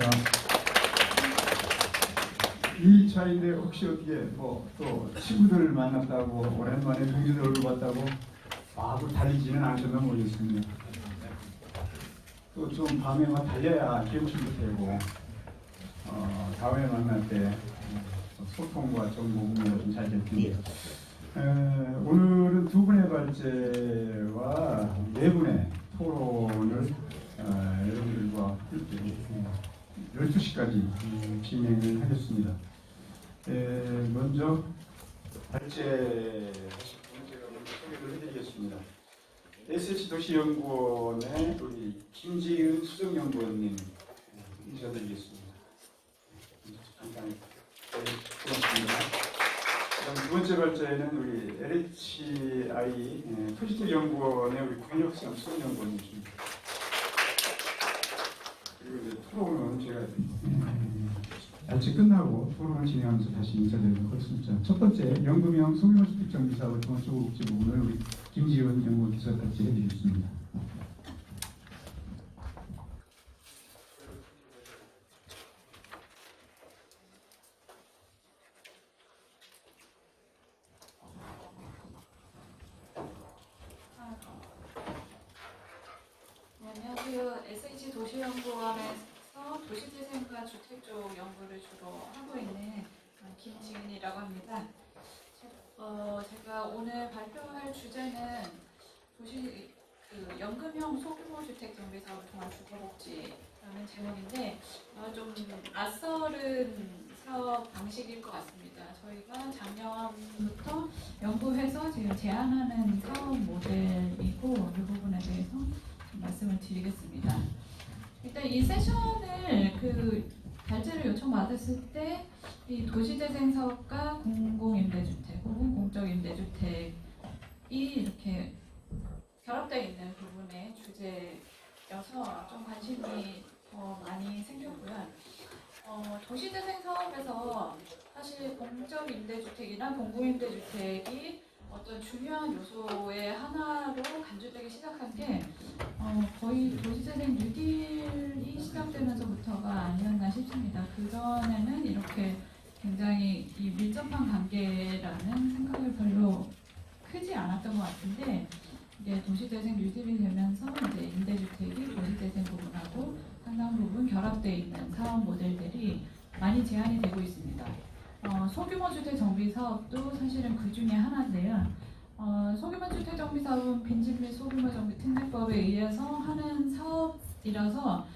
반갑습니다. 2차인데 혹시 어떻게 뭐 또 친구들 만났다고 오랜만에 동료들 얼굴 봤다고 마구 달리지는 않으셨나 모르겠습니다. 또 좀 밤에 막 달려야 기억춤도 되고 다음에 만날 때 소통과 정보 공유가 좀 잘 될 텐데 오늘은 두 분의 발제와 네 분의 토론을 여러분들과 함께 12시까지 진행을 하겠습니다. 먼저 발제 제가 먼저 소개를 해드리겠습니다. SH도시연구원의 우리 김지은 수석연구원님 인사드리겠습니다. 간단히 고맙습니다. 그다음 두 번째 발제는 우리 LHI 토지토연구원의 우리 권혁상 수석연구원님이십니다. 그리고 이제 토론은 제가 발제 끝나고 토론을 진행하면서 다시 인사드리도록 하겠습니다. 첫 번째 연구명 소규모 주택정비사업을 통한 조국지 부분을 우리 김지은 연구원께서 발제해 주셨습니다. 안녕하세요. SH도시연구원에서 도시재생과 주택 쪽 연구를 주로 하고 있는 김지은이라고 합니다. 제가 오늘 발표할 주제는 연금형 소규모 주택 정비 사업을 통한 주거복지라는 제목인데 좀 낯설은 사업 방식일 것 같습니다. 저희가 작년부터 연구해서 지금 제안하는 사업 모델이고 이 부분에 대해서 말씀을 드리겠습니다. 일단 이 세션을 발제를 요청받았을 때 이 도시재생 사업과 공공임대주택 혹은 공적임대주택이 이렇게 결합되어 있는 부분의 주제여서 좀 관심이 더 많이 생겼고요. 도시재생 사업에서 사실 공적임대주택이나 공공임대주택이 어떤 중요한 요소의 하나로 간주되기 시작한 게 거의 도시재생 뉴딜이 시작되면서부터가 아니었나 싶습니다. 그전에는 이렇게 굉장히 이 밀접한 관계라는 생각을 별로 크지 않았던 것 같은데 이제 도시재생 뉴딜이 되면서 이제 임대주택이 도시재생 부분하고 상당 부분 결합되어 있는 사업 모델들이 많이 제한이 되고 있습니다. 소규모 주택 정비 사업도 사실은 그 중에 하나인데요. 소규모 주택 정비 사업은 빈집 및 소규모 정비 특례법에 의해서 하는 사업이라서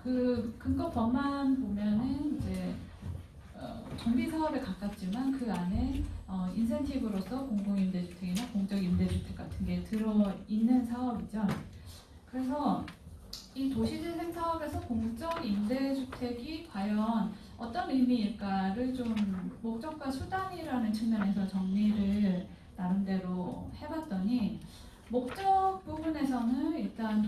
그 근거법만 보면은 이제 정비 사업에 가깝지만 그 안에 인센티브로서 공공임대주택이나 공적임대주택 같은 게 들어있는 사업이죠. 그래서 이 도시재생 사업에서 공적임대주택이 과연 어떤 의미일까를 좀 목적과 수단이라는 측면에서 정리를 나름대로 해봤더니 목적 부분에서는 일단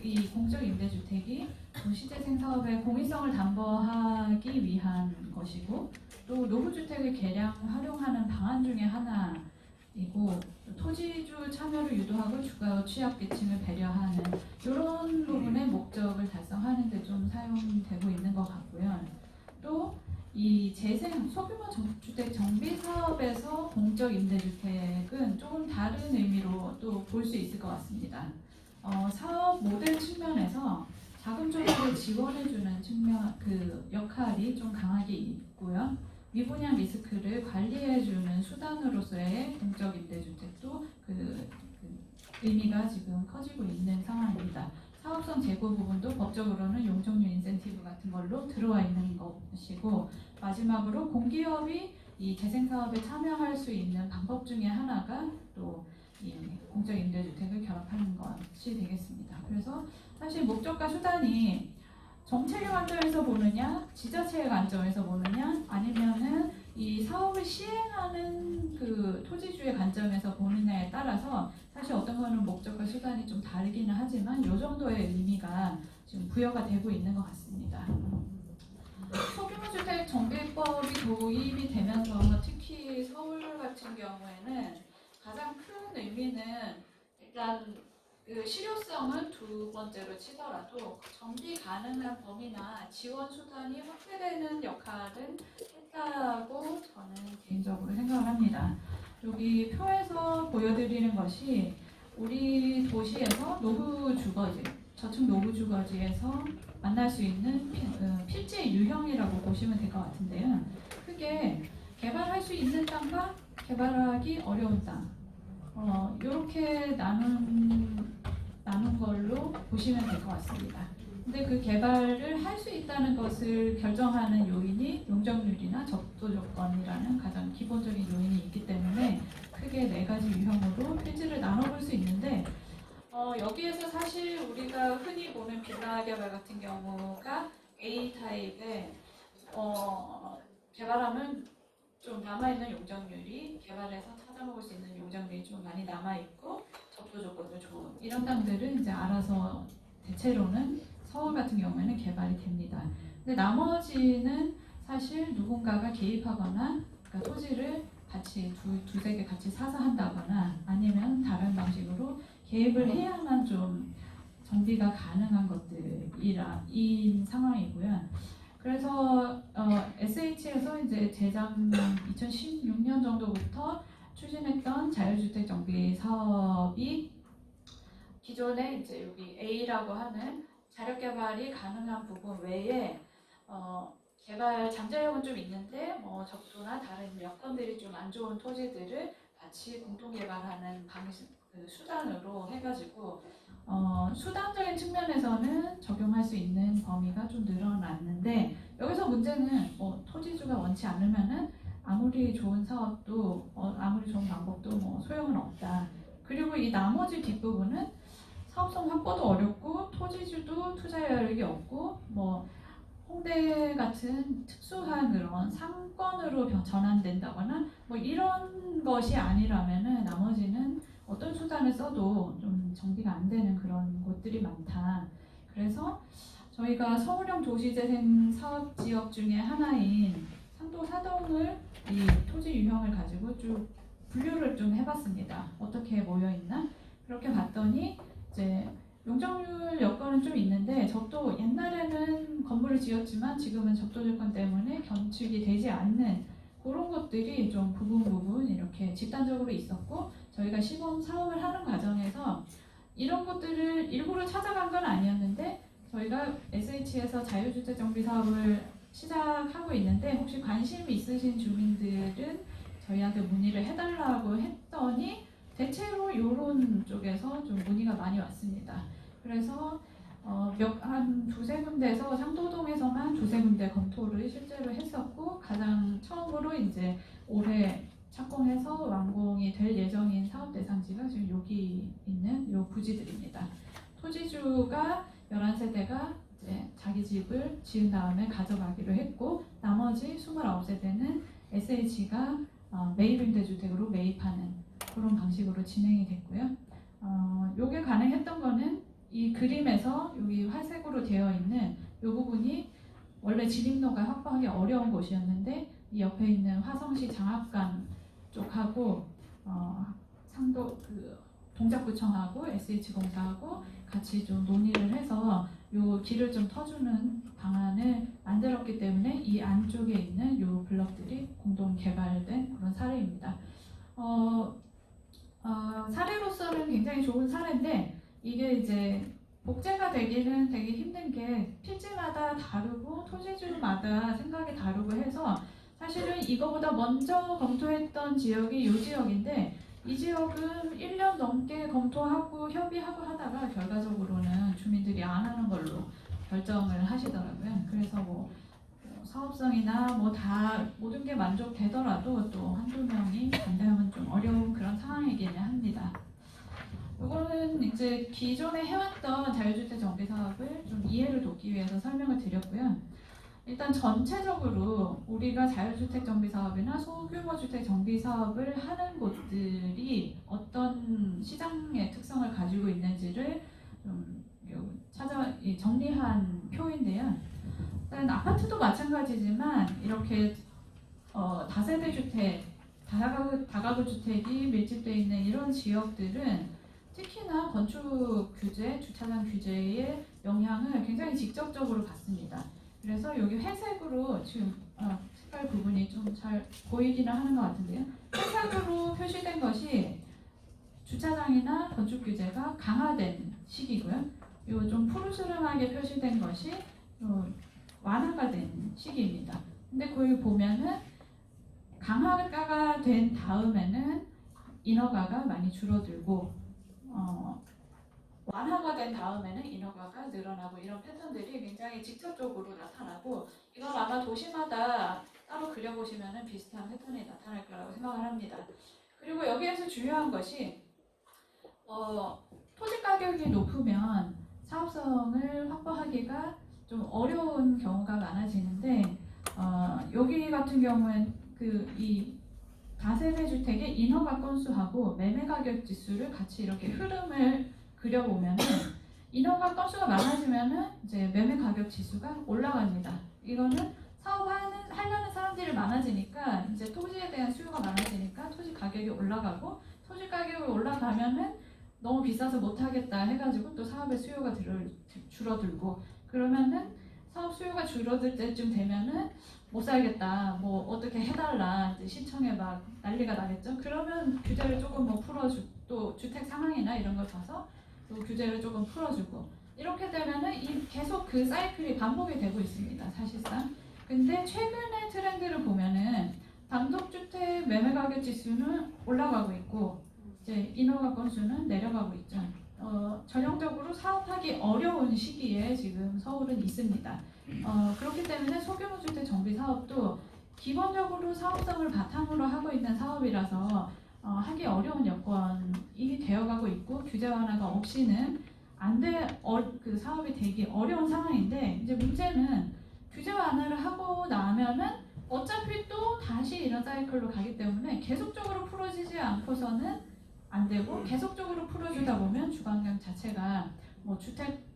이 공적임대주택이 도시재생 사업의 공익성을 담보하기 위한 것이고 또 노후주택을 개량 활용하는 방안 중에 하나이고 토지주 참여를 유도하고 주거 취약계층을 배려하는 이런 부분의 목적을 달성하는 데 좀 사용되고 있는 것 같고요. 또 이 소규모 주택 정비 사업에서 공적 임대주택은 조금 다른 의미로 또 볼 수 있을 것 같습니다. 사업 모델 측면에서 자금 조달을 지원해주는 측면 역할이 좀 강하게 있고요. 미분양 리스크를 관리해주는 수단으로서의 공적 임대주택도 의미가 지금 커지고 있는 상황입니다. 사업성 재고 부분도 법적으로는 용적률 인센티브 같은 걸로 들어와 있는 것이고 마지막으로 공기업이 이 재생사업에 참여할 수 있는 방법 중에 하나가 또 이 공적임대주택을 결합하는 것이 되겠습니다. 그래서 사실 목적과 수단이 정책의 관점에서 보느냐, 지자체의 관점에서 보느냐, 아니면은 이 사업을 시행하는 토지주의 관점에서 보느냐에 따라서 사실 어떤 거는 목적과 수단이 좀 다르기는 하지만 이 정도의 의미가 지금 부여가 되고 있는 것 같습니다. 소규모주택 정비법이 도입이 되면서 특히 서울 같은 경우에는 가장 큰 의미는 일단 그 실효성은 두 번째로 치더라도 정비 가능한 범위나 지원 수단이 확대되는 역할은 했다고 저는 개인적으로 생각을 합니다. 여기 표에서 보여드리는 것이 우리 도시에서 노후 주거지, 저층 노후 주거지에서 만날 수 있는 필지 유형이라고 보시면 될 것 같은데요. 크게 개발할 수 있는 땅과 개발하기 어려운 땅, 이렇게 나눈 걸로 보시면 될 것 같습니다. 근데 그 개발을 할 수 있다는 것을 결정하는 요인이 용적률이나 접도 조건이라는 가장 기본적인 요인이 있기 때문에 크게 네 가지 유형으로 필지를 나눠볼 수 있는데 여기에서 사실 우리가 흔히 보는 빌라 개발 같은 경우가 A 타입의 개발하면 좀 남아있는 용적률이 개발해서 찾아먹을 수 있는 용적률이 좀 많이 남아있고 접도 조건도 좋은 이런 땅들은 이제 알아서 대체로는 서울 같은 경우에는 개발이 됩니다. 근데 나머지는 사실 누군가가 개입하거나 그러니까 토지를 같이 두세 개 같이 사서 한다거나 아니면 다른 방식으로 개입을 해야만 좀 정비가 가능한 것들인 상황이고요. 그래서 SH에서 이제 재작 2016년 정도부터 추진했던 자율주택 정비 사업이 기존에 이제 여기 A라고 하는 자력 개발이 가능한 부분 외에 개발 잠재력은 좀 있는데 접도나 다른 여건들이 좀 안 좋은 토지들을 같이 공동 개발하는 방식 수단으로 해가지고 수단적인 측면에서는 적용할 수 있는 범위가 좀 늘어났는데 여기서 문제는 토지주가 원치 않으면은 아무리 좋은 사업도 아무리 좋은 방법도 소용은 없다. 그리고 이 나머지 뒷부분은 사업성 확보도 어렵고 토지주도 투자 여력이 없고 홍대 같은 특수한 그런 상권으로 전환된다거나 이런 것이 아니라면은 나머지는 어떤 수단을 써도 좀 정비가 안 되는 그런 곳들이 많다. 그래서 저희가 서울형 도시재생 사업 지역 중에 하나인 상도 사동을 이 토지 유형을 가지고 쭉 분류를 좀 해봤습니다. 어떻게 모여 있나? 그렇게 봤더니 이제 용적률 여건은 좀 있는데 접도 옛날에는 건물을 지었지만 지금은 접도 조건 때문에 건축이 되지 않는 그런 것들이 좀 부분 이렇게 집단적으로 있었고 저희가 시범 사업을 하는 과정에서 이런 것들을 일부러 찾아간 건 아니었는데 저희가 SH에서 자율주택 정비 사업을 시작하고 있는데 혹시 관심 있으신 주민들은 저희한테 문의를 해달라고 했더니 대체로 이런 쪽에서 좀 문의가 많이 왔습니다. 그래서 한 두세 군데에서 상도동에서만 두세 군데 검토를 실제로 했었고 가장 처음으로 이제 올해 착공해서 완공이 될 예정인 사업 대상지가 지금 여기 있는 이 부지들입니다. 토지주가 11세대가 이제 자기 집을 지은 다음에 가져가기로 했고 나머지 29세대는 SH가 매입임대주택으로 매입하는 그런 방식으로 진행이 됐고요. 요게 가능했던 거는 이 그림에서 여기 화색으로 되어 있는 이 부분이 원래 진입로가 확보하기 어려운 곳이었는데 이 옆에 있는 화성시 장학관 쪽하고 상도 동작구청하고 SH공사하고 같이 좀 논의를 해서 요 길을 좀 터주는 방안을 만들었기 때문에 이 안쪽에 있는 요 블럭들이 공동 개발된 그런 사례입니다. 사례로서는 굉장히 좋은 사례인데 이게 이제 복제가 되기는 되게 힘든 게 필지마다 다르고 토지주마다 생각이 다르고 해서 사실은 이거보다 먼저 검토했던 지역이 이 지역인데 이 지역은 1년 넘게 검토하고 협의하고 하다가 결과적으로는 주민들이 안 하는 걸로 결정을 하시더라고요. 그래서 사업성이나 다 모든 게 만족되더라도 또 한두 명이 반대하면 좀 어려운 그런 상황이기는 합니다. 이거는 이제 기존에 해왔던 자율주택 정비 사업을 좀 이해를 돕기 위해서 설명을 드렸고요. 일단 전체적으로 우리가 자율주택 정비 사업이나 소규모 주택 정비 사업을 하는 곳들이 어떤 시장의 특성을 가지고 있는지를 좀 정리한 표인데요. 일단 아파트도 마찬가지지만 이렇게 다세대 주택, 다가구 주택이 밀집되어 있는 이런 지역들은 특히나 건축 규제, 주차장 규제의 영향을 굉장히 직접적으로 받습니다. 그래서 여기 회색으로 지금 색깔 부분이 좀 잘 보이기는 하는 것 같은데요. 회색으로 표시된 것이 주차장이나 건축 규제가 강화된 시기고요. 요 좀 푸르스름하게 표시된 것이 완화가 된 시기입니다. 근데 거기 보면은 강화가 된 다음에는 인허가가 많이 줄어들고 완화가 된 다음에는 인허가가 늘어나고 이런 패턴들이 굉장히 직접적으로 나타나고 이건 아마 도시마다 따로 그려보시면 비슷한 패턴이 나타날 거라고 생각을 합니다. 그리고 여기에서 중요한 것이 토지 가격이 높으면 사업성을 확보하기가 좀 어려운 경우가 많아지는데 여기 같은 경우엔 이 다세대 주택의 인허가 건수하고 매매 가격 지수를 같이 이렇게 흐름을 그려보면은 인허가 건수가 많아지면은 이제 매매 가격 지수가 올라갑니다. 이거는 하려는 사람들이 많아지니까 이제 토지에 대한 수요가 많아지니까 토지 가격이 올라가고 토지 가격이 올라가면은 너무 비싸서 못하겠다 해가지고 또 사업의 수요가 줄어들고 그러면은 사업 수요가 줄어들 때쯤 되면은 못 살겠다 뭐 어떻게 해달라 이제 시청에 막 난리가 나겠죠. 그러면 규제를 조금 뭐 또 주택 상황이나 이런 걸 봐서 또 규제를 조금 풀어주고 이렇게 되면은 계속 그 사이클이 반복이 되고 있습니다 사실상. 근데 최근의 트렌드를 보면은 단독주택 매매 가격 지수는 올라가고 있고 이제 인허가 건수는 내려가고 있죠. 전형적으로 사업하기 어려운 시기에 지금 서울은 있습니다. 그렇기 때문에 소규모 주택 정비 사업도 기본적으로 사업성을 바탕으로 하고 있는 사업이라서 하기 어려운 여건이 되어가고 있고 규제 완화가 없이는 그 사업이 되기 어려운 상황인데 이제 문제는 규제 완화를 하고 나면은 어차피 또 다시 이런 사이클로 가기 때문에 계속적으로 풀어지지 않고서는 안 되고 계속적으로 풀어주다 보면 주관경 자체가 뭐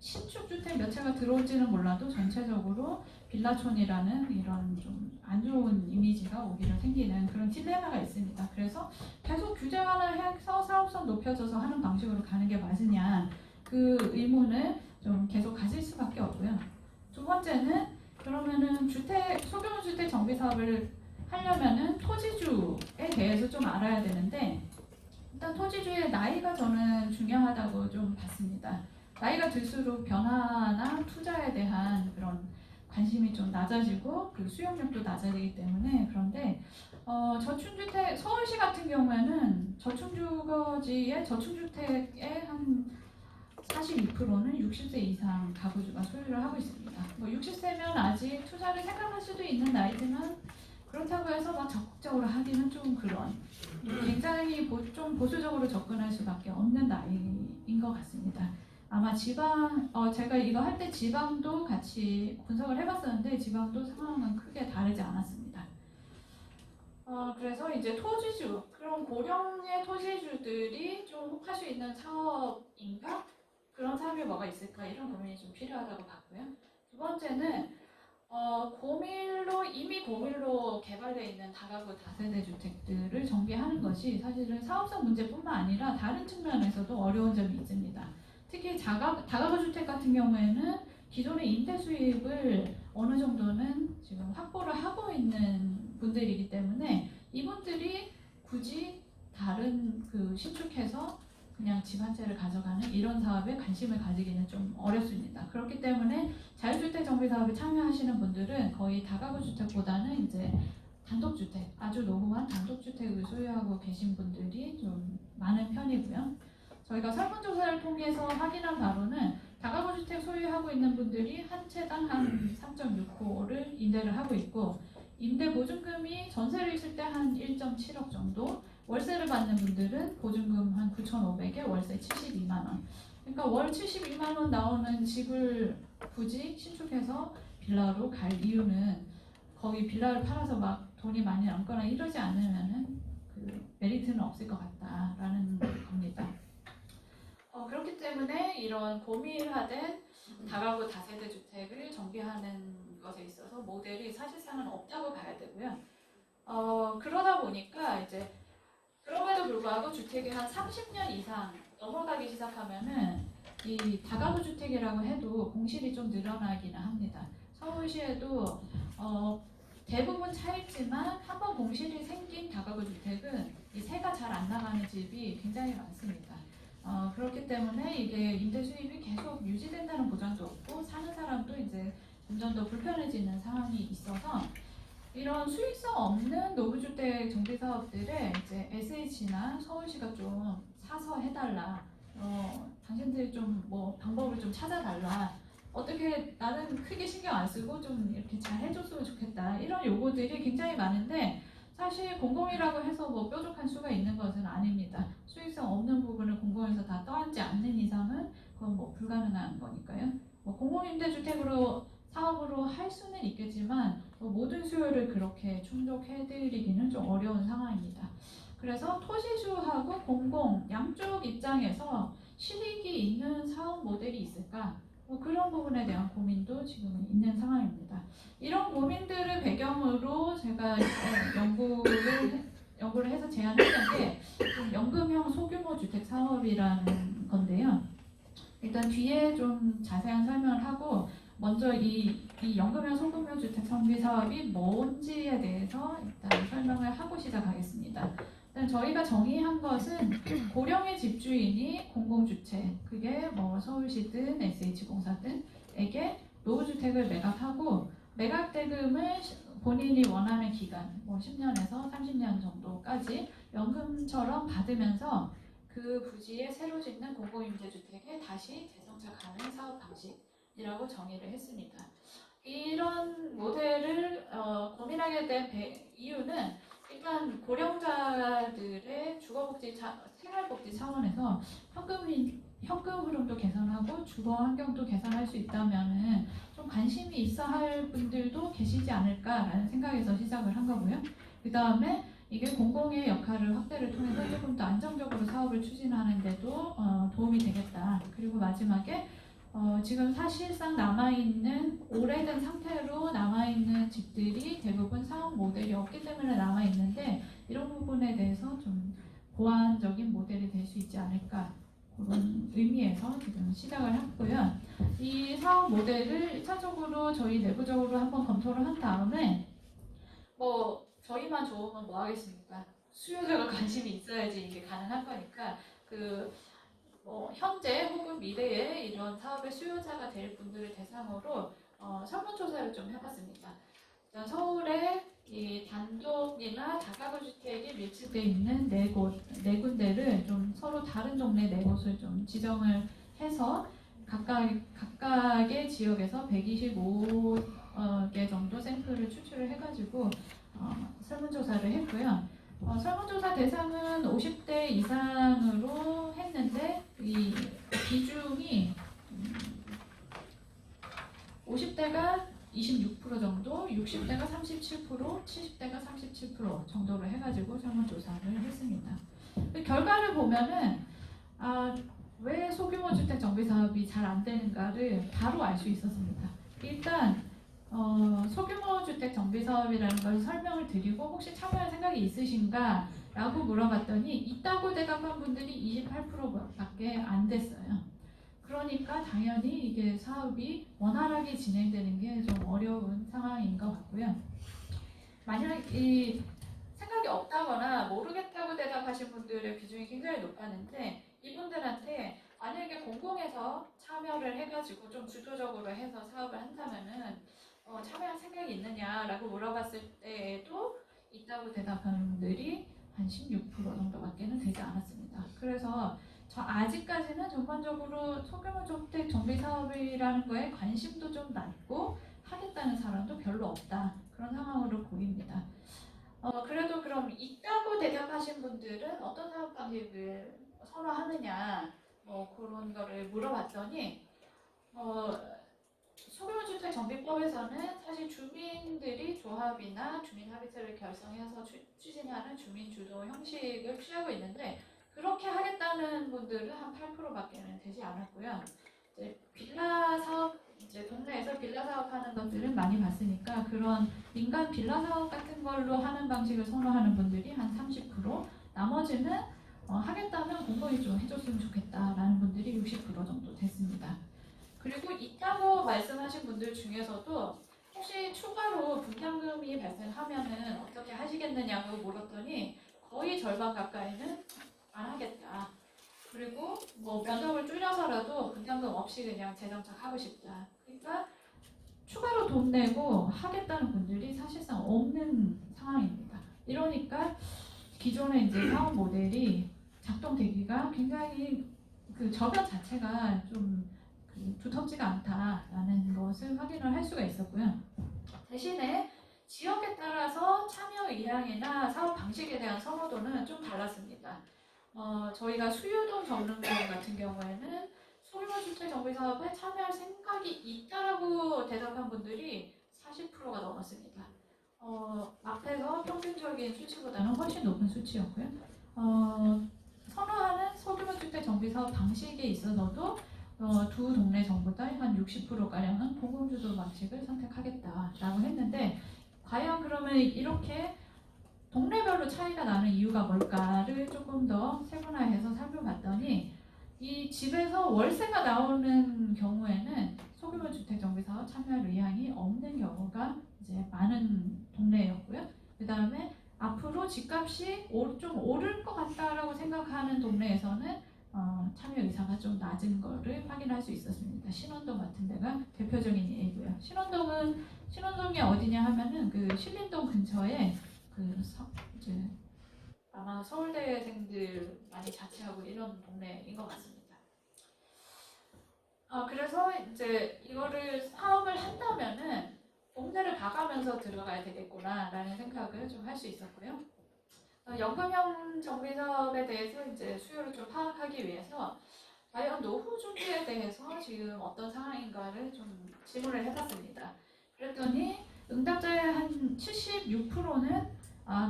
신축 주택 몇 채가 들어올지는 몰라도 전체적으로 빌라촌이라는 이런 좀 안 좋은 이미지가 오히려 생기는 그런 딜레마가 있습니다. 그래서 계속 규제 완화해서 사업성 높여져서 하는 방식으로 가는 게 맞으냐 그 의문을 좀 계속 가질 수밖에 없고요. 두 번째는 그러면은 소규모 주택 정비 사업을 하려면은 토지주에 대해서 좀 알아야 되는데 일단 토지주의 나이가 저는 중요하다고 좀 봤습니다. 나이가 들수록 변화나 투자에 대한 그런 관심이 좀 낮아지고 그 수용력도 낮아지기 때문에 그런데 저층주택 서울시 같은 경우에는 저층주거지의 저층주택의 한 42%는 60세 이상 가구주가 소유를 하고 있습니다. 뭐 60세면 아직 투자를 생각할 수도 있는 나이지만 그렇다고 해서 막 적극적으로 하기는 좀 그런 굉장히 좀 보수적으로 접근할 수밖에 없는 나이인 것 같습니다. 아마 제가 이거 할 때 지방도 같이 분석을 해봤었는데 지방도 상황은 크게 다르지 않았습니다. 그래서 이제 그런 고령의 토지주들이 좀 혹할 수 있는 사업인가? 그런 사업이 뭐가 있을까? 이런 고민이 좀 필요하다고 봤고요. 두 번째는 이미 고밀로 개발되어 있는 다가구 다세대 주택들을 정비하는 것이 사실은 사업성 문제뿐만 아니라 다른 측면에서도 어려운 점이 있습니다. 특히 다가구 주택 같은 경우에는 기존의 임대 수입을 어느 정도는 지금 확보를 하고 있는 분들이기 때문에 이분들이 굳이 다른 신축해서 그냥 집 한 채를 가져가는 이런 사업에 관심을 가지기는 좀 어렵습니다. 그렇기 때문에 자유주택 정비 사업에 참여하시는 분들은 거의 다가구 주택보다는 이제 단독주택, 아주 노후한 단독주택을 소유하고 계신 분들이 좀 많은 편이고요. 저희가 설문조사를 통해서 확인한 바로는 다가구 주택 소유하고 있는 분들이 한 채당 한 3.6호를 임대를 하고 있고 임대 보증금이 전세를 있을 때 한 1.7억 정도, 월세를 받는 분들은 보증금 한 9,500에 월세 72만 원. 그러니까 월 72만 원 나오는 집을 굳이 신축해서 빌라로 갈 이유는 거기 빌라를 팔아서 막 돈이 많이 남거나 이러지 않으면은 메리트는 없을 것 같다라는 겁니다. 그렇기 때문에 이런 고밀화된 다가구 다세대 주택을 정비하는 것에 있어서 모델이 사실상은 없다고 봐야 되고요. 그러다 보니까 이제 그럼에도 불구하고 주택이 한 30년 이상 넘어가기 시작하면은 이 다가구 주택이라고 해도 공실이 좀 늘어나기는 합니다. 서울시에도 대부분 차있지만 한번 공실이 생긴 다가구 주택은 이 세가 잘 안 나가는 집이 굉장히 많습니다. 그렇기 때문에 이게 임대 수입이 계속 유지된다는 보장도 없고 사는 사람도 이제 점점 더 불편해지는 상황이 있어서 이런 수익성 없는 노후주택 정비 사업들을 이제 SH나 서울시가 좀 사서 해달라. 당신들이 좀 뭐 방법을 좀 찾아달라. 어떻게 나는 크게 신경 안 쓰고 좀 이렇게 잘 해줬으면 좋겠다. 이런 요구들이 굉장히 많은데 사실 공공이라고 해서 뭐 뾰족한 수가 있는 것은 아닙니다. 수익성 없는 부분을 공공에서 다 떠안지 않는 이상은 그건 뭐 불가능한 거니까요. 뭐 공공임대주택으로 사업으로 할 수는 있겠지만 모든 수요를 그렇게 충족해드리기는 좀 어려운 상황입니다. 그래서 토지주하고 공공 양쪽 입장에서 실익이 있는 사업 모델이 있을까? 그런 부분에 대한 고민도 지금 있는 상황입니다. 이런 고민들을 배경으로 제가 연구를 해서 제안했던 게 연금형 소규모 주택 사업이라는 건데요. 일단 뒤에 좀 자세한 설명을 하고 먼저 이 연금형 소규모 주택 정비 사업이 뭔지에 대해서 일단 설명을 하고 시작하겠습니다. 일단 저희가 정의한 것은 고령의 집주인이 공공주택, 그게 뭐 서울시든 SH공사든에게 노후주택을 매각하고 매각 대금을 본인이 원하는 기간, 뭐 10년에서 30년 정도까지 연금처럼 받으면서 그 부지에 새로 짓는 공공임대주택에 다시 재정착하는 사업 방식이라고 정의를 했습니다. 이런 모델을 고민하게 된 이유는 일단 고령자들의 주거복지, 생활복지 차원에서 현금 흐름도 개선하고 주거 환경도 개선할 수 있다면은 좀 관심이 있어 할 분들도 계시지 않을까라는 생각에서 시작을 한 거고요. 그 다음에 이게 공공의 역할을 확대를 통해서 조금 더 안정적으로 사업을 추진하는데도 도움이 되겠다. 그리고 마지막에 지금 사실상 남아있는 오래된 상태로 남아있는 집들이 대부분 사업 모델이 없기 때문에 남아있는데 이런 부분에 대해서 좀 보완적인 모델이 될 수 있지 않을까 그런 의미에서 지금 시작을 했고요. 이 사업 모델을 1차적으로 저희 내부적으로 한번 검토를 한 다음에 뭐 저희만 좋으면 뭐 하겠습니까? 수요자가 관심이 있어야지 이게 가능한 거니까 뭐 현재 혹은 미래에 이런 사업의 수요자가 될 분들을 대상으로 설문조사를 좀 해봤습니다. 서울에 이 단독이나 다가구 주택이 밀집되어 있는 네 군데를 좀 서로 다른 동네 네 곳을 좀 지정을 해서 각각의 지역에서 125개 정도 샘플을 추출을 해가지고 설문조사를 했고요. 설문조사 대상은 50대 이상으로 했는데 이 비중이 50대가 26% 정도, 60대가 37%, 70대가 37% 정도로 해가지고 설문조사를 했습니다. 결과를 보면은 왜 소규모 주택 정비 사업이 잘 안 되는가를 바로 알 수 있었습니다. 일단 소규모 주택 정비 사업이라는 걸 설명을 드리고 혹시 참여할 생각이 있으신가? 라고 물어봤더니 있다고 대답한 분들이 28%밖에 안 됐어요. 그러니까 당연히 이게 사업이 원활하게 진행되는 게 좀 어려운 상황인 것 같고요. 만약 이 생각이 없다거나 모르겠다고 대답하신 분들의 비중이 굉장히 높았는데 이분들한테 만약에 공공에서 참여를 해가지고 좀 주도적으로 해서 사업을 한다면은 참여할 생각이 있느냐라고 물어봤을 때에도 있다고 대답하는 분들이 한 16% 정도밖에는 되지 않았습니다. 그래서 아직까지는 전반적으로 소규모 주택 정비 사업이라는 거에 관심도 좀 낮고 하겠다는 사람도 별로 없다. 그런 상황으로 보입니다. 그래도 그럼 있다고 대답하신 분들은 어떤 사업 방식을 선호하느냐 그런 거를 물어봤더니 소규모주택 정비법에서는 사실 주민들이 조합이나 주민합의체를 결성해서 추진하는 주민주도 형식을 취하고 있는데 그렇게 하겠다는 분들은 한 8%밖에는 되지 않았고요. 이제 빌라 사업, 이제 동네에서 빌라 사업하는 것들은 많이 봤으니까 그런 민간 빌라 사업 같은 걸로 하는 방식을 선호하는 분들이 한 30%, 나머지는 하겠다면 공부를 좀 해줬으면 좋겠다라는 분들이 60% 정도 됐습니다. 그리고 있다고 말씀하신 분들 중에서도 혹시 추가로 분담금이 발생하면은 어떻게 하시겠느냐고 물었더니 거의 절반 가까이는 안 하겠다. 그리고 뭐 면적을 줄여서라도 분담금 없이 그냥 재정착하고 싶다. 그러니까 추가로 돈 내고 하겠다는 분들이 사실상 없는 상황입니다. 이러니까 기존의 이제 사업 모델이 작동되기가 굉장히 그 저변 자체가 좀 두텁지가 않다라는 것을 확인을 할 수가 있었고요. 대신에 지역에 따라서 참여 의향이나 사업 방식에 대한 선호도는 좀 달랐습니다. 저희가 수유동 정릉동 같은 경우에는 소규모 주택 정비 사업에 참여할 생각이 있다라고 대답한 분들이 40%가 넘었습니다. 앞에서 평균적인 수치보다는 훨씬 높은 수치였고요. 선호하는 소규모 주택 정비 사업 방식에 있어서도 두 동네 전부 다 한 60%가량은 공공주도 방식을 선택하겠다라고 했는데 과연 그러면 이렇게 동네별로 차이가 나는 이유가 뭘까를 조금 더 세분화해서 살펴봤더니 이 집에서 월세가 나오는 경우에는 소규모 주택 정비 사업 참여할 의향이 없는 경우가 이제 많은 동네였고요. 그 다음에 앞으로 집값이 좀 오를 것 같다라고 생각하는 동네에서는 참여 의사가 좀 낮은 거를 확인할 수 있었습니다. 신원동 같은 데가 대표적인 예이고요. 신원동이 어디냐 하면은 그 신림동 근처에 이제 아마 서울대생들 많이 자취하고 이런 동네인 것 같습니다. 그래서 이제 이거를 사업을 한다면은 동네를 봐가면서 들어가야 되겠구나라는 생각을 좀 할 수 있었고요. 연금형 정비 사업에 대해서 이제 수요를 좀 파악하기 위해서 과연 노후 준비에 대해서 지금 어떤 상황인가를 좀 질문을 해봤습니다. 그랬더니 응답자의 한 76%는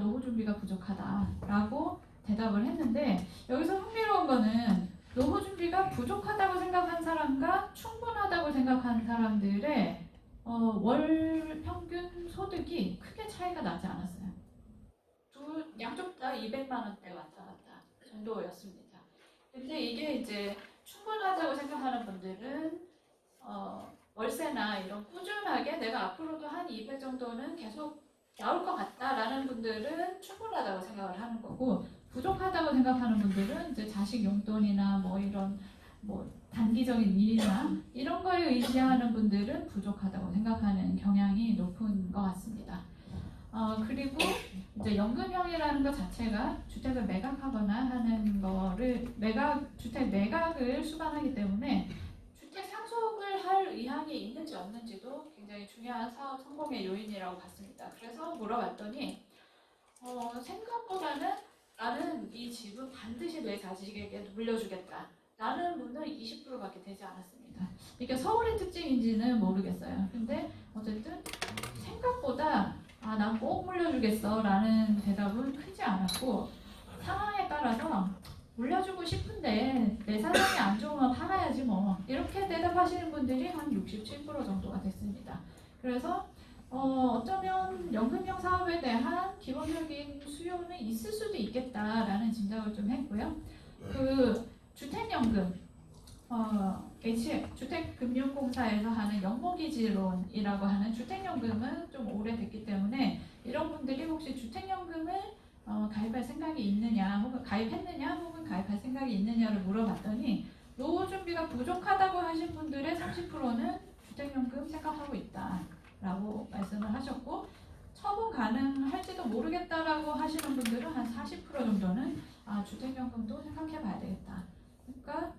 노후 준비가 부족하다라고 대답을 했는데 여기서 흥미로운 거는 노후 준비가 부족하다고 생각한 사람과 충분하다고 생각하는 사람들의 월 평균 소득이 크게 차이가 나지 않았어요. 양쪽 다 200만 원대 왔다 갔다 정도였습니다. 근데 이게 이제 충분하다고 생각하는 분들은 월세나 이런 꾸준하게 내가 앞으로도 한 200 정도는 계속 나올 것 같다라는 분들은 충분하다고 생각을 하는 거고 부족하다고 생각하는 분들은 이제 자식 용돈이나 뭐 이런 뭐 단기적인 일이나 이런 거에 의지하는 분들은 부족하다고 생각하는 경향이 높은 것 같습니다. 그리고 이제 연금형이라는 것 자체가 주택을 매각하거나 하는 거를 주택 매각을 수반하기 때문에 주택 상속을 할 의향이 있는지 없는지도 굉장히 중요한 사업 성공의 요인이라고 봤습니다. 그래서 물어봤더니 생각보다는 나는 이 집은 반드시 내 자식에게 물려주겠다. 라는 분은 20%밖에 되지 않았습니다. 이게 서울의 특징인지는 모르겠어요. 근데 어쨌든 생각보다 난 꼭 물려주겠어 라는 대답은 크지 않았고 상황에 따라서 물려주고 싶은데 내 사정이 안 좋으면 팔아야지 뭐 이렇게 대답하시는 분들이 한 67% 정도가 됐습니다. 그래서 어쩌면 연금형 사업에 대한 기본적인 수요는 있을 수도 있겠다라는 짐작을 좀 했고요. 그 주택연금 주택금융공사에서 하는 영목이지론이라고 하는 주택연금은 좀 오래됐기 때문에 이런 분들이 혹시 주택연금을 가입할 생각이 있느냐 혹은 가입했느냐 혹은 가입할 생각이 있느냐를 물어봤더니 노후 준비가 부족하다고 하신 분들의 30%는 주택연금 생각하고 있다라고 말씀을 하셨고 처분 가능할지도 모르겠다라고 하시는 분들은 한 40% 정도는 주택연금도 생각해 봐야 되겠다. 그러니까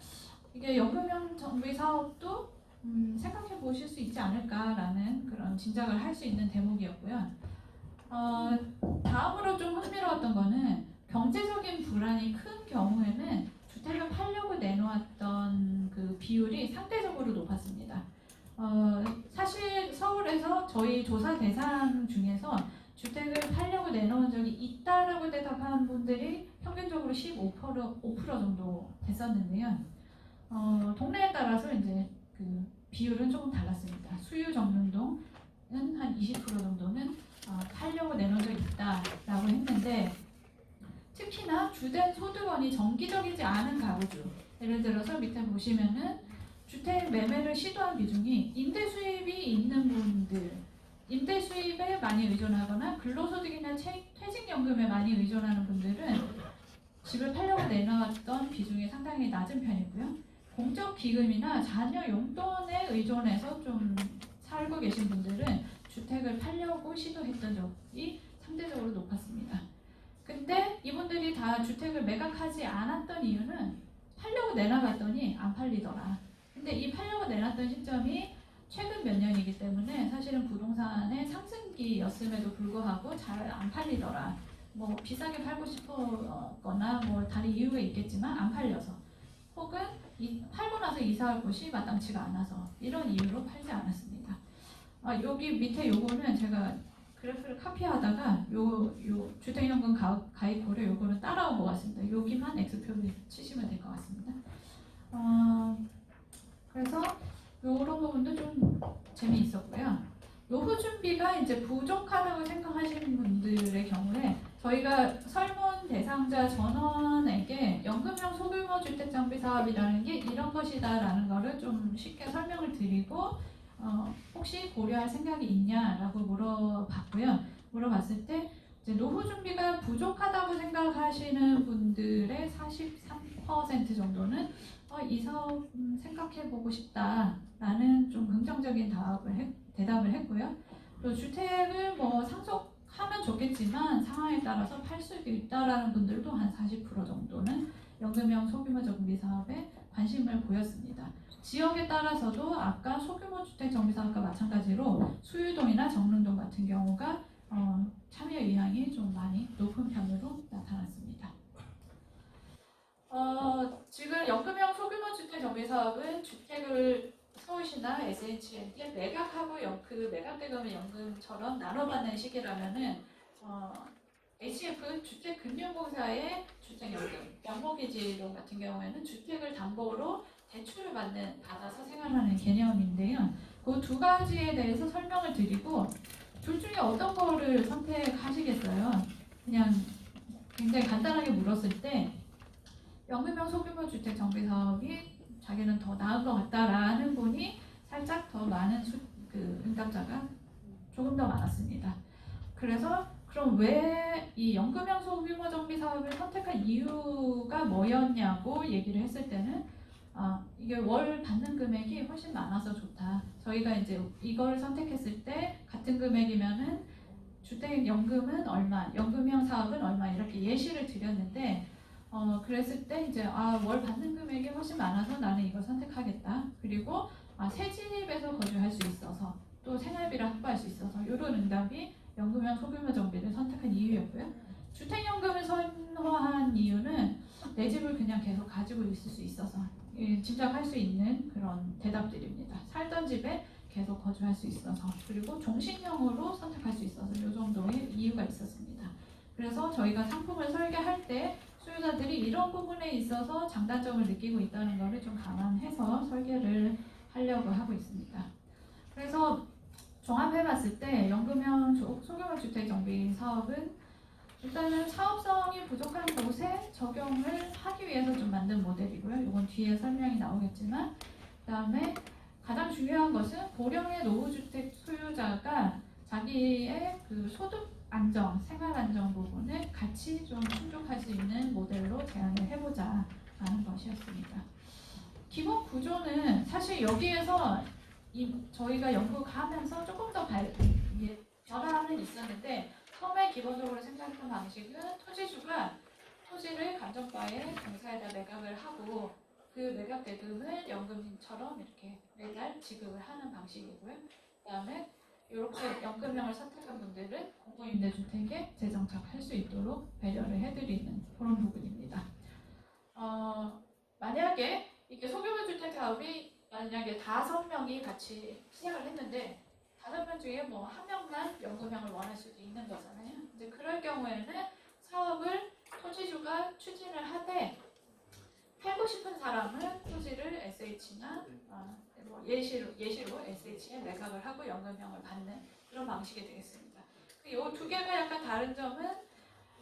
이게 연금형 정비 사업도 생각해 보실 수 있지 않을까라는 그런 짐작을 할 수 있는 대목이었고요. 다음으로 좀 흥미로웠던 거는 경제적인 불안이 큰 경우에는 주택을 팔려고 내놓았던 그 비율이 상대적으로 높았습니다. 사실 서울에서 저희 조사 대상 중에서 주택을 팔려고 내놓은 적이 있다라고 대답한 분들이 평균적으로 5% 정도 됐었는데요. 동네에 따라서 이제 그 비율은 조금 달랐습니다. 수유 정릉동은 한 20% 정도는 팔려고 내놓은 적이 있다라고 했는데 특히나 주된 소득원이 정기적이지 않은 가구주, 예를 들어서 밑에 보시면은 주택 매매를 시도한 비중이 임대 수입이 있는 분들, 임대 수입에 많이 의존하거나 근로소득이나 퇴직연금에 많이 의존하는 분들은 집을 팔려고 내놨던 비중이 상당히 낮은 편이고요. 공적 기금이나 자녀 용돈에 의존해서 좀 살고 계신 분들은 주택을 팔려고 시도했던 적이 상대적으로 높았습니다. 근데 이분들이 다 주택을 매각하지 않았던 이유는 팔려고 내놔봤더니 안 팔리더라. 근데 이 팔려고 내놨던 시점이 최근 몇 년이기 때문에 사실은 부동산의 상승기였음에도 불구하고 잘 안 팔리더라. 뭐 비싸게 팔고 싶었거나 뭐 다른 이유가 있겠지만 안 팔려서, 혹은 팔고 나서 이사할 곳이 마땅치가 않아서 이런 이유로 팔지 않았습니다. 여기 밑에 요거는 제가 그래프를 카피하다가 요 주택연금 가입고를 요거를 따라온 것 같습니다. 여기만 X표를 치시면 될 것 같습니다. 그래서 요런 부분도 좀 재미있었고요. 노후 준비가 이제 부족하다고 생각하시는 분들의 경우에 저희가 설문 대상자 전원에게 연금형 소규모 주택 장비 사업이라는 게 이런 것이다라는 거를 좀 쉽게 설명을 드리고 혹시 고려할 생각이 있냐라고 물어봤고요. 물어봤을 때 이제 노후 준비가 부족하다고 생각하시는 분들의 43% 정도는 이 사업 생각해보고 싶다라는 좀 긍정적인 대답을 했고요. 또 주택을 뭐 상속하면 좋겠지만 상황에 따라서 팔 수도 있다라는 분들도 한 40% 정도는 연금형 소규모 정비 사업에 관심을 보였습니다. 지역에 따라서도 아까 소규모 주택 정비 사업과 마찬가지로 수유동이나 정릉동 같은 경우가 참여 의향이 좀 많이 높은 편으로 나타났습니다. 지금 연금형 소규모 주택 정비 사업은 주택을 서울시나 SHN에 매각하고 그 매각대금을 연금처럼 나눠받는 시기라면은 HF 주택금융공사의 주택연금, 연목이지로 같은 경우에는 주택을 담보로 대출을 받아서 생활하는 개념인데요. 그 두 가지에 대해서 설명을 드리고 둘 중에 어떤 거를 선택하시겠어요? 그냥 굉장히 간단하게 물었을 때 연금형 소규모 주택 정비 사업이 자기는 더 나은 것 같다라는 분이 살짝 더 많은 응답자가 조금 더 많았습니다. 그래서 그럼 왜 이 연금형 소규모 정비 사업을 선택한 이유가 뭐였냐고 얘기를 했을 때는 이게 월 받는 금액이 훨씬 많아서 좋다. 저희가 이제 이걸 선택했을 때 같은 금액이면은 주택연금은 얼마, 연금형 사업은 얼마 이렇게 예시를 드렸는데 그랬을 때 이제 월 받는 금액이 훨씬 많아서 나는 이걸 선택하겠다. 그리고 새 집에서 거주할 수 있어서 또 생활비를 확보할 수 있어서 이런 응답이 연금형 소규모 정비를 선택한 이유였고요. 주택연금을 선호한 이유는 내 집을 그냥 계속 가지고 있을 수 있어서 짐작할 수 있는 그런 대답들입니다. 살던 집에 계속 거주할 수 있어서, 그리고 종신형으로 선택할 수 있어서 이 정도의 이유가 있었습니다. 그래서 저희가 상품을 설계할 때 수요자들이 이런 부분에 있어서 장단점을 느끼고 있다는 것을 좀 감안해서 설계를 하려고 하고 있습니다. 그래서 종합해봤을 때 연금형 소규모 주택 정비 사업은 일단은 사업성이 부족한 곳에 적용을 하기 위해서 좀 만든 모델이고요. 이건 뒤에 설명이 나오겠지만, 그다음에 가장 중요한 것은 고령의 노후주택 소유자가 자기의 그 소득 안정, 생활 안정 부분을 같이 좀 충족할 수 있는 모델로 제안을 해보자 라는 것이었습니다. 기본 구조는 사실 여기에서 저희가 연구하면서 조금 더 변화는 있었는데, 처음에 기본적으로 생각했던 방식은 토지주가 토지를 감정가에 공사에다 매각을 하고 그 매각 대금을 연금처럼 이렇게 매달 지급을 하는 방식이고요. 그다음에 이렇게 연금형을 선택한 분들은 공동임대주택에 재정착할 수 있도록 배려를 해드리는 그런 부분입니다. 만약에 이게 소규모 주택 사업이 만약에 5명이 같이 시작을 했는데 5명 중에 뭐 1명만 연금형을 원할 수도 있는 거잖아요. 이제 그럴 경우에는 사업을 토지주가 추진을 하되 팔고 싶은 사람은 토지를 SH나 예시로 SH에 매각을 하고 연금형을 받는 그런 방식이 되겠습니다. 이 두 개가 약간 다른 점은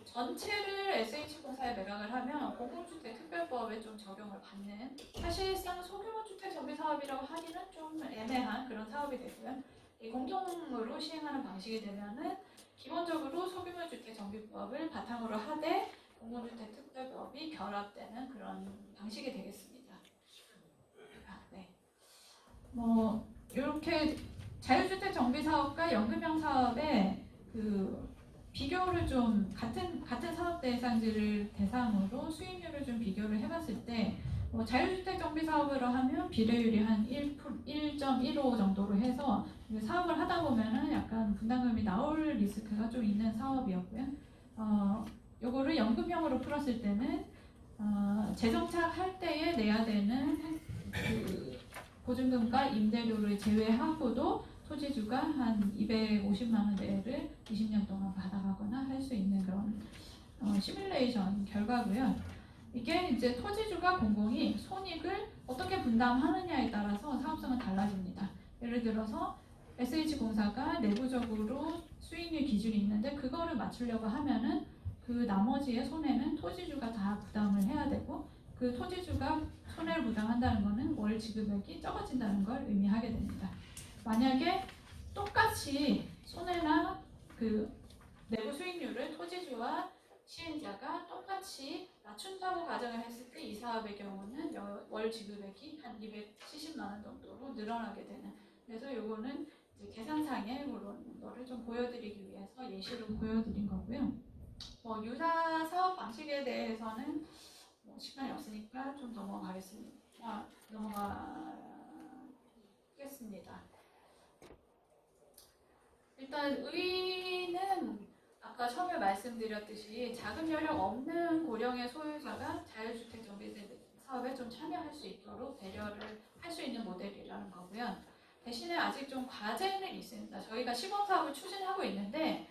전체를 SH공사에 매각을 하면 공공주택특별법에 좀 적용을 받는, 사실상 소규모 주택 정비 사업이라고 하기는 좀 애매한 그런 사업이 되고요. 이 공동으로 시행하는 방식이 되면은 기본적으로 소규모 주택 정비법을 바탕으로 하되 공공주택특별법이 결합되는 그런 방식이 되겠습니다. 네. 뭐 이렇게 자유주택 정비 사업과 연금형 사업의 그 비교를 좀 같은 사업 대상지를 대상으로 수익률을 좀 비교를 해봤을 때 자유주택 정비 사업으로 하면 비례율이 한 1.15 정도로 해서 사업을 하다 보면은 약간 분담금이 나올 리스크가 좀 있는 사업이었고요. 요거를 연금형으로 풀었을 때는 재정착할 때에 내야 되는 그 보증금과 임대료를 제외하고도 토지주가 한 250만 원 내를 20년 동안 받아가거나 할 수 있는 그런 시뮬레이션 결과고요. 이게 이제 토지주가 공공이 손익을 어떻게 분담하느냐에 따라서 사업성은 달라집니다. 예를 들어서 SH공사가 내부적으로 수익률 기준이 있는데 그거를 맞추려고 하면은 그 나머지의 손해는 토지주가 다 부담을 해야 되고, 그 토지주가 손해를 부담한다는 것은 월 지급액이 적어진다는 걸 의미하게 됩니다. 만약에 똑같이 손해나 그 내부 수익률을 토지주와 시행자가 똑같이 낮춘다고 가정을 했을 때 이 사업의 경우는 월 지급액이 한 270만 원 정도로 늘어나게 되는, 그래서 요거는 이제 계산상의 그런 거를 좀 보여드리기 위해서 예시로 보여드린 거고요. 유사 사업 방식에 대해서는 시간이 없으니까 좀 넘어가겠습니다. 일단 의의는 아까 처음에 말씀드렸듯이 자금 여력 없는 고령의 소유자가 자유주택 정비 사업에 좀 참여할 수 있도록 배려를 할 수 있는 모델이라는 거고요. 대신에 아직 좀 과제는 있습니다. 저희가 시범사업을 추진하고 있는데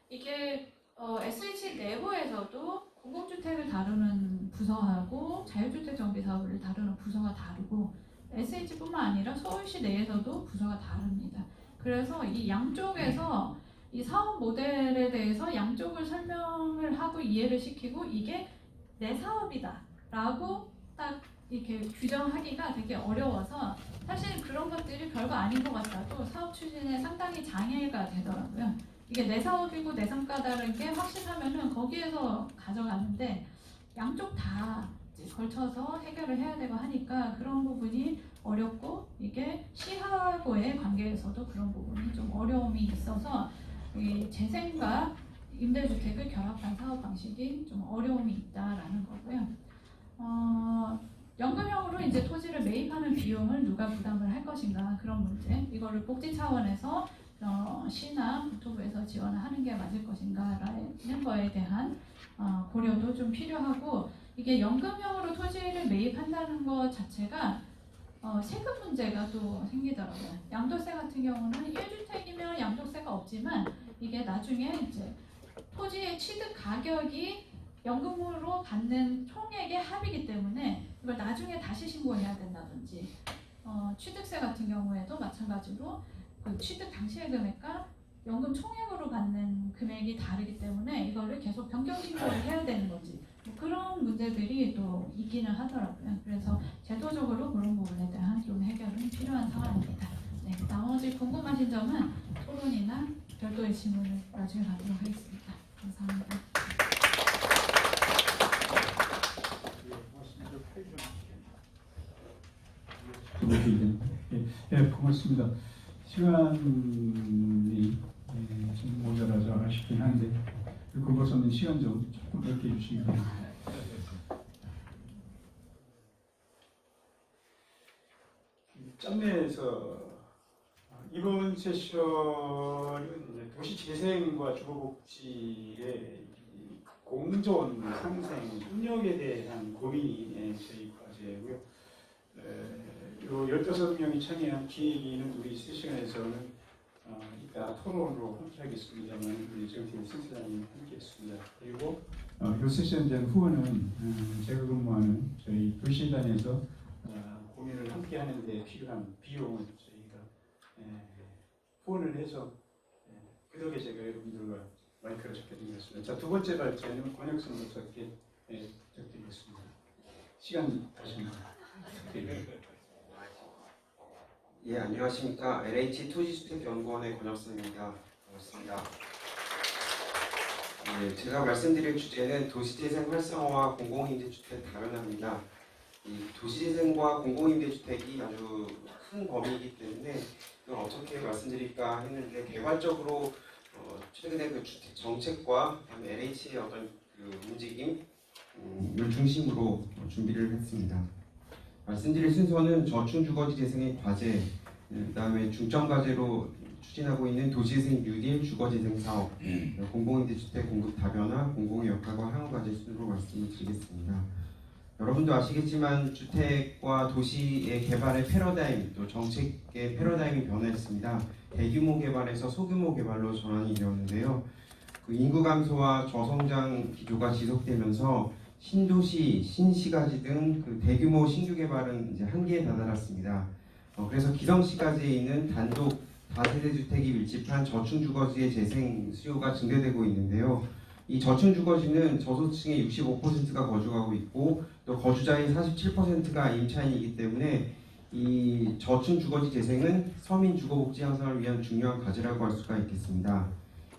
이게 SH 내부에서도 공공주택을 다루는 부서하고 자유주택 정비 사업을 다루는 부서가 다르고, SH뿐만 아니라 서울시 내에서도 부서가 다릅니다. 그래서 이 양쪽에서 이 사업 모델에 대해서 양쪽을 설명을 하고 이해를 시키고 이게 내 사업이다 라고 딱 이렇게 규정하기가 되게 어려워서 사실 그런 것들이 별거 아닌 것 같아도 사업 추진에 상당히 장애가 되더라고요. 이게 내 사업이고 내 성과다라는 게 확신하면은 거기에서 가져가는데 양쪽 다 이제 걸쳐서 해결을 해야 되고 하니까 그런 부분이 어렵고, 이게 시하고의 관계에서도 그런 부분이 좀 어려움이 있어서 이 재생과 임대주택을 결합한 사업 방식이 좀 어려움이 있다라는 거고요. 연금형으로 이제 토지를 매입하는 비용을 누가 부담을 할 것인가, 그런 문제, 이거를 복지 차원에서 시나 국토부에서 지원을 하는 게 맞을 것인가라는 거에 대한 고려도 좀 필요하고, 이게 연금형으로 토지를 매입한다는 것 자체가 세금 문제가 또 생기더라고요. 양도세 같은 경우는 1주택이면 양도세가 없지만 이게 나중에 이제 토지의 취득 가격이 연금으로 받는 총액의 합이기 때문에 이걸 나중에 다시 신고해야 된다든지, 취득세 같은 경우에도 마찬가지로 그 취득 당시의 금액과 연금 총액으로 받는 금액이 다르기 때문에 이거를 계속 변경 신고를 해야 되는 거지, 그런 문제들이 또 있기는 하더라고요. 그래서 제도적으로 그런 부분에 대한 좀 해결은 필요한 상황입니다. 네, 나머지 궁금하신 점은 토론이나 별도의 질문을 나중에 받도록 하겠습니다. 감사합니다. 네, 고맙습니다. 시간이 좀 모자라서 아쉽긴 한데 근거서는 시간 좀 조금 넓게 해주시기 바랍니다. 짬내에서 이번 세션은 이제 도시재생과 주거복지의 공존, 상생, 협력에 대한 고민이 저희 과제고요. 요 15명이 참여한 기획위는 우리 세션에서는 이따 토론으로 함께 하겠습니다만 우리 정태일 센터장님 함께 했습니다. 그리고 요 세션 된 후원은 제가 근무하는 저희 도시단에서 고민을 함께 하는데 필요한 비용을 저희가 후원을 해서 그 덕에 제가 여러분들과 마이크를 적게 드리겠습니다. 자, 두 번째 발제는 권혁선으로 적게 적드리겠습니다. 시간 다시 부탁드립니다. 예, 안녕하십니까. LH 토지주택연구원의 권혁선입니다. 반갑습니다. 예, 제가 말씀드릴 주제는 도시재생 활성화와 공공임대주택 다변화입니다. 이 도시재생과 공공임대주택이 아주 큰 범위이기 때문에 그걸 어떻게 말씀드릴까 했는데 개괄적으로 최근에 그 주택 정책과 그다음에 LH의 어떤 그 움직임을 중심으로 준비를 했습니다. 말씀드릴 순서는 저층주거지 재생의 과제, 그다음에 중점 과제로 추진하고 있는 도시재생 뉴딜 주거재생 사업, 공공임대주택 공급 다변화, 공공의 역할과 향후 과제 순으로 말씀을 드리겠습니다. 여러분도 아시겠지만 주택과 도시의 개발의 패러다임, 또 정책의 패러다임이 변화했습니다. 대규모 개발에서 소규모 개발로 전환이 되었는데요. 그 인구 감소와 저성장 기조가 지속되면서 신도시, 신시가지 등 그 대규모 신규 개발은 이제 한계에 다다랐습니다. 그래서 기성시가지에 있는 단독 다세대 주택이 밀집한 저층 주거지의 재생 수요가 증대되고 있는데요. 이 저층 주거지는 저소득층의 65%가 거주하고 있고 또 거주자의 47%가 임차인이기 때문에 이 저층 주거지 재생은 서민 주거 복지 향상을 위한 중요한 과제라고 할 수가 있겠습니다.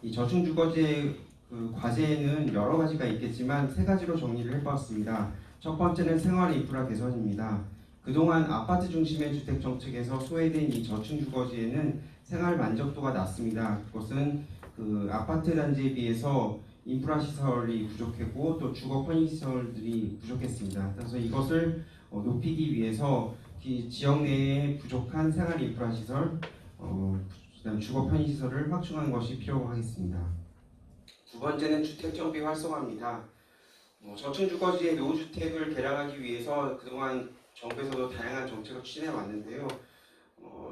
이 저층 주거지의 그 과제에는 여러 가지가 있겠지만 세 가지로 정리를 해보았습니다. 첫 번째는 생활 인프라 개선입니다. 그동안 아파트 중심의 주택 정책에서 소외된 이 저층 주거지에는 생활 만족도가 낮습니다. 그것은 그 아파트 단지에 비해서 인프라 시설이 부족했고 또 주거 편의 시설들이 부족했습니다. 그래서 이것을 높이기 위해서 지역 내에 부족한 생활 인프라 시설, 그다음 주거 편의 시설을 확충하는 것이 필요하겠습니다. 두 번째는 주택 정비 활성화입니다. 저층 주거지의 노후주택을 개량하기 위해서 그동안 정부에서도 다양한 정책을 추진해 왔는데요.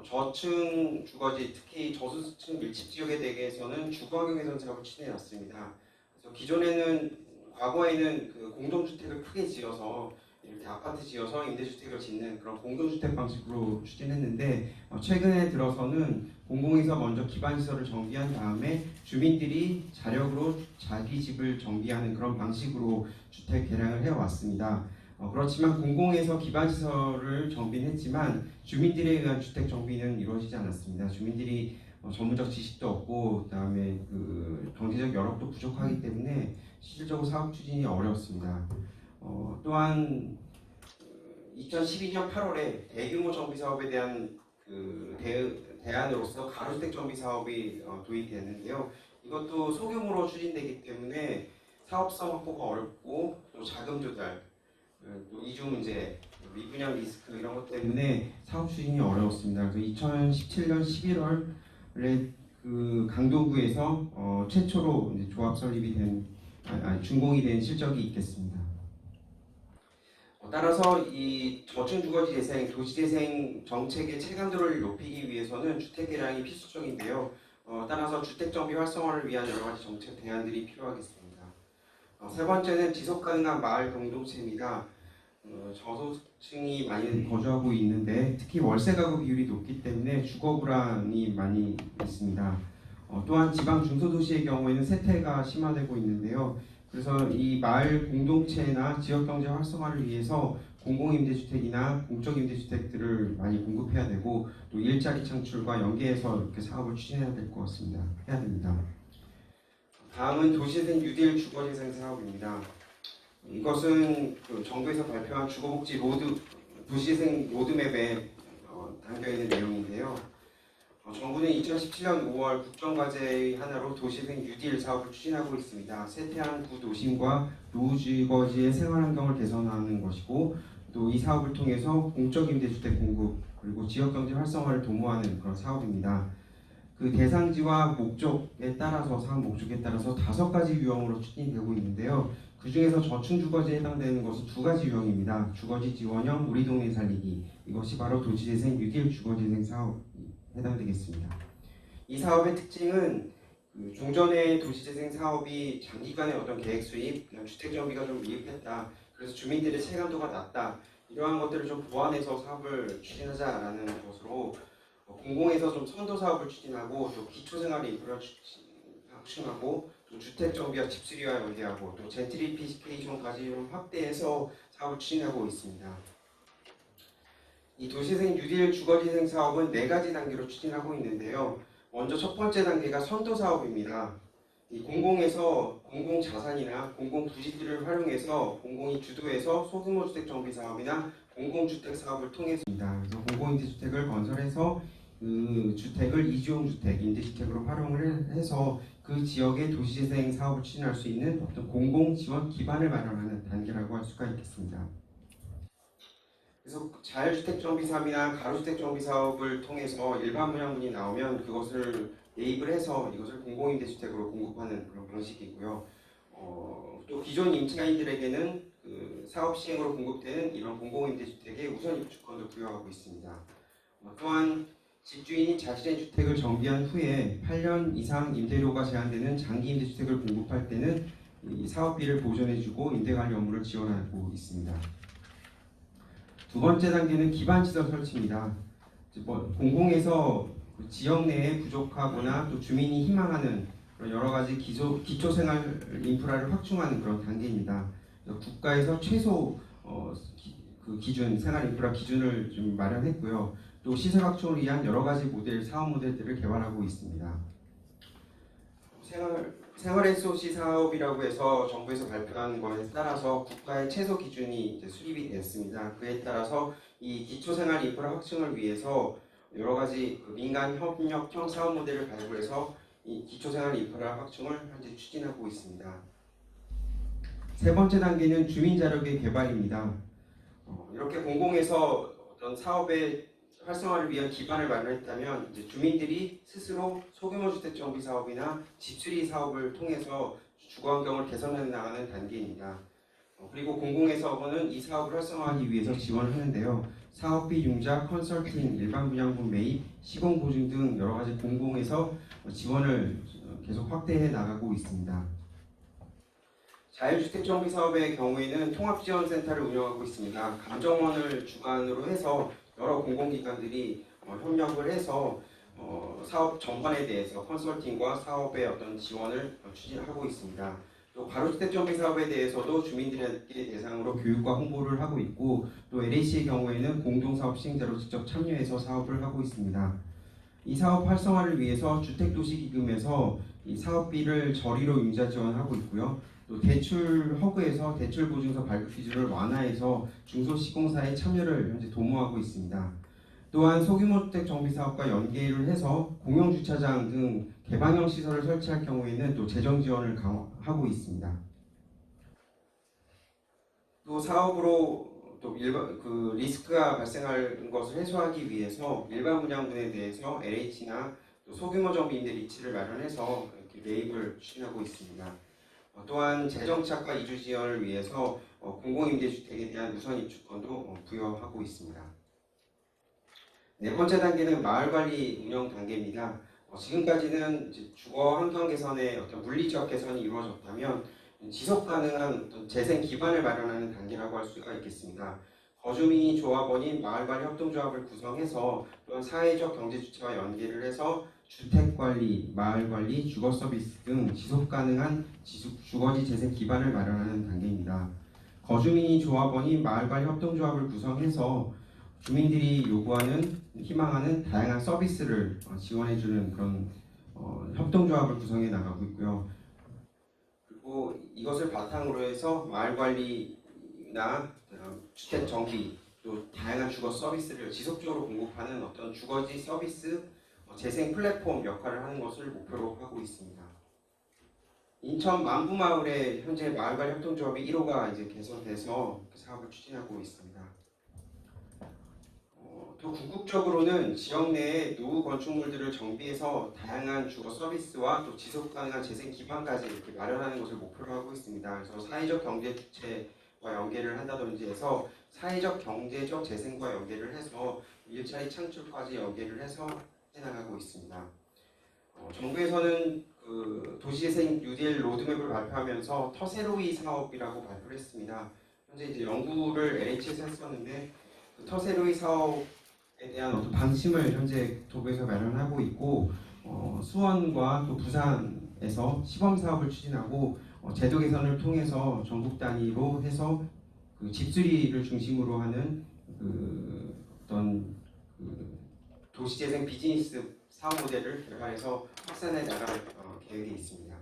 저층 주거지, 특히 저소득층 밀집 지역에 대해서는 주거환경 개선 사업을 추진해 왔습니다. 그래서 기존에는 과거에는 그 공동주택을 크게 지어서 이렇게 아파트 지어서 임대주택을 짓는 그런 공동주택 방식으로 추진했는데 최근에 들어서는 공공에서 먼저 기반시설을 정비한 다음에 주민들이 자력으로 자기 집을 정비하는 그런 방식으로 주택 개량을 해왔습니다. 그렇지만 공공에서 기반시설을 정비는 했지만 주민들에 의한 주택 정비는 이루어지지 않았습니다. 주민들이 전문적 지식도 없고 그다음에 그 경제적 여력도 부족하기 때문에 실질적으로 사업 추진이 어려웠습니다. 또한 2012년 8월에 대규모 정비 사업에 대한 그 대안으로서 가로주택 정비 사업이 도입됐는데요. 이것도 소규모로 추진되기 때문에 사업성 확보가 어렵고 또 자금 조달, 또 이주 문제, 미분양 리스크 이런 것 때문에 사업 추진이 어려웠습니다. 그래서 2017년 11월에 그 강동구에서 최초로 이제 조합 설립이 된 준공이 된 실적이 있겠습니다. 따라서 이 저층 주거지 재생, 도시 재생 정책의 체감도를 높이기 위해서는 주택 개량이 필수적인데요. 따라서 주택 정비 활성화를 위한 여러 가지 정책 대안들이 필요하겠습니다. 세 번째는 지속 가능한 마을 공동체입니다. 저소득층이 많이 거주하고 있는데 특히 월세 가구 비율이 높기 때문에 주거 불안이 많이 있습니다. 또한 지방 중소도시의 경우에는 세태가 심화되고 있는데요. 그래서 이 마을 공동체나 지역 경제 활성화를 위해서 공공임대주택이나 공적임대주택들을 많이 공급해야 되고 또 일자리 창출과 연계해서 이렇게 사업을 추진해야 될 것 같습니다. 해야 됩니다. 다음은 도시재생 뉴딜 주거재생 사업입니다. 이것은 그 정부에서 발표한 주거복지 도시재생 로드맵에 담겨 있는 내용인데요. 정부는 2017년 5월 국정과제의 하나로 도시재생 뉴딜 사업을 추진하고 있습니다. 세태한 구도심과 노후주거지의 생활환경을 개선하는 것이고 또 이 사업을 통해서 공적임대주택 공급 그리고 지역경제 활성화를 도모하는 그런 사업입니다. 그 대상지와 목적에 따라서 사업 목적에 따라서 5가지 유형으로 추진되고 있는데요. 그 중에서 저층 주거지에 해당되는 것은 2가지 유형입니다. 주거지 지원형 우리 동네 살리기, 이것이 바로 도시재생 뉴딜 주거재생 사업이 해당되겠습니다. 이 사업의 특징은 그 종전의 도시재생 사업이 장기간의 어떤 계획 수입, 주택 정비가 좀 미흡했다. 그래서 주민들의 체감도가 낮다. 이러한 것들을 좀 보완해서 사업을 추진하자라는 것으로 공공에서 좀 선도 사업을 추진하고 또 기초생활 인프라 확충하고 또 주택 정비와 집수리와 연계하고 또 젠트리피케이션까지 좀 확대해서 사업을 추진하고 있습니다. 이 도시재생 뉴딜 주거재생 사업은 4가지 단계로 추진하고 있는데요. 먼저 첫 번째 단계가 선도 사업입니다. 이 공공에서 공공 자산이나 공공 부지들을 활용해서 공공이 주도해서 소규모 주택 정비 사업이나 공공주택 사업을 통해서입니다. 그래서 공공임대주택을 건설해서 그 주택을 이주용 주택, 임대주택으로 활용을 해서 그 지역의 도시재생 사업을 추진할 수 있는 어떤 공공 지원 기반을 마련하는 단계라고 할 수가 있겠습니다. 그래서 자율주택 정비 사업이나 가로주택 정비 사업을 통해서 일반 분양분이 나오면 그것을 매입을 해서 이것을 공공임대주택으로 공급하는 그런 방식이고요. 또 기존 임차인들에게는 그 사업 시행으로 공급되는 이런 공공임대주택의 우선 입주권도 부여하고 있습니다. 또한 집주인이 자신의 주택을 정비한 후에 8년 이상 임대료가 제한되는 장기 임대주택을 공급할 때는 이 사업비를 보전해주고 임대관리 업무를 지원하고 있습니다. 두 번째 단계는 기반시설 설치입니다. 공공에서 지역 내에 부족하거나 또 주민이 희망하는 여러 가지 기초생활 인프라를 확충하는 그런 단계입니다. 국가에서 최소 그 기준, 생활 인프라 기준을 좀 마련했고요. 또 시설 확충을 위한 여러 가지 사업 모델들을 개발하고 있습니다. 생활 SOC 사업이라고 해서 정부에서 발표한 것에 따라서 국가의 최소 기준이 이제 수립이 됐습니다. 그에 따라서 이 기초생활 인프라 확충을 위해서 여러 가지 그 민간 협력형 사업 모델을 발굴해서 이 기초생활 인프라 확충을 현재 추진하고 있습니다. 세 번째 단계는 주민자력의 개발입니다. 이렇게 공공에서 어떤 사업의 활성화를 위한 기반을 마련했다면 이제 주민들이 스스로 소규모 주택 정비 사업이나 집수리 사업을 통해서 주거 환경을 개선해 나가는 단계입니다. 그리고 공공에서는 이 사업을 활성화하기 위해서 지원을 하는데요. 사업비 융자, 컨설팅, 일반 분양분 매입, 시공 보증 등 여러 가지 공공에서 지원을 계속 확대해 나가고 있습니다. 자율주택 정비 사업의 경우에는 통합지원센터를 운영하고 있습니다. 감정원을 주관으로 해서 여러 공공기관들이 협력을 해서 사업 전반에 대해서 컨설팅과 사업의 어떤 지원을 추진하고 있습니다. 또 가로주택 정비 사업에 대해서도 주민들에게 대상으로 교육과 홍보를 하고 있고 또 LH의 경우에는 공동사업 시행자로 직접 참여해서 사업을 하고 있습니다. 이 사업 활성화를 위해서 주택도시기금에서 이 사업비를 저리로 융자 지원하고 있고요. 또 대출 허그에서 대출 보증서 발급 기준을 완화해서 중소시공사의 참여를 현재 도모하고 있습니다. 또한 소규모 주택 정비 사업과 연계를 해서 공용 주차장 등 개방형 시설을 설치할 경우에는 또 재정 지원을 강화하고 있습니다. 또 사업으로 또 그 리스크가 발생할 것을 해소하기 위해서 일반 분양분에 대해서 LH나 또 소규모 정비 임대 리츠를 마련해서 이렇게 매입을 추진하고 있습니다. 또한 재정 착과 이주 지원을 위해서 공공임대주택에 대한 우선 입주권도 부여하고 있습니다. 네 번째 단계는 마을관리 운영 단계입니다. 지금까지는 이제 주거 환경 개선의 어떤 물리적 개선이 이루어졌다면 지속 가능한 어떤 재생 기반을 마련하는 단계라고 할 수가 있겠습니다. 거주민이 조합원인 마을관리 협동조합을 구성해서 또한 사회적 경제주체와 연계를 해서 주택관리, 마을관리, 주거서비스 등 지속가능한 주거지 재생 기반을 마련하는 단계입니다. 거주민이 조합원인 마을관리 협동조합을 구성해서 주민들이 요구하는, 희망하는 다양한 서비스를 지원해주는 그런 협동조합을 구성해 나가고 있고요. 그리고 이것을 바탕으로 해서 마을관리나 주택 정비, 또 다양한 주거 서비스를 지속적으로 공급하는 어떤 주거지 서비스 재생 플랫폼 역할을 하는 것을 목표로 하고 있습니다. 인천 만부마을에 현재 마을관리 협동조합이 1호가 이제 개설돼서 사업을 추진하고 있습니다. 또 궁극적으로는 지역 내의 노후 건축물들을 정비해서 다양한 주거 서비스와 또 지속 가능한 재생 기반까지 이렇게 마련하는 것을 목표로 하고 있습니다. 그래서 사회적 경제 주체와 연계를 한다든지 해서 사회적 경제적 재생과 연계를 해서 일자리 창출까지 연계를 해서 해나가고 있습니다. 정부에서는 그 도시재생 뉴딜 로드맵을 발표하면서 터세로이 사업이라고 발표를 했습니다. 현재 이제 연구를 LH에서 했었는데 그 터세로이 사업에 대한 어떤 방침을 현재 도부에서 마련하고 있고 수원과 또 부산에 에서 시범 사업을 추진하고 제도 개선을 통해서 전국 단위로 해서 그 집수리를 중심으로 하는 어떤 도시재생 비즈니스 사업 모델을 개발해서 확산해 나갈 계획이 있습니다.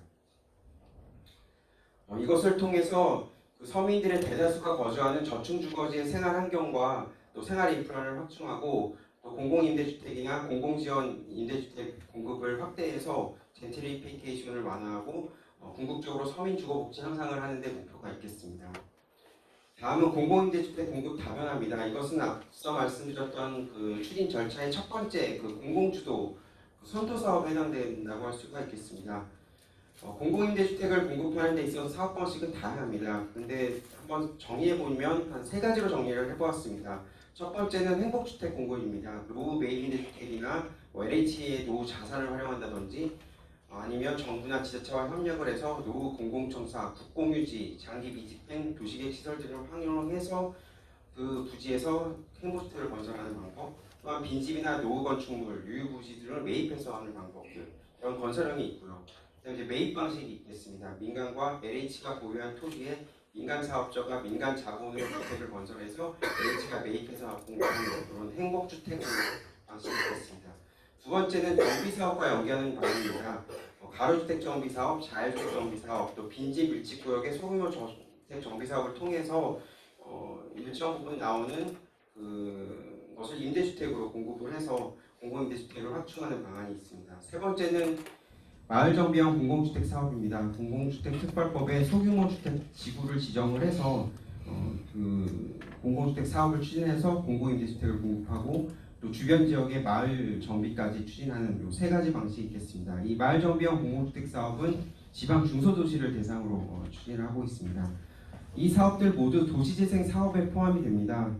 이것을 통해서 그 서민들의 대다수가 거주하는 저층 주거지의 생활 환경과 또 생활 인프라를 확충하고 또 공공임대주택이나 공공지원 임대주택 공급을 확대해서 젠트리피케이션을 완화하고 궁극적으로 서민 주거 복지 향상을 하는 데 목표가 있겠습니다. 다음은 공공임대주택 공급 다변화입니다. 이것은 앞서 말씀드렸던 그 추진 절차의 첫 번째 그 공공주도 선도 사업에 해당된다고 할 수가 있겠습니다. 공공임대주택을 공급하는 데 있어서 사업 방식은 다양합니다. 근데 한번 정리해 보면 한 세 가지로 정리를 해보았습니다. 첫 번째는 행복주택 공급입니다. 노후 매입임대주택이나 LH의 노후 자산을 활용한다든지 아니면 정부나 지자체와 협력을 해서 노후 공공청사, 국공유지, 장기 미집행, 도시계획 시설 등을 활용해서 그 부지에서 행복주택을 건설하는 방법, 또한 빈집이나 노후 건축물, 유휴부지 등을 매입해서 하는 방법들, 이런 건설형이 있고요. 그다음에 이제 매입 방식이 있겠습니다. 민간과 LH가 보유한 토지에 민간 사업자가 민간 자본으로 주택을 건설해서 LH가 매입해서 공급하는 그런 행복주택 방식이 있겠습니다. 두 번째는 정비사업과 연계하는 방법입니다. 가로주택 정비사업, 자율주택 정비사업, 또 빈집 밀집구역의 소규모 주택 정비사업을 통해서 일정 부분 나오는 것을 임대주택으로 공급을 해서 공공임대주택을 확충하는 방안이 있습니다. 세 번째는 마을정비형 공공주택 사업입니다. 공공주택특별법에 소규모 주택 지구를 지정을 해서 공공주택 사업을 추진해서 공공임대주택을 공급하고 또 주변 지역의 마을 정비까지 추진하는 이 세 가지 방식이 있겠습니다. 이 마을 정비형 공공주택 사업은 지방 중소도시를 대상으로 추진을 하고 있습니다. 이 사업들 모두 도시재생 사업에 포함이 됩니다.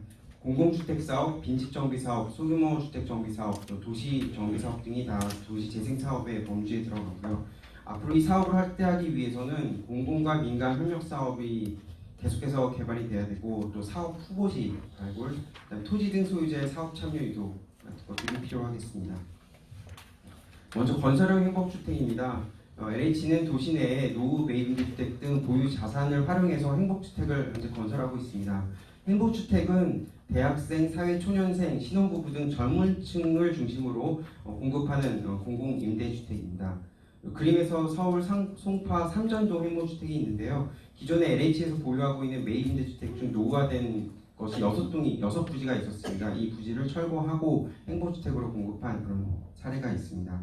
공공주택 사업, 빈집 정비 사업, 소규모 주택 정비 사업, 또 도시 정비 사업 등이 다 도시재생 사업의 범주에 들어가고요. 앞으로 이 사업을 확대하기 위해서는 공공과 민간 협력 사업이 계속해서 개발이 돼야 되고 또 사업 후보지 발굴, 토지 등 소유자의 사업 참여 유도 같은 것들이 필요하겠습니다. 먼저 건설형 행복주택입니다. LH는 도시 내에 노후 매입임대주택 등 보유 자산을 활용해서 행복주택을 현재 건설하고 있습니다. 행복주택은 대학생, 사회초년생, 신혼부부 등 젊은층을 중심으로 공급하는 공공임대주택입니다. 그림에서 서울 송파 삼전동 행복주택이 있는데요. 기존에 LH에서 보유하고 있는 매입임대주택 중 노후화된 것이 6부지가 있었습니다. 이 부지를 철거하고 행복주택으로 공급한 그런 사례가 있습니다.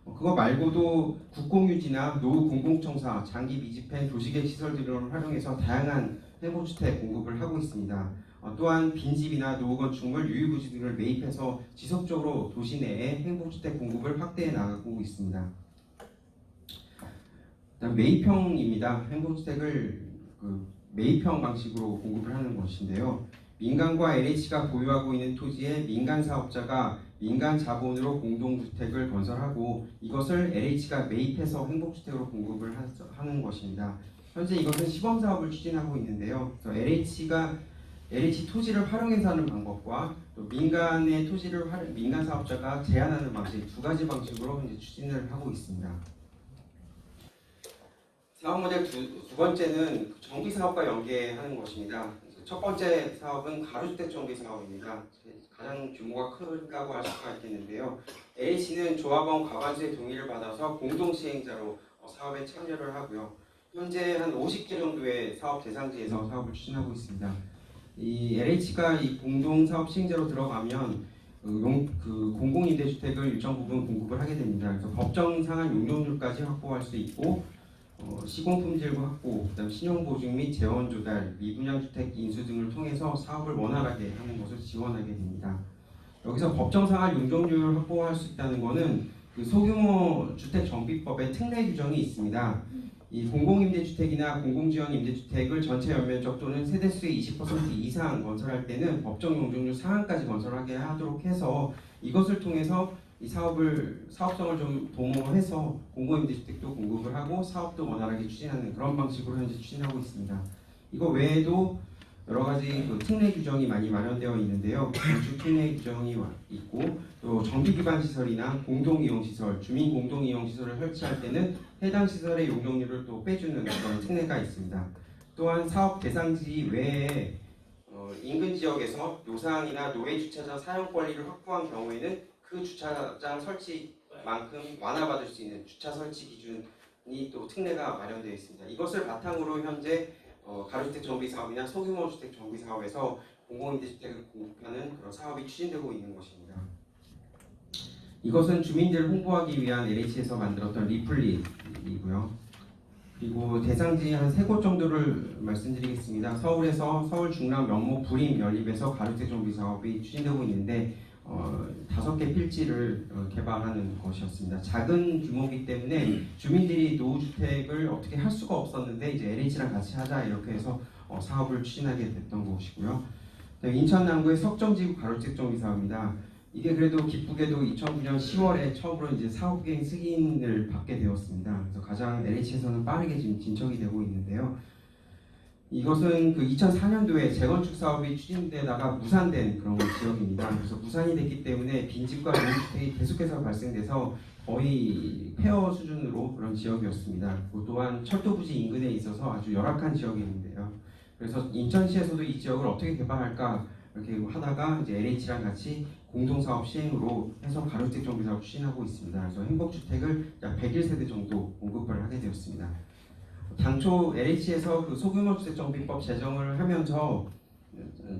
그거 말고도 국공유지나 노후 공공청사, 장기 미집행, 도시계획 시설 등을 활용해서 다양한 행복주택 공급을 하고 있습니다. 또한 빈집이나 노후 건축물, 유휴부지 등을 매입해서 지속적으로 도시 내에 행복주택 공급을 확대해 나가고 있습니다. 그다음 매입형입니다. 행복주택을 매입형 방식으로 공급을 하는 것인데요. 민간과 LH가 보유하고 있는 토지에 민간 사업자가 민간 자본으로 공동주택을 건설하고 이것을 LH가 매입해서 행복주택으로 공급을 하는 것입니다. 현재 이것은 시범사업을 추진하고 있는데요. LH 토지를 활용해서 하는 방법과 또 민간의 토지를 민간 사업자가 제한하는 방식 두 가지 방식으로 현재 추진을 하고 있습니다. 사업 모델 두 번째는 정비 사업과 연계하는 것입니다. 첫 번째 사업은 가로주택 정비 사업입니다. 가장 규모가 크다고 할 수가 있겠는데요. LH는 조합원 과반수의 동의를 받아서 공동 시행자로 사업에 참여를 하고요. 현재 한 50개 정도의 사업 대상지에서 사업을 추진하고 있습니다. 이 LH가 이 공동 사업 시행자로 들어가면 공공임대주택을 일정 부분 공급을 하게 됩니다. 그래서 법정 상한 용적률까지 확보할 수 있고 시공품질 확보, 그다음 신용보증 및 재원 조달, 미분양주택 인수 등을 통해서 사업을 원활하게 하는 것을 지원하게 됩니다. 여기서 법정 상한 용적률을 확보할 수 있다는 것은 그 소규모 주택 정비법에 특례 규정이 있습니다. 이 공공임대주택이나 공공지원 임대주택을 전체 연면적 또는 세대수의 20% 이상 건설할 때는 법정 용적률 상한까지 건설하게 하도록 해서 이것을 통해서 이 사업성을 좀 도모해서 공공임대주택도 공급을 하고 사업도 원활하게 추진하는 그런 방식으로 현재 추진하고 있습니다. 이거 외에도 여러 가지 그 특례 규정이 많이 마련되어 있는데요. 건축 특례 규정이 있고 또 정비 기반 시설이나 공동 이용 시설, 주민 공동 이용 시설을 설치할 때는 해당 시설의 용적률을 또 빼주는 그런 특례가 있습니다. 또한 사업 대상지 외에 인근 지역에서 노상이나 노예 주차장 사용 권리를 확보한 경우에는 그 주차장 설치만큼 완화받을 수 있는 주차 설치 기준이 또 특례가 마련되어 있습니다. 이것을 바탕으로 현재 가로주택 정비 사업이나 소규모 주택 정비 사업에서 공공임대주택을 공급하는 그런 사업이 추진되고 있는 것입니다. 이것은 주민들을 홍보하기 위한 LH에서 만들었던 리플릿이고요. 그리고 대상지 한 3곳 정도를 말씀드리겠습니다. 서울에서 서울 중랑 명목 부림 연립에서 가로주택 정비 사업이 추진되고 있는데 5개 필지를 개발하는 것이었습니다. 작은 규모이기 때문에 주민들이 노후주택을 어떻게 할 수가 없었는데 이제 LH랑 같이 하자 이렇게 해서 사업을 추진하게 됐던 것이고요. 인천 남구의 석정지구 가로주택 정비 사업입니다. 이게 그래도 기쁘게도 2009년 10월에 처음으로 이제 사업계획 승인을 받게 되었습니다. 그래서 가장 LH에서는 빠르게 지금 진척이 되고 있는데요. 이것은 그 2004년도에 재건축 사업이 추진되다가 무산된 그런 지역입니다. 그래서 무산이 됐기 때문에 빈집과 노후주택이 계속해서 발생돼서 거의 폐허 수준으로 그런 지역이었습니다. 또한 철도 부지 인근에 있어서 아주 열악한 지역인데요. 그래서 인천시에서도 이 지역을 어떻게 개발할까 이렇게 하다가 이제 LH랑 같이 공동사업 시행으로 해서 가로주택 정비 사업 추진하고 있습니다. 그래서 행복주택을 약 101세대 정도 공급을 하게 되었습니다. 당초 LH에서 그 소규모 주택 정비법 제정을 하면서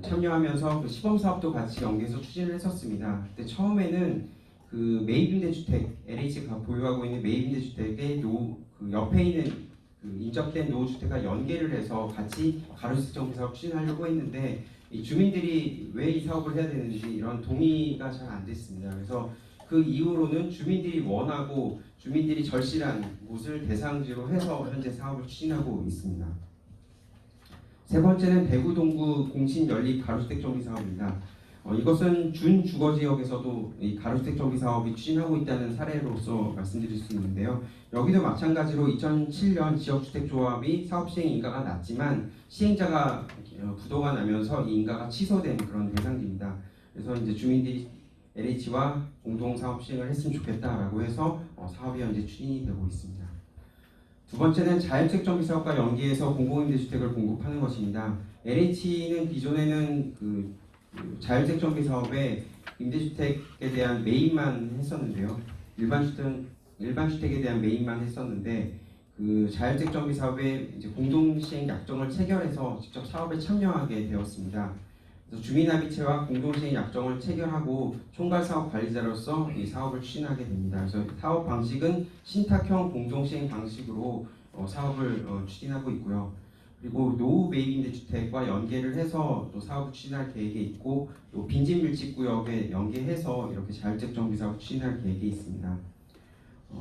참여하면서 그 시범 사업도 같이 연계해서 추진을 했었습니다. 그때 처음에는 그 매입임대주택 LH가 보유하고 있는 매입임대주택의 그 옆에 있는 그 인접된 노후주택과 연계를 해서 같이 가로주택 정비 사업 추진하려고 했는데 이 주민들이 왜 이 사업을 해야 되는지 이런 동의가 잘 안 됐습니다. 그래서 그 이후로는 주민들이 원하고 주민들이 절실한 곳을 대상지로 해서 현재 사업을 추진하고 있습니다. 세 번째는 대구 동구 공신 연립 가로주택 정비 사업입니다. 이것은 준주거지역에서도 이 가로주택 정비 사업이 추진하고 있다는 사례로서 말씀드릴 수 있는데요. 여기도 마찬가지로 2007년 지역주택조합이 사업 시행 인가가 났지만 시행자가 부도가 나면서 이 인가가 취소된 그런 대상지입니다. 그래서 이제 주민들이 LH와 공동 사업 시행을 했으면 좋겠다라고 해서 사업이 현재 추진이 되고 있습니다. 두 번째는 자율주택 정비 사업과 연계해서 공공임대주택을 공급하는 것입니다. LH는 기존에는 그 자율주택 정비 사업에 임대주택에 대한 매입만 했었는데요. 일반 주택에 대한 매입만 했었는데 그 자율주택 정비 사업에 이제 공동 시행 약정을 체결해서 직접 사업에 참여하게 되었습니다. 그래서 주민합의체와 공동시행 약정을 체결하고 총괄사업 관리자로서 이 사업을 추진하게 됩니다. 그래서 사업 방식은 신탁형 공동시행 방식으로 사업을 추진하고 있고요. 그리고 노후 매입임대주택과 연계를 해서 또 사업을 추진할 계획이 있고 또 빈집 밀집구역에 연계해서 이렇게 자율주택 정비 사업 추진할 계획이 있습니다.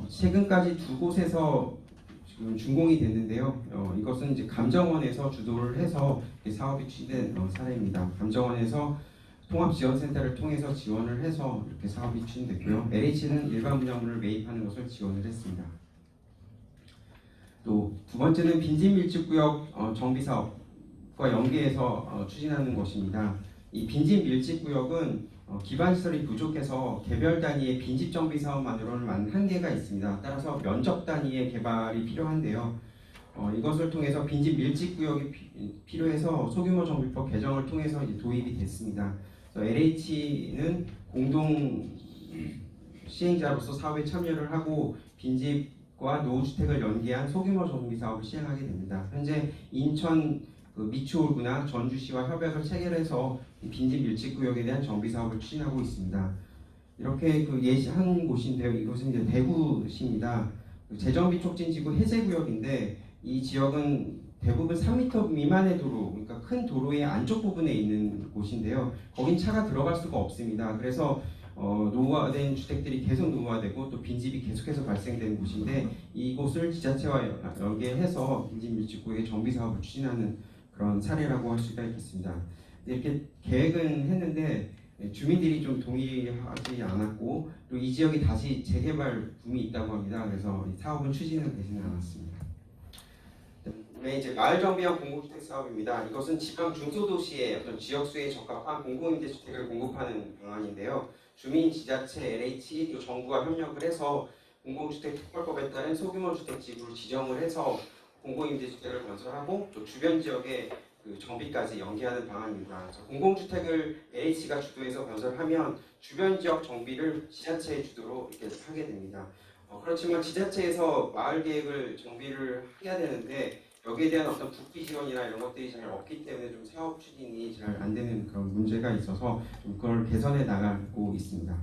최근까지 2곳에서 지금 준공이 됐는데요. 이것은 이제 감정원에서 주도를 해서 사업이 추진된 사례입니다. 감정원에서 통합지원센터를 통해서 지원을 해서 이렇게 사업이 추진됐고요. LH는 일반 분양물을 매입하는 것을 지원을 했습니다. 또 두 번째는 빈집 밀집구역 정비 사업과 연계해서 추진하는 것입니다. 이 빈집 밀집구역은 기반 시설이 부족해서 개별 단위의 빈집 정비 사업만으로는 한계가 있습니다. 따라서 면적 단위의 개발이 필요한데요. 이것을 통해서 빈집 밀집구역이 필요해서 소규모 정비법 개정을 통해서 이제 도입이 됐습니다. LH는 공동 시행자로서 사업에 참여를 하고 빈집과 노후주택을 연계한 소규모 정비 사업을 시행하게 됩니다. 현재 인천 미추홀구나 전주시와 협약을 체결해서 빈집 밀집구역에 대한 정비 사업을 추진하고 있습니다. 이렇게 예시한 곳인데요. 이곳은 이제 대구시입니다. 재정비 촉진지구 해제구역인데 이 지역은 대부분 3m 미만의 도로, 그러니까 큰 도로의 안쪽 부분에 있는 곳인데요. 거긴 차가 들어갈 수가 없습니다. 그래서 노후화된 주택들이 계속 노후화되고 또 빈집이 계속해서 발생되는 곳인데 이곳을 지자체와 연계해서 빈집 밀집구역의 정비 사업을 추진하는 그런 사례라고 할 수가 있겠습니다. 이렇게 계획은 했는데 주민들이 좀 동의하지 않았고 또 이 지역이 다시 재개발 붐이 있다고 합니다. 그래서 사업은 추진은 되지는 않았습니다. 그다음에 이제 마을 정비형 공공주택 사업입니다. 이것은 지방 중소도시의 어떤 지역수에 적합한 공공임대주택을 공급하는 방안인데요. 주민, 지자체, LH, 또 정부가 협력을 해서 공공주택 특별법에 따른 소규모 주택지구를 지정을 해서 공공임대주택을 건설하고 또 주변 지역에 그 정비까지 연계하는 방안입니다. 그래서 공공주택을 LH가 주도해서 건설하면 주변 지역 정비를 지자체의 주도로 이렇게 하게 됩니다. 그렇지만 지자체에서 마을 계획을 정비를 해야 되는데 여기에 대한 어떤 국비 지원이나 이런 것들이 잘 없기 때문에 좀 사업 추진이 잘 안 되는 그런 문제가 있어서 좀 그걸 개선해 나가고 있습니다.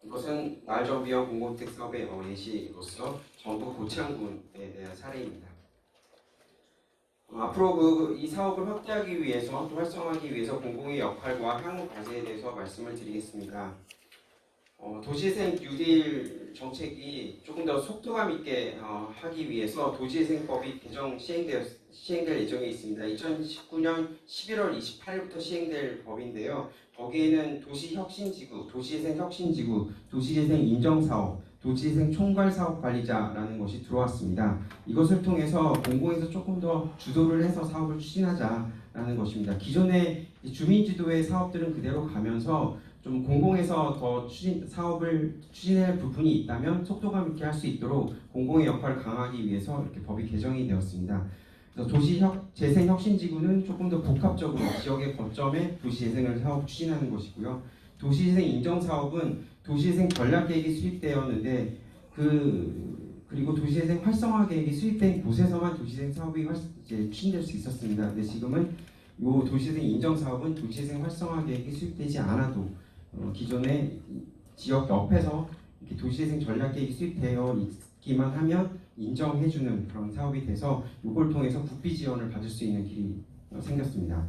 이것은 마을 정비형 공공주택 사업의 예시로서 정부 고창군에 대한 사례입니다. 앞으로 이 사업을 확대하기 위해서 또 활성화하기 위해서 공공의 역할과 향후 과제에 대해서 말씀을 드리겠습니다. 도시재생 뉴딜 정책이 조금 더 속도감 있게 하기 위해서 도시재생법이 개정 시행될 예정에 있습니다. 2019년 11월 28일부터 시행될 법인데요. 거기에는 도시혁신지구, 도시재생혁신지구, 도시재생 인정사업, 도시재생 총괄사업관리자라는 것이 들어왔습니다. 이것을 통해서 공공에서 조금 더 주도를 해서 사업을 추진하자라는 것입니다. 기존의 주민지도의 사업들은 그대로 가면서 좀 공공에서 더 사업을 추진할 부분이 있다면 속도감 있게 할 수 있도록 공공의 역할을 강화하기 위해서 이렇게 법이 개정이 되었습니다. 그래서 도시재생혁신지구는 조금 더 복합적으로 지역의 거점에 도시재생을 사업 추진하는 것이고요. 도시재생 인정사업은 도시재생 전략계획이 수립되었는데 그리고 도시재생 활성화 계획이 수립된 곳에서만 도시재생 사업이 이제 추진될 수 있었습니다. 근데 지금은 이 도시재생 인정사업은 도시재생 활성화 계획이 수립되지 않아도 기존의 지역 옆에서 이렇게 도시재생 전략계획이 수립되어 있기만 하면 인정해주는 그런 사업이 돼서 이걸 통해서 국비 지원을 받을 수 있는 길이 생겼습니다.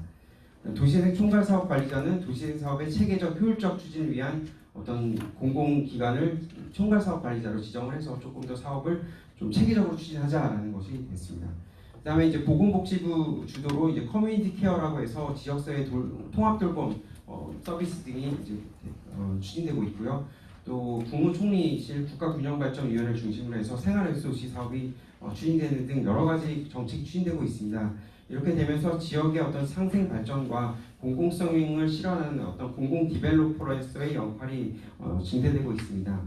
도시재생 총괄사업관리자는 도시재생 사업의 체계적 효율적 추진을 위한 어떤 공공기관을 총괄사업관리자로 지정을 해서 조금 더 사업을 좀 체계적으로 추진하자라는 것이 됐습니다. 그다음에 이제 보건복지부 주도로 이제 커뮤니티 케어라고 해서 지역사회 통합돌봄 서비스 등이 이제 추진되고 있고요. 또 국무총리실 국가균형발전위원회를 중심으로 해서 생활레소시 사업이 추진되는 등 여러 가지 정책이 추진되고 있습니다. 이렇게 되면서 지역의 어떤 상생 발전과 공공성을 실현하는 어떤 공공 디벨로퍼로서의 역할이 증대되고 있습니다.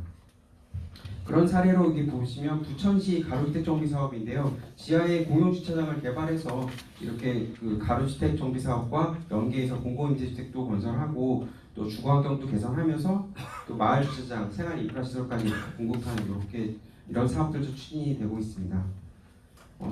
그런 사례로 여기 보시면 부천시 가로주택 정비 사업인데요. 지하에 공용주차장을 개발해서 이렇게 그 가로주택 정비 사업과 연계해서 공공임대주택도 건설하고 또 주거환경도 개선하면서 또 마을 주차장, 생활 인프라시설까지 공급하는 이런 사업들도 추진이 되고 있습니다.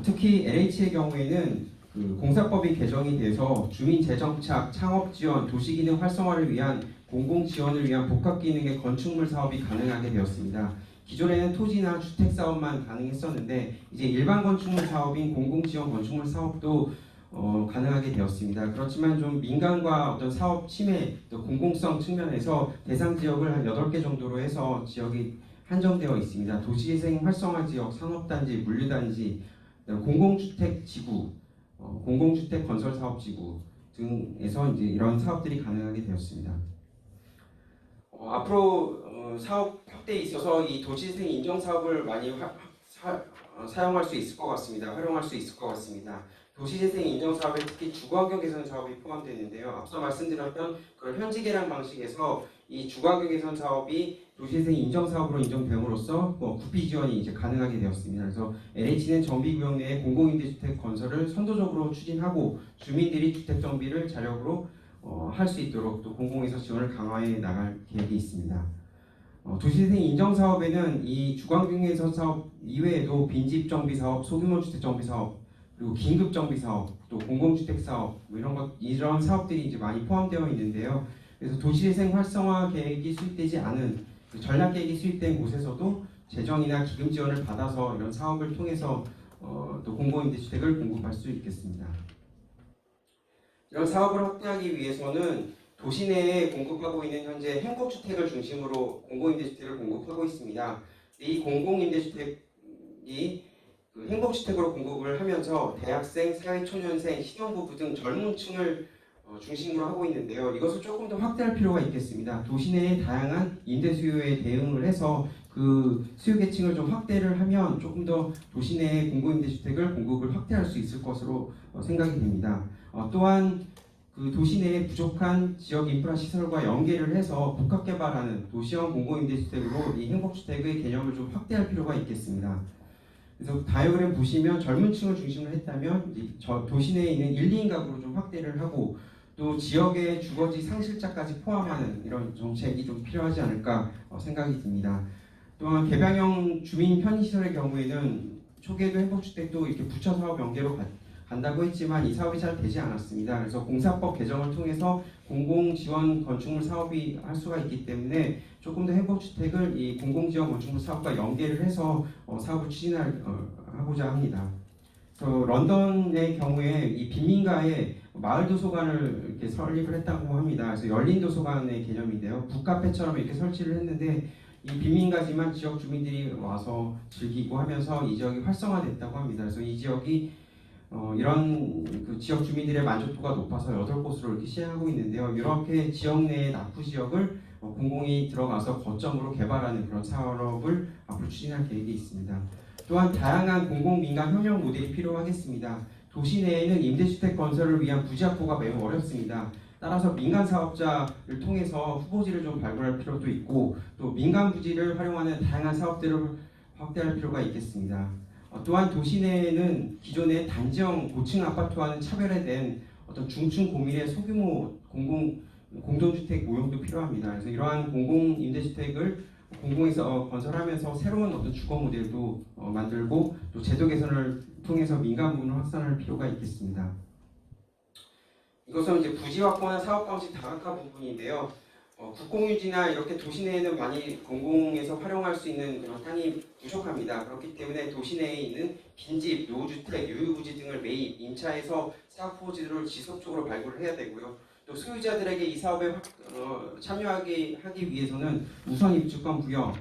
특히 LH의 경우에는 그 공사법이 개정이 돼서 주민 재정착, 창업 지원, 도시기능 활성화를 위한 공공 지원을 위한 복합 기능의 건축물 사업이 가능하게 되었습니다. 기존에는 토지나 주택 사업만 가능했었는데 이제 일반 건축물 사업인 공공 지원 건축물 사업도 가능하게 되었습니다. 그렇지만 좀 민간과 어떤 사업 침해, 또 공공성 측면에서 대상 지역을 한 8개 정도로 해서 지역이 한정되어 있습니다. 도시재생 활성화 지역, 산업단지, 물류단지, 공공주택 지구, 공공주택 건설 사업 지구 등에서 이제 이런 사업들이 가능하게 되었습니다. 앞으로 사업 확대에 있어서 이 도시재생 인정 사업을 많이 사용할 수 있을 것 같습니다. 활용할 수 있을 것 같습니다. 도시재생 인정 사업에 특히 주거환경 개선 사업이 포함되는데요. 앞서 말씀드렸던 그 현지 계량 방식에서 이 주거환경 개선 사업이 도시재생 인정 사업으로 인정됨으로써 국비 지원이 이제 가능하게 되었습니다. 그래서 LH는 정비구역 내에 공공임대주택 건설을 선도적으로 추진하고 주민들이 주택 정비를 자력으로 할 수 있도록 또 공공에서 지원을 강화해 나갈 계획이 있습니다. 도시재생 인정 사업에는 이 주거환경 개선 사업 이외에도 빈집 정비 사업, 소규모 주택 정비 사업, 그리고 긴급 정비 사업, 또 공공주택 사업 이런 사업들이 이제 많이 포함되어 있는데요. 그래서 도시재생 활성화 계획이 수립되지 않은 전략 계획이 수립된 곳에서도 재정이나 기금 지원을 받아서 이런 사업을 통해서 또 공공임대주택을 공급할 수 있겠습니다. 이런 사업을 확대하기 위해서는 도시 내에 공급하고 있는 현재 행복주택을 중심으로 공공임대주택을 공급하고 있습니다. 이 공공임대주택이 그 행복주택으로 공급을 하면서 대학생, 사회초년생, 신혼부부 등 젊은 층을 중심으로 하고 있는데요. 이것을 조금 더 확대할 필요가 있겠습니다. 도시 내의 다양한 임대 수요에 대응을 해서 그 수요 계층을 좀 확대를 하면 조금 더 도시 내의 공공임대주택을 공급을 확대할 수 있을 것으로 생각이 됩니다. 또한 그 도시 내에 부족한 지역 인프라 시설과 연계를 해서 복합 개발하는 도시형 공공임대주택으로 이 행복주택의 개념을 좀 확대할 필요가 있겠습니다. 그래서 다이어그램 보시면 젊은 층을 중심으로 했다면 도시 내에 있는 1, 2인 가구로 좀 확대를 하고 또 지역의 주거지 상실자까지 포함하는 이런 정책이 좀 필요하지 않을까 생각이 듭니다. 또한 개방형 주민 편의시설의 경우에는 초기에도 행복주택도 이렇게 부처 사업 연계로 간다고 했지만 이 사업이 잘 되지 않았습니다. 그래서 공사법 개정을 통해서 공공지원 건축물 사업이 할 수가 있기 때문에 조금 더 행복주택을 이 공공지원 건축물 사업과 연계를 해서 사업을 추진하고자 합니다. 그래서 런던의 경우에 이 빈민가에 마을 도서관을 이렇게 설립을 했다고 합니다. 그래서 열린 도서관의 개념인데요. 북카페처럼 이렇게 설치를 했는데 이 빈민가지만 지역 주민들이 와서 즐기고 하면서 이 지역이 활성화됐다고 합니다. 그래서 이 지역이 이런 그 지역 주민들의 만족도가 높아서 8곳으로 이렇게 시행하고 있는데요. 이렇게 지역 내의 낙후 지역을 공공이 들어가서 거점으로 개발하는 그런 사업을 앞으로 추진할 계획이 있습니다. 또한 다양한 공공민간 협력 모델이 필요하겠습니다. 도시 내에는 임대주택 건설을 위한 부지 확보가 매우 어렵습니다. 따라서 민간 사업자를 통해서 후보지를 좀 발굴할 필요도 있고 또 민간 부지를 활용하는 다양한 사업들을 확대할 필요가 있겠습니다. 또한 도시 내에는 기존의 단지형 고층 아파트와는 차별화된 어떤 중층 고밀의 소규모 공동주택 모형도 필요합니다. 그래서 이러한 공공임대주택을 공공에서 건설하면서 새로운 어떤 주거 모델도 만들고 또 제도 개선을 통해서 민간 부분을 확산할 필요가 있겠습니다. 이것은 이제 부지 확보나 사업 방식 다각화 부분인데요. 국공유지나 이렇게 도시 내에는 많이 공공에서 활용할 수 있는 그런 땅이 부족합니다. 그렇기 때문에 도시 내에 있는 빈집, 노후주택, 유휴부지 등을 매입, 임차해서 사업 후보지를 지속적으로 발굴을 해야 되고요. 또 소유자들에게 이 사업에 참여하기 위해서는 우선 입주권 부여,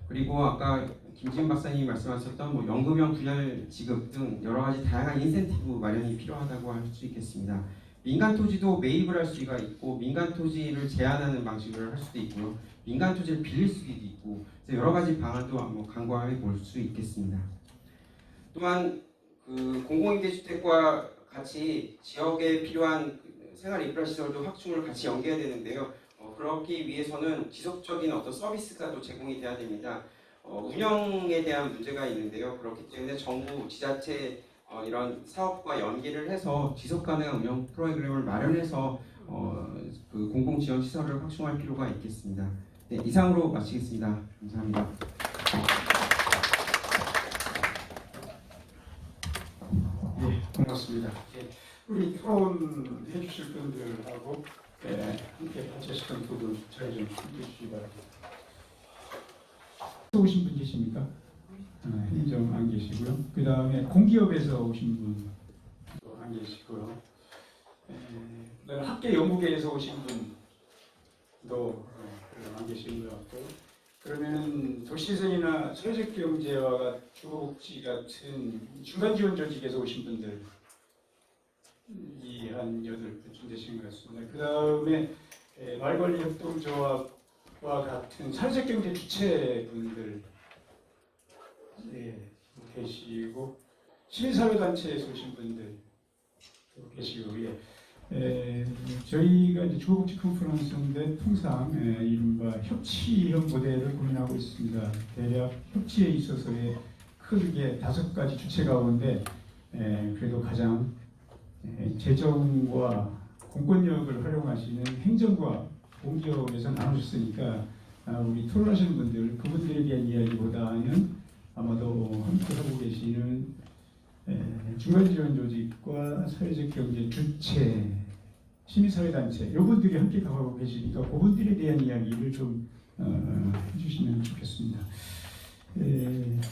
그리고 아까 김지은 박사님이 말씀하셨던 연금형 분할 지급 등 여러 가지 다양한 인센티브 마련이 필요하다고 할 수 있겠습니다. 민간 토지도 매입을 할 수가 있고 민간 토지를 제한하는 방식을 할 수도 있고요. 민간 토지를 빌릴 수도 있고 여러 가지 방안도 강구해 볼 수 있겠습니다. 또한 그 공공임대주택과 같이 지역에 필요한 생활 인프라 시설도 확충을 같이 연계해야 되는데요. 그렇기 위해서는 지속적인 어떤 서비스가 또 제공이 돼야 됩니다. 운영에 대한 문제가 있는데요. 그렇기 때문에 정부, 지자체 이런 사업과 연계를 해서 지속 가능한 운영 프로그램을 마련해서 그 공공 지원 시설을 확충할 필요가 있겠습니다. 네, 이상으로 마치겠습니다. 감사합니다. 네, 고맙습니다. 우리 토론 해주실 분들하고 함께 같이 시간 두분 잘 좀 함께 해주시기 바랍니다. 오신 분 계십니까? 행정 안 계시고요. 그 다음에 공기업에서 오신 분도 안 계시고요. 그다음에 학계 연구계에서 오신 분도 안 계시고요. 그러면 도시재생이나 사회적 경제와 주거복지 같은 중간 지원 조직에서 오신 분들 한 8분쯤 되신 것 같습니다. 그 다음에 말관리협동조합과 같은 사회적 경제 주체분들 계시고 시민사회단체에서 오신 분들 계시고 저희가 이제 주거복지 컨퍼런스인데 통상 이른바 협치형 모델을 고민하고 있습니다. 대략 협치에 있어서의 크게 5가지 주체 가운데 그래도 가장 재정과 공권력을 활용하시는 행정과 공기업에서 나누셨으니까 우리 토론하시는 분들 그분들에 대한 이야기보다는 아마도 함께 하고 계시는 중간지원 조직과 사회적 경제 주체, 시민사회단체 이분들이 함께 가고 계시니까 그분들에 대한 이야기를 좀 해주시면 좋겠습니다.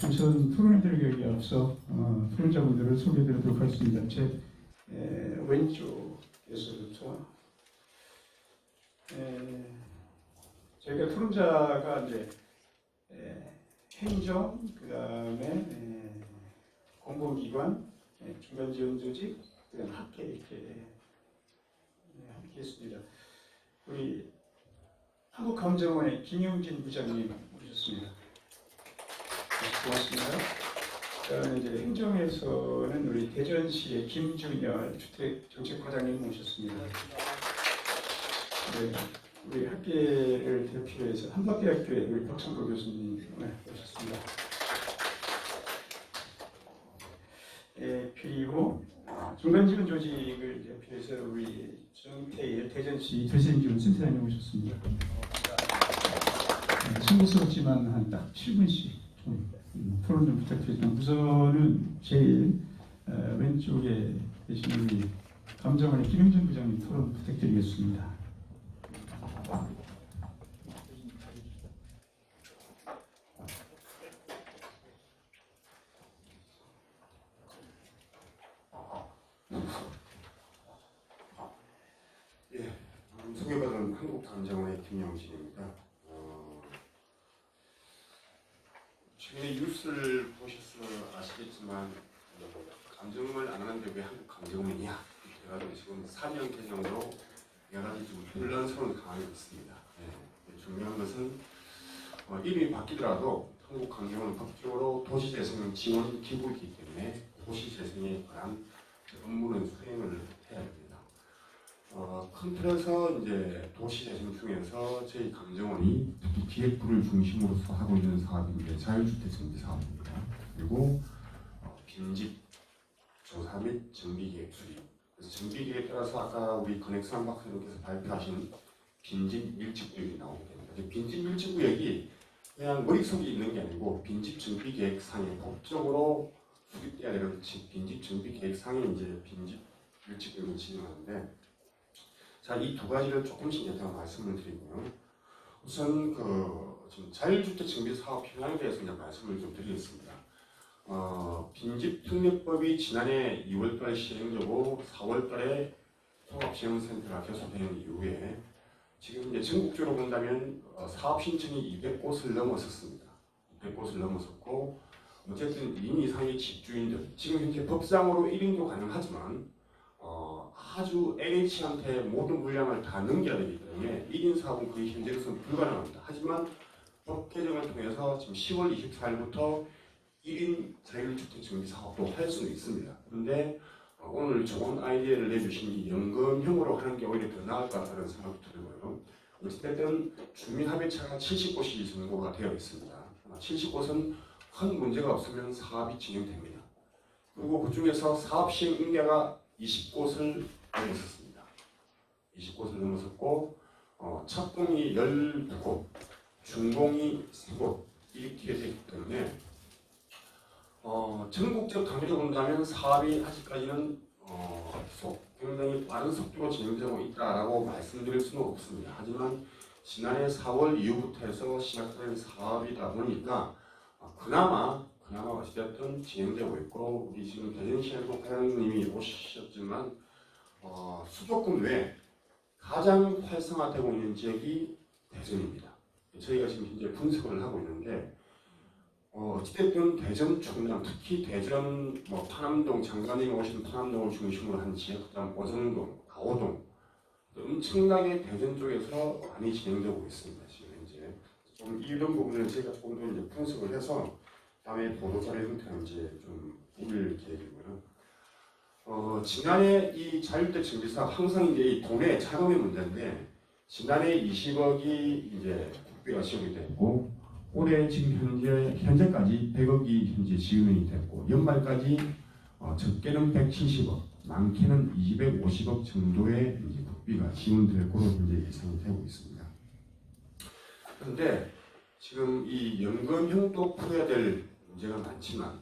우선 토론해드리기 앞서 토론자분들을 소개해드리도록 하겠습니다. 제 왼쪽에서부터 저희가 토론자가 이제 행정, 그 다음에 공공기관, 중간지원조직, 그다음 학계 이렇게 부탁드리겠습니다. 우리 한국감정원의 김용진 부장님 모셨습니다. 고맙습니다. 그다음에 이제 행정에서는 우리 대전시의 김준열 주택정책과장님 모셨습니다. 네, 우리 학계를 대표해서 한박대학교의 우리 박창도 교수님 모셨습니다. 그리고 중간지원 조직을 대표해서 우리 정태일 대전시 대생지원 센터장님 오셨습니다. 송구스럽지만 한 딱 7분씩 토론 좀 부탁드리겠습니다. 우선은 제일 왼쪽에 계신 우리 감정원의 김용준 부장님 토론 부탁드리겠습니다. 소개받은 한국감정원의 김영진입니다. 최근에 뉴스를 보셔서 아시겠지만 감정을 안 하는데 왜 한국감정원이냐 그래가지고 지금 4년 개정으로 여러 가지 좀 혼란스러운 상황이 있습니다. 중요한 것은 이름이 바뀌더라도 한국감정원은 법적으로 도시재생 지원 기구이기 때문에 도시재생에 관한 업무는 수행을 해야 됩니다. 큰 틀에서 이제 도시재생 중에서 저희 감정원이 특히 기획부를 중심으로서 하고 있는 사업이 이제 자율주택 정비 사업입니다. 그리고 빈집 조사 및 정비계획 수립. 그래서 정비계획에 따라서 아까 우리 건액선 박사님께서 발표하신 빈집 밀집구역이 나오게 됩니다. 빈집 밀집구역이 그냥 머릿속에 있는 게 아니고 빈집 정비계획상에 법적으로 수립돼야 되는 빈집 정비계획상에 이제 빈집 밀집구역을 지정하는데. 자, 이 두 가지를 조금씩 여기다 말씀을 드리고요. 우선 지금 자율주택 정비 사업 현황에 대해서 이제 말씀을 좀 드리겠습니다. 빈집특례법이 지난해 2월달에 시행되고 4월달에 통합지원센터가 개소된 이후에 지금 이제 전국적으로 본다면 사업 신청이 200곳을 넘어섰습니다. 200곳을 넘어섰고 어쨌든 2인 이상의 집주인들 지금 현재 법상으로 1인도 가능하지만 아주 LH한테 모든 물량을 다 넘겨야 되기 때문에 1인 사업은 거의 현재로서는 불가능합니다. 하지만 법 개정을 통해서 지금 10월 24일부터 1인 자율주택 정비 사업도 할 수는 있습니다. 그런데 오늘 좋은 아이디어를 내주신 이 연금형으로 하는 게 오히려 더 나을 것 같다는 생각도 들고요. 어쨌든 주민합의체가 70곳이 선고가 되어 있습니다. 70곳은 큰 문제가 없으면 사업이 진행됩니다. 그리고 그 중에서 사업 시행 인가가 20곳을 넘었었습니다. 20곳을 넘었었고 착공이 12곳, 준공이 3곳 이렇게 되기 때문에 전국적 단위로 본다면 사업이 아직까지는 굉장히 빠른 속도로 진행되고 있다라고 말씀드릴 수는 없습니다. 하지만 지난해 4월 이후부터 해서 시작된 사업이다 보니까 그나마 어찌됐든 진행되고 있고 우리 지금 대전시에도 과장님이 오셨지만 수도권 외에 가장 활성화되고 있는 지역이 대전입니다. 저희가 지금 현재 분석을 하고 있는데 어찌됐든 대전 충남 특히 대전 파남동 장관님이 오신 파남동을 중심으로 한 지역 그다음 오정동, 가오동 엄청나게 대전 쪽에서 많이 진행되고 있습니다. 지금 현재 좀 이런 부분을 제가 조금 더 이제 분석을 해서 다음에 보도자료 형태로 이제 좀 올릴 계획이고요. 지난해 이 자율주택 정비사 항상 이제 이 돈의 자금의 문제인데 지난해 20억이 이제 국비가 지원이 됐고 올해 지금 현재까지 100억이 현재 지원이 됐고 연말까지 적게는 170억, 많게는 250억 정도의 이제 국비가 지원될 것으로 현재 예상이 되고 있습니다. 그런데 지금 이 연금형도 풀어야 될 문제가 많지만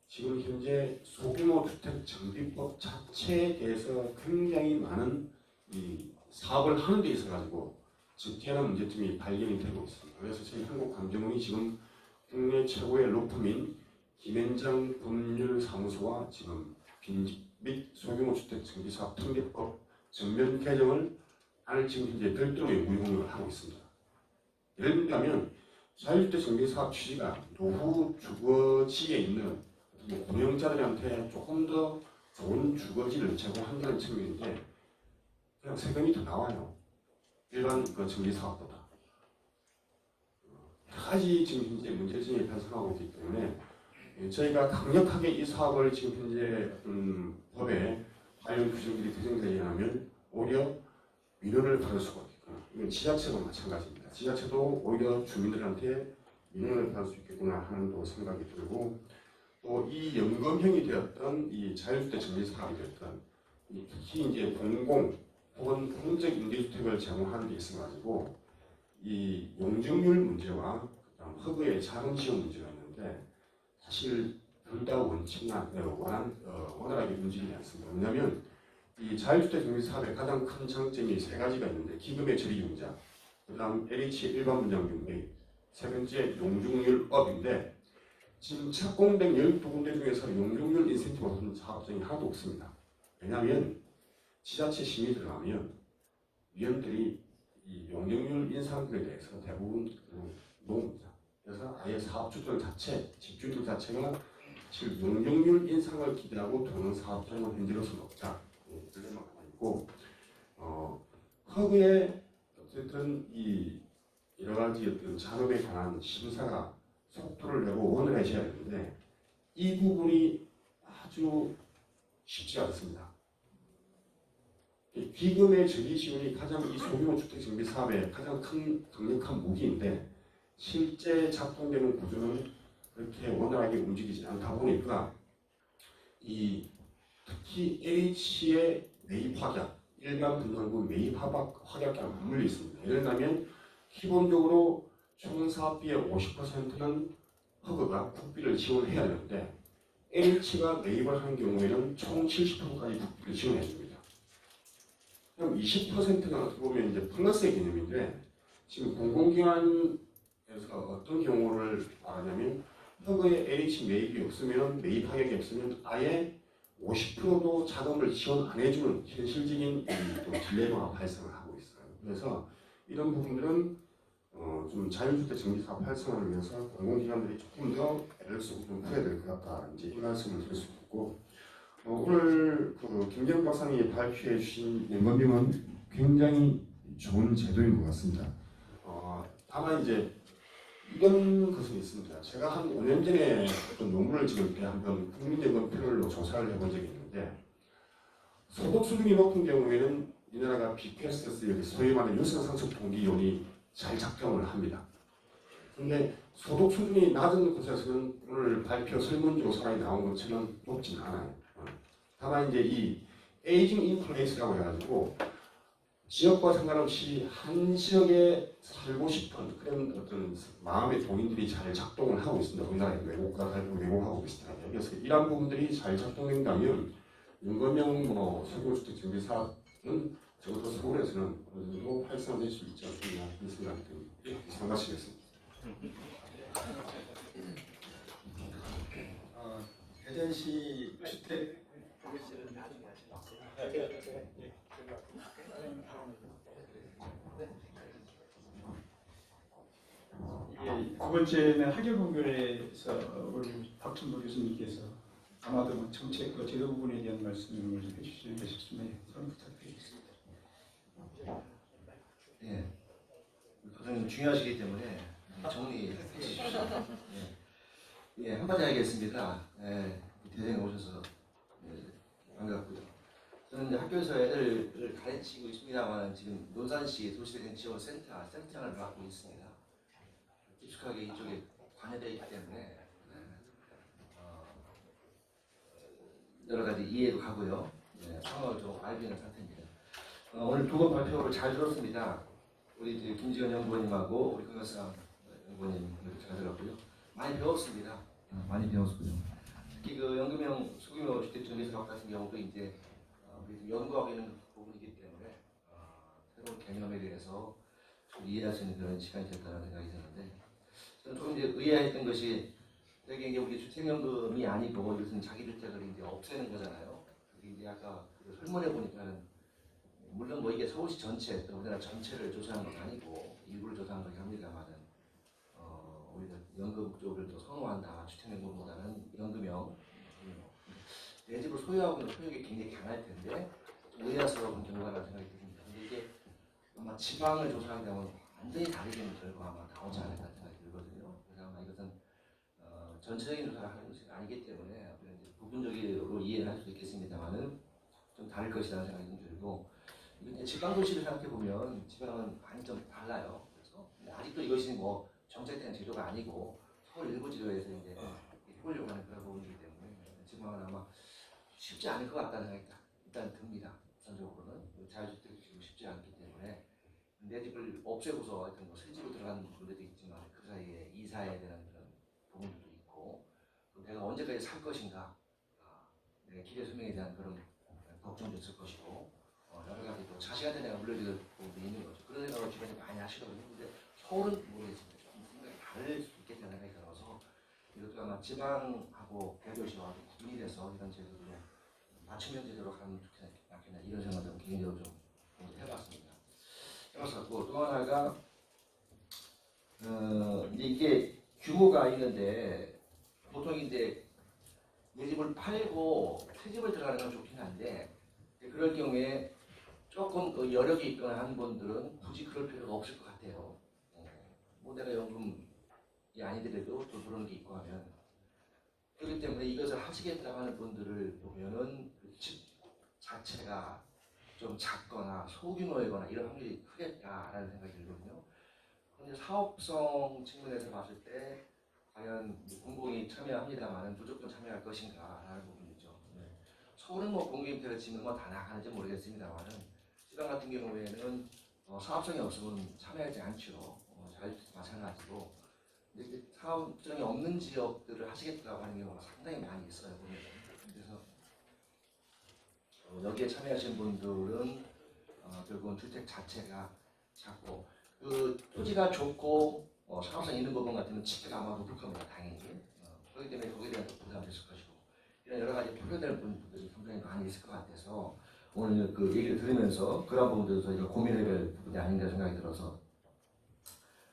지금 현재 소규모 주택 정비법 자체에 대해서 굉장히 많은 이 사업을 하는 데 있어 가지고 적게는 문제점이 발견이 되고 있습니다. 그래서 저희 한국감정원이 지금 국내 최고의 로펌인 김현장 법률사무소와 지금 빈집 및 소규모 주택 정비사업 특례법 전면 개정을 안을 지금 현재 별도의 운용을 하고 있습니다. 예를 들면 자율주택 정비 사업 취지가 노후 주거지에 있는 고령자들한테 조금 더 좋은 주거지를 제공한다는 측면인데 그냥 세금이 더 나와요. 일반 그 정비 사업보다. 여러 가지 지금 현재 문제점이 발생하고 있기 때문에 저희가 강력하게 이 사업을 지금 현재 법에 관련 규정들이 제정되지 않으면 오히려 민원을 받을 수가 있겠구나. 이건 지자체도 마찬가지입니다. 지자체도 오히려 주민들한테 민원을 받을 수 있겠구나 하는 또 생각이 들고 또 이 연금형이 되었던 이 자율주택 정비 사업이 되었던 특히 이제 공공 혹은 공적 임대주택을 제공하는 데 있어가지고 이 용적률 문제와 그다음 허그의 자금 지원 문제가 있는데 사실 둘 다 원활하게 움직이지 않습니다. 왜냐하면 이 자율주택 정비 사업의 가장 큰 장점이 세 가지가 있는데 기금의 처리융자, 그다음 LH 일반 분양 경매, 세 번째 용적률업인데 지금 착공된 12군데 중에서 용적률 인센티브 없는 사업장이 하나도 없습니다. 왜냐하면 지자체 심의 들어가면 위원들이 이 용적률 인상에 대해서 대부분 노입니다. 그래서 아예 사업주들 자체, 집주인들 자체가 지금 용적률 인상을 기대하고 도는 사업장은 현재로서는 없다. 그런 말이 있고, 허그에 어쨌든 이 여러 가지 어떤 작업에 관한 심사가 속도를 내고 원활해져야 되는데 이 부분이 아주 쉽지 않습니다. 이 기금의 처리 지원이 가장 이 소규모 주택 정비 사업의 가장 큰 강력한 무기인데 실제 작동되는 구조는 그렇게 원활하게 움직이지 않다 보니까 이 특히 LH의 매입 확약, 일반 분양구 매입 확약과 맞물려 있습니다. 예를 들면 기본적으로 총 사업비의 50%는 허그가 국비를 지원해야 되는데 LH가 매입을 하는 경우에는 총 70%까지 국비를 지원해 줍니다. 그럼 20%가 어떻게 보면 이제 플러스의 개념인데 지금 공공기관에서 어떤 경우를 말하냐면 허그에 LH 매입이 없으면 매입 하격이 없으면 아예 50%도 자금을 지원 안 해주는 현실적인 또 딜레마가 발생을 하고 있어요. 그래서 이런 부분들은 좀 자율주택 정비사업 활성화를 위해서 공공기관들이 조금 더 애를 쓰고 좀 해야 될 것 같다. 이제 이 말씀을 드릴 수 있고 오늘 그 김경 박사님이 발표해 주신 연금형은 굉장히 좋은 제도인 것 같습니다. 다만 이제 이런 것은 있습니다. 제가 한 5년 전에 어떤 논문을 찍을 때 한번 국민연금 패널로 조사를 해본 적이 있는데 소득 수준이 높은 경우에는 이 나라가 BPSS 소위 말하는 유선상속 통계론이 잘 작동을 합니다. 그런데 소득 수준이 낮은 곳에서는 오늘 발표 설문조사에 나온 것처럼 높진 않아요. 다만 이제 이 에이징 인플레이스라고 해가지고 지역과 상관없이 한 지역에 살고 싶은 그런 어떤 마음의 동인들이 잘 작동을 하고 있습니다. 우리나라의 외국과 다르고 외국하고 비슷하게. 그래서 이러한 부분들이 잘 작동된다면 연금형 소규모주택 정비 사업은 적어도 서울에서는 어느 정도 활성화될 수 있지 않겠나 이런 생각이 듭니다. 이상 마치겠습니다. 대전시 주택 두 번째는 학예공별에서 우리 박준도 교수님께서 아마도 정책 제도 부분에 대한 말씀을 좀 해주시는 게 싶습니다. 그럼 부탁드리겠습니다. 예, 교수님 중요하시기 때문에 정리해 주십시오. 예, 한마디 하겠습니다. 예, 대전에 오셔서 반갑고요. 저는 이제 학교에서 애들을 가르치고 있습니다만 지금 논산시 도시재생지원센터 센터장을 맡고 있습니다. 깊숙하게 이쪽에 관여되어 있기 때문에 여러 가지 이해도 가고요. 상황을 좀 알고 있는 상태입니다. 오늘 두 번 발표를 잘 들었습니다. 우리 김지현 연구원님하고 우리 강가상 연구원님 잘 들었고요. 많이 배웠습니다. 많이 배웠고요. 특히 그 연금형 소규모 주택 정비 사업 같은 경우도 이제 우리 연구하고 있는 부분이기 때문에 새로운 개념에 대해서 좀 이해할 수 있는 그런 시간이 됐다는 생각이 드는데 저는 조금 이제 의아했던 것이 되게 이제 우리 주택연금이 아니고 이것은 자기주택을 이제 없애는 거잖아요. 그게 이제 아까 그 설문해 보니까는 물론 뭐 이게 서울시 전체 또 우리나라 전체를 조사한 건 아니고 일부를 조사한 거긴 합니다만은 우리가 연금 쪽을 더 선호한다 주택연금보다는 연금형 내 집을 소유하고 있는 소유욕이 굉장히 강할 텐데 좀 의아스러운 경우가 라는 생각이 듭니다. 아마 지방을 조사하게 되면 완전히 다르게 결과가 아마 나오지 않을까 생각이 들거든요. 그래서 아마 이것은 전체적인 조사를 하는 것이 아니기 때문에 이제 부분적으로 이해를 할 수 있겠습니다만은 좀 다를 것이라는 생각이 좀 들고, 이제 지방 도시를 생각해 보면 지방은 많이 좀 달라요. 그래서 근데 아직도 이것이 뭐 정책된 제도가 아니고 서울 일부 지도에서 이제 해보려고 하는 그런 부분이기 때문에 지방은 아마 쉽지 않을 것 같다는 생각이 일단 듭니다. 우선적으로는 자유주택이 지금 쉽지 않기 때문에 내 집을 없애고서 하여튼 뭐 새 집으로 들어가는 분들도 있지만 그 사이에 이사해야 되는 그런 부분들도 있고, 또 내가 언제까지 살 것인가, 내 길의 수명에 대한 그런 걱정도 있을 것이고, 여러 가지 또 자식한테 내가 물려줄 부분도 있는 거죠. 그런 생각을 주변에 많이 하시거든요. 근데 서울은 모르겠습니다. 좀 생각이 다를 수 있겠다는 생각이 들어서 이것도 아마 지방하고 대도시와 구분이 돼서 이런 제도를 맞춤형 제도로 가면 좋겠다 이런 생각을 개인적으로 좀 해봤습니다. 해봤었고, 또 하나가 이제 이게 규모가 있는데 보통 이제 내 집을 팔고 새 집을 들어가는 건 좋긴 한데, 그럴 경우에 조금 여력이 있거나 하는 분들은 굳이 그럴 필요가 없을 것 같아요. 뭐 내가 연금이 아니더라도 또 그런 게 있고 하면, 그렇기 때문에 이것을 하시겠다고 하는 분들을 보면은 집 자체가 좀 작거나 소규모이거나 이런 확률이 크겠다라는 생각이 들거든요. 그런데 사업성 측면에서 봤을 때 과연 공공이 참여합니다만은 무조건 참여할 것인가라는 부분이죠. 서울은 뭐 공공임대를 지면 뭐 다 나가는지 모르겠습니다만은 지방 같은 경우에는 사업성이 없으면 참여하지 않죠. 자유주택 마찬가지고. 근데 사업성이 없는 지역들을 하시겠다고 하는 경우가 상당히 많이 있어요. 보면. 그래서 여기에 참여하신 분들은 결국은 주택 자체가 작고, 그 토지가 좋고 사업성 있는 부분 같으면 집회가 아마 높을 겁니다. 당연히. 그렇기 때문에 거기에 대한 부담이 있을 것이고, 이런 여러 가지 풀어낼 분들이 상당히 많이 있을 것 같아서 오늘 그 얘기를 들으면서 그런 부분들도 저희가 고민해야 될 부분이 아닌가 생각이 들어서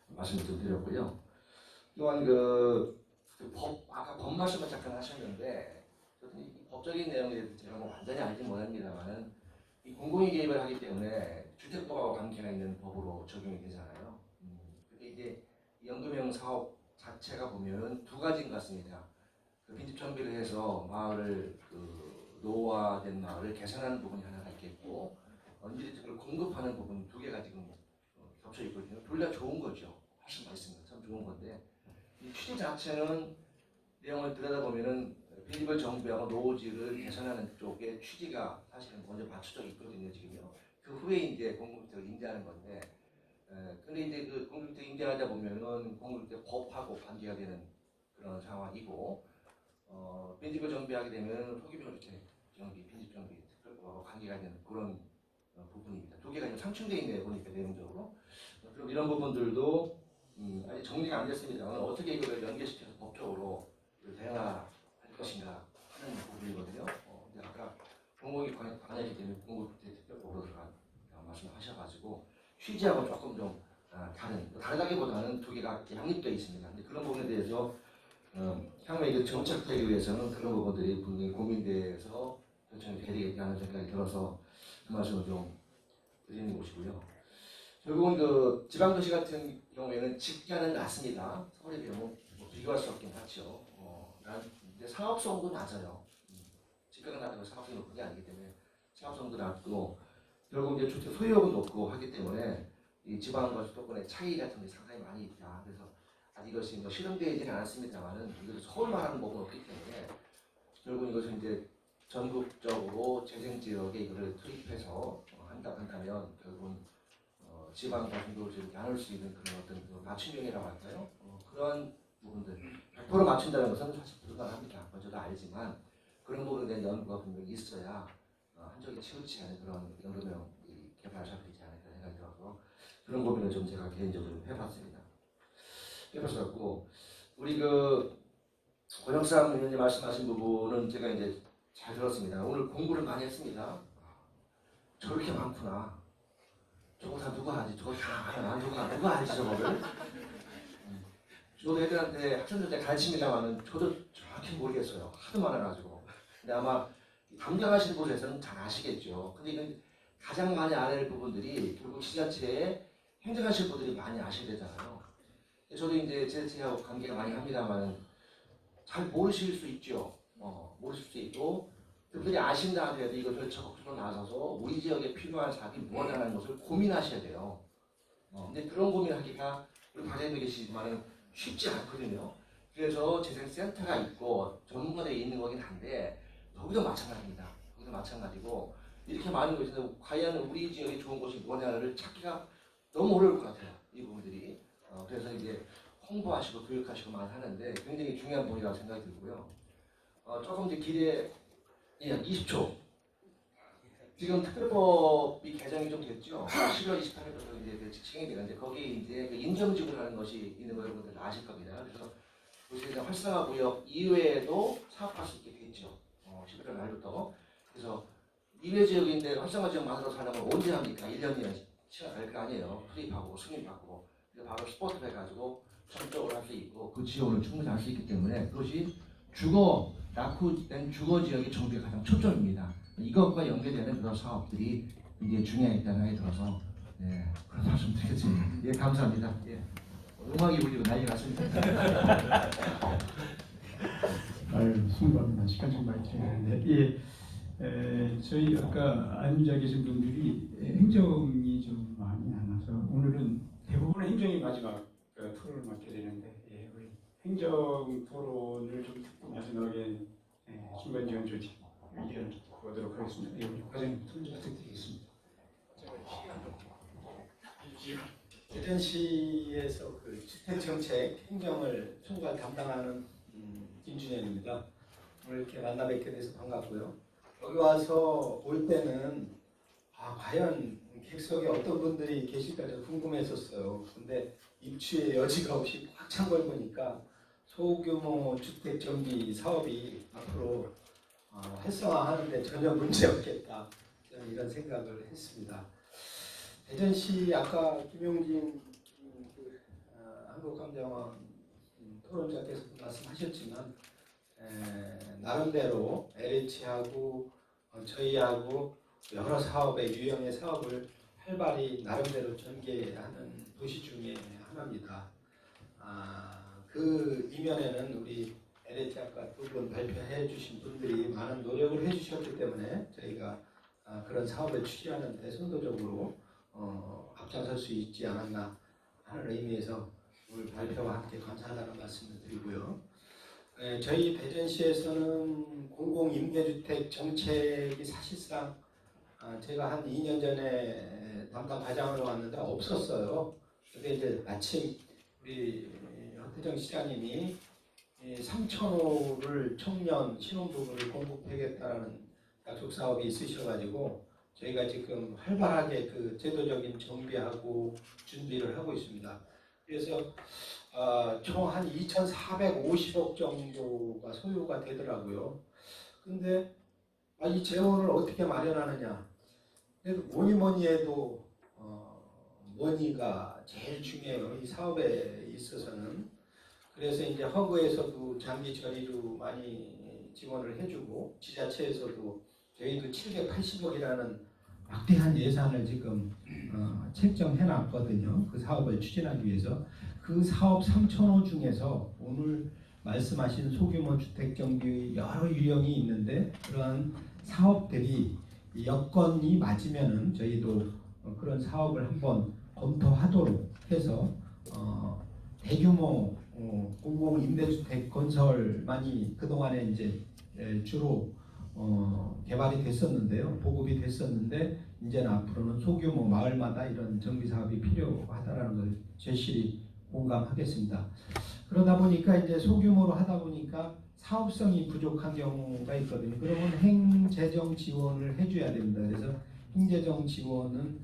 말씀을 좀 드렸고요. 또한 아까 법 말씀을 잠깐 하셨는데, 이 법적인 내용에 대해서 제가 뭐 완전히 알지 못합니다만은 이 공공이 개입을 하기 때문에 주택법하고 관계가 있는 법으로 적용이 되잖아요. 근데 이제 연금형 사업 자체가 보면은 두 가지인 것 같습니다. 빈집 정비를 해서 마을을 노후화된 마을을 개선하는 부분이 하나가 있겠고, 언제든지 공급하는 부분 두 개가 지금 겹쳐 있거든요. 둘 다 좋은 거죠. 훨씬 맛있습니다. 참 좋은 건데, 이 취지 자체는 내용을 들여다보면은 빈집을 정비하고 노후지를 개선하는 쪽에 취지가 사실은 먼저 맞춰져 있거든요. 지금요. 그 후에 이제 공급주택을 인제하는 건데, 근데 이제 그 공급주택 인제하다 보면은 공급주택 법하고 관계가 되는 그런 상황이고, 빈집을 정비하게 되면 소규모 주택 정비, 빈집 정비 특별법하고 관계가 되는 그런 부분입니다. 두 개가 상충되어 있네요. 보니까 내용적으로. 그럼 이런 부분들도 아직 정리가 안 됐습니다만 어떻게 이걸 연계시켜서 법적으로 대응할 것인가 하는 부분이거든요. 근데 아까 공공이 관여하기 때문에 공급주택 특별법으로 들어간 말씀하셔가지고 취지하고 조금 좀 다르다기보다는 두 개가 양립되어 있습니다. 근데 그런 부분에 대해서 향후에 이거 정착되기 위해서는 그런 부분들이 분명히 고민돼서 결정이 되겠다는 생각이 들어서 그 말씀을 좀 드리는 것이고요. 결국은 그 지방도시 같은 경우에는 집가는 낮습니다. 서울에 비하면 뭐 비교할 수 없긴 하죠. 근데 사업성도 낮아요. 집가가 낮다고 사업성이 높은 게 아니기 때문에 사업성도 낮고, 결국 이제 주택 소유욕은 높고 하기 때문에 이 지방과 수도권의 차이 같은 게 상당히 많이 있다. 그래서 아직 이것이 뭐 실현되지는 않았습니다만은 이것을 서울만 하는 법은 없기 때문에 결국 이것을 이제 전국적으로 재생 지역에 이거를 투입해서 한다면 결국은 지방과 중도시를 나눌 수 있는 그런 어떤 그 맞춤형이라고 할까요? 그런 부분들 100% 맞춘다는 것은 사실 불가능합니다. 저도 알지만 그런 부분에 대한 연구가 분명히 있어야 한쪽에 치우치지 않은 그런 연구명 개발사가 되지 않을까 생각이 들어서 그런 고민을 좀 제가 개인적으로 해봤습니다. 해봤었고, 우리 권영삼 의원님 말씀하신 부분은 제가 이제 잘 들었습니다. 오늘 공부를 많이 했습니다. 저렇게 많구나. 저거 다 누가 알지? 저거 다 알아. 누가 알지 저거를? 저도 애들한테 학생들 때 가르칩니다만은 저도 정확히 모르겠어요. 하도 많아가지고. 근데 아마 담당하시는 곳에서는 잘 아시겠죠. 근데 이건 가장 많이 알아야 할 부분들이 결국 지자체에 행정하실 분들이 많이 아셔야 되잖아요. 저도 이제 지자체하고 관계가 많이 합니다만 잘 모르실 수 있죠. 모르실 수 있고 그분들이 아신다 하더라도 이것을 적극적으로 나서서 우리 지역에 필요한 사업이 무엇이라는 것을 고민하셔야 돼요. 근데 그런 고민하기가 우리 과장님도 계시지만 쉽지 않거든요. 그래서 재생센터가 있고 전문가들이 있는 거긴 한데 거기도 마찬가지입니다. 거기도 마찬가지고 이렇게 많은 곳인데 과연 우리 지역에 좋은 곳이 뭐냐를 찾기가 너무 어려울 것 같아요. 이 부분들이. 그래서 이제 홍보하시고 교육하시고 많이 하는데 굉장히 중요한 부분이라고 생각이 들고요. 조금 더 기대 20초. 지금 특별법이 개정이 좀 됐죠. 10월 28일부터 이제 시행이 되는데 거기에 이제 그 인정지구라는 것이 있는 거 여러분들 아실 겁니다. 그래서 도시재생 활성화 구역 이외에도 사업할 수 있게 됐죠. 11월 말부터. 그래서 이외 지역인데 활성화 지역 만들어서 하려면 언제 합니까? 1년이나 시간 갈 거 아니에요. 투입하고 승인받고 바로 스포트를 해가지고 전적으로 할 수 있고 그 지역을 충분히 할 수 있기 때문에 그것이 주거 낙후된 주거 지역의 정비가 가장 초점입니다. 이것과 연계되는 그런 사업들이 이제 중요하다는 생각이 들어서 그런 말씀 드리겠습니다. 예, 감사합니다. 예. 음악이 울리고 난리 났습니다. 아유, 숭고합니다. 시간 좀 많이 드리는데 저희 아까 앉아 계신 분들이 행정이 좀 많이 안 와서 오늘은 대부분의 행정이 마지막 토론을 맡게 되는데 우리 행정 토론을 좀 듣고 마지막에 중간 지원 조직 의견을 보도록 하겠습니다. 우리 과장님 좀 부탁드리겠습니다. 대전시에서 그 주택정책 행정을 총괄 담당하는 김준현입니다. 오늘 이렇게 만나 뵙게 돼서 반갑고요. 여기 와서 올 때는 과연 객석에 어떤 분들이 계실까 좀 궁금했었어요. 근데 입추의 여지가 없이 꽉 찬 걸 보니까 소규모 주택 정비 사업이 앞으로 활성화하는데 전혀 문제 없겠다, 저는 이런 생각을 했습니다. 대전시 아까 김용진 한국감정원 토론자께서도 말씀하셨지만 나름대로 LH하고 저희하고 여러 사업의 유형의 사업을 활발히 나름대로 전개하는 도시 중에 하나입니다. 그 이면에는 우리 LH 아까 두 분 발표해 주신 분들이 많은 노력을 해 주셨기 때문에 저희가 그런 사업을 추진하는 데 선도적으로 앞장설 수 있지 않았나 하는 의미에서 오늘 발표와 함께 감사하다는 말씀을 드리고요. 저희 대전시에서는 공공임대주택 정책이 사실상 제가 한 2년 전에 담당 과장으로 왔는데 없었어요. 근데 이제 마침 우리 허태정 시장님이 3,000호를 청년 신혼부부를 공급하겠다라는 약속 사업이 있으셔가지고 저희가 지금 활발하게 그 제도적인 정비하고 준비를 하고 있습니다. 그래서 총 한 2,450억 정도가 소요가 되더라고요. 근데 이 재원을 어떻게 마련하느냐? 그래도 뭐니 해도 머니가 제일 중요해요. 이 사업에 있어서는. 그래서 이제 허그에서도 장기 저리로 많이 지원을 해주고 지자체에서도 저희도 780억이라는 막대한 예산을 지금 책정해놨거든요. 그 사업을 추진하기 위해서. 그 사업 3,000호 중에서 오늘 말씀하신 소규모 주택정비 여러 유형이 있는데 그런 사업들이 여건이 맞으면은 저희도 그런 사업을 한번 검토하도록 해서 대규모 공공임대주택 건설만이 그동안에 이제 주로 개발이 됐었는데요. 보급이 됐었는데 이제는 앞으로는 소규모 마을마다 이런 정비 사업이 필요하다라는 걸 절실히 공감하겠습니다. 그러다 보니까 이제 소규모로 하다 보니까 사업성이 부족한 경우가 있거든요. 그러면 행재정 지원을 해줘야 됩니다. 그래서 행재정 지원은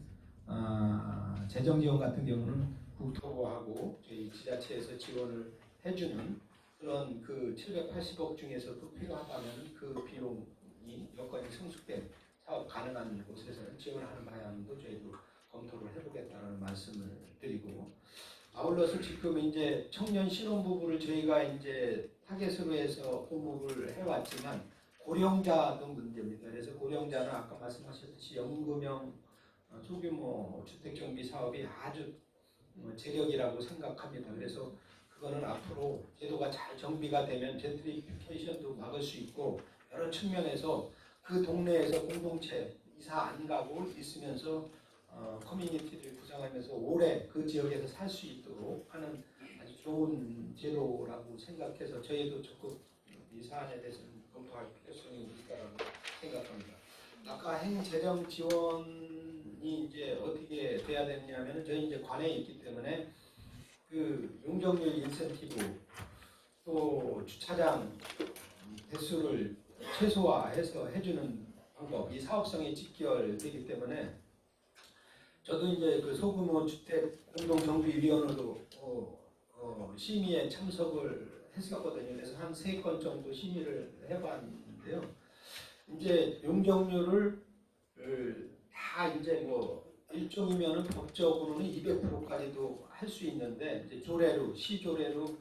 재정 지원 같은 경우는 국토부하고 저희 지자체에서 지원을 해주는 그런 그 780억 중에서도 필요하다면 그 비용이 여건이 성숙된 사업 가능한 곳에서는 지원하는 방향도 저희도 검토를 해보겠다는 말씀을 드리고, 아울러서 지금 이제 청년 신혼부부를 저희가 이제 타겟으로 해서 공급을 해왔지만 고령자도 문제입니다. 그래서 고령자는 아까 말씀하셨듯이 연금형 소규모 주택정비 사업이 아주 제격이라고 생각합니다. 그래서 그거는 앞으로 제도가 잘 정비가 되면 젠트리피케이션도 막을 수 있고 여러 측면에서 그 동네에서 공동체 이사 안 가고 있으면서 커뮤니티를 구성하면서 오래 그 지역에서 살 수 있도록 하는 아주 좋은 제도라고 생각해서 저희도 적극 이 사안에 대해서는 검토할 필요성이 있다고 생각합니다. 아까 행재정 지원이 이제 어떻게 돼야 되느냐면 저희 이제 관에 있기 때문에 그 용적률 인센티브 또 주차장 대수를 최소화해서 해주는 방법, 이 사업성이 직결되기 때문에 저도 이제 그 소규모 주택 공동정비위원회도 심의에 참석을 했었거든요. 그래서 한 3건 정도 심의를 해봤는데요. 이제 용적률을 다 이제 뭐 일종이면은 법적으로는 200%까지도 할 수 있는데 이제 조례로 시조례로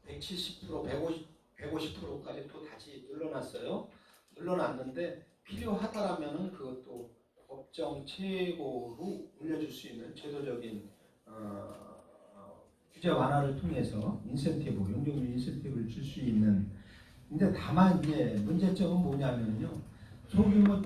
170%, 150%까지 또 다시 늘려놨어요. 늘려놨는데 필요하다라면은 그것도 법정 최고로 올려줄 수 있는 제도적인 규제 완화를 통해서 인센티브, 용적률 인센티브를 줄 수 있는. 근데 다만 이제 문제점은 뭐냐면요. 소규모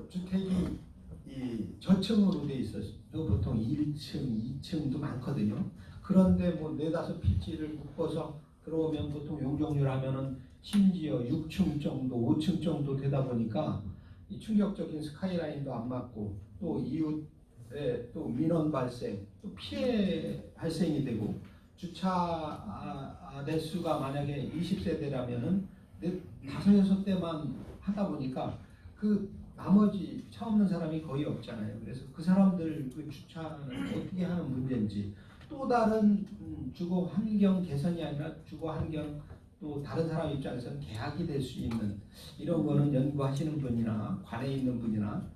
주택이 이 저층으로 돼 있어서 보통 1층, 2층도 많거든요. 그런데 뭐 4-5피치를 묶어서 들어오면 보통 용적률 하면은 심지어 6층 정도, 5층 정도 되다 보니까 이 충격적인 스카이라인도 안 맞고 또 이웃에 또 민원 발생, 또 피해 발생이 되고 주차 대수가 만약에 20세대라면은 5-6대만 하다 보니까 그 나머지 차 없는 사람이 거의 없잖아요. 그래서 그 사람들 그 주차는 어떻게 하는 문제인지 또 다른 주거 환경 개선이 아니라 주거 환경 또 다른 사람 입장에서는 계약이 될 수 있는 이런 거는 연구하시는 분이나 관에 있는 분이나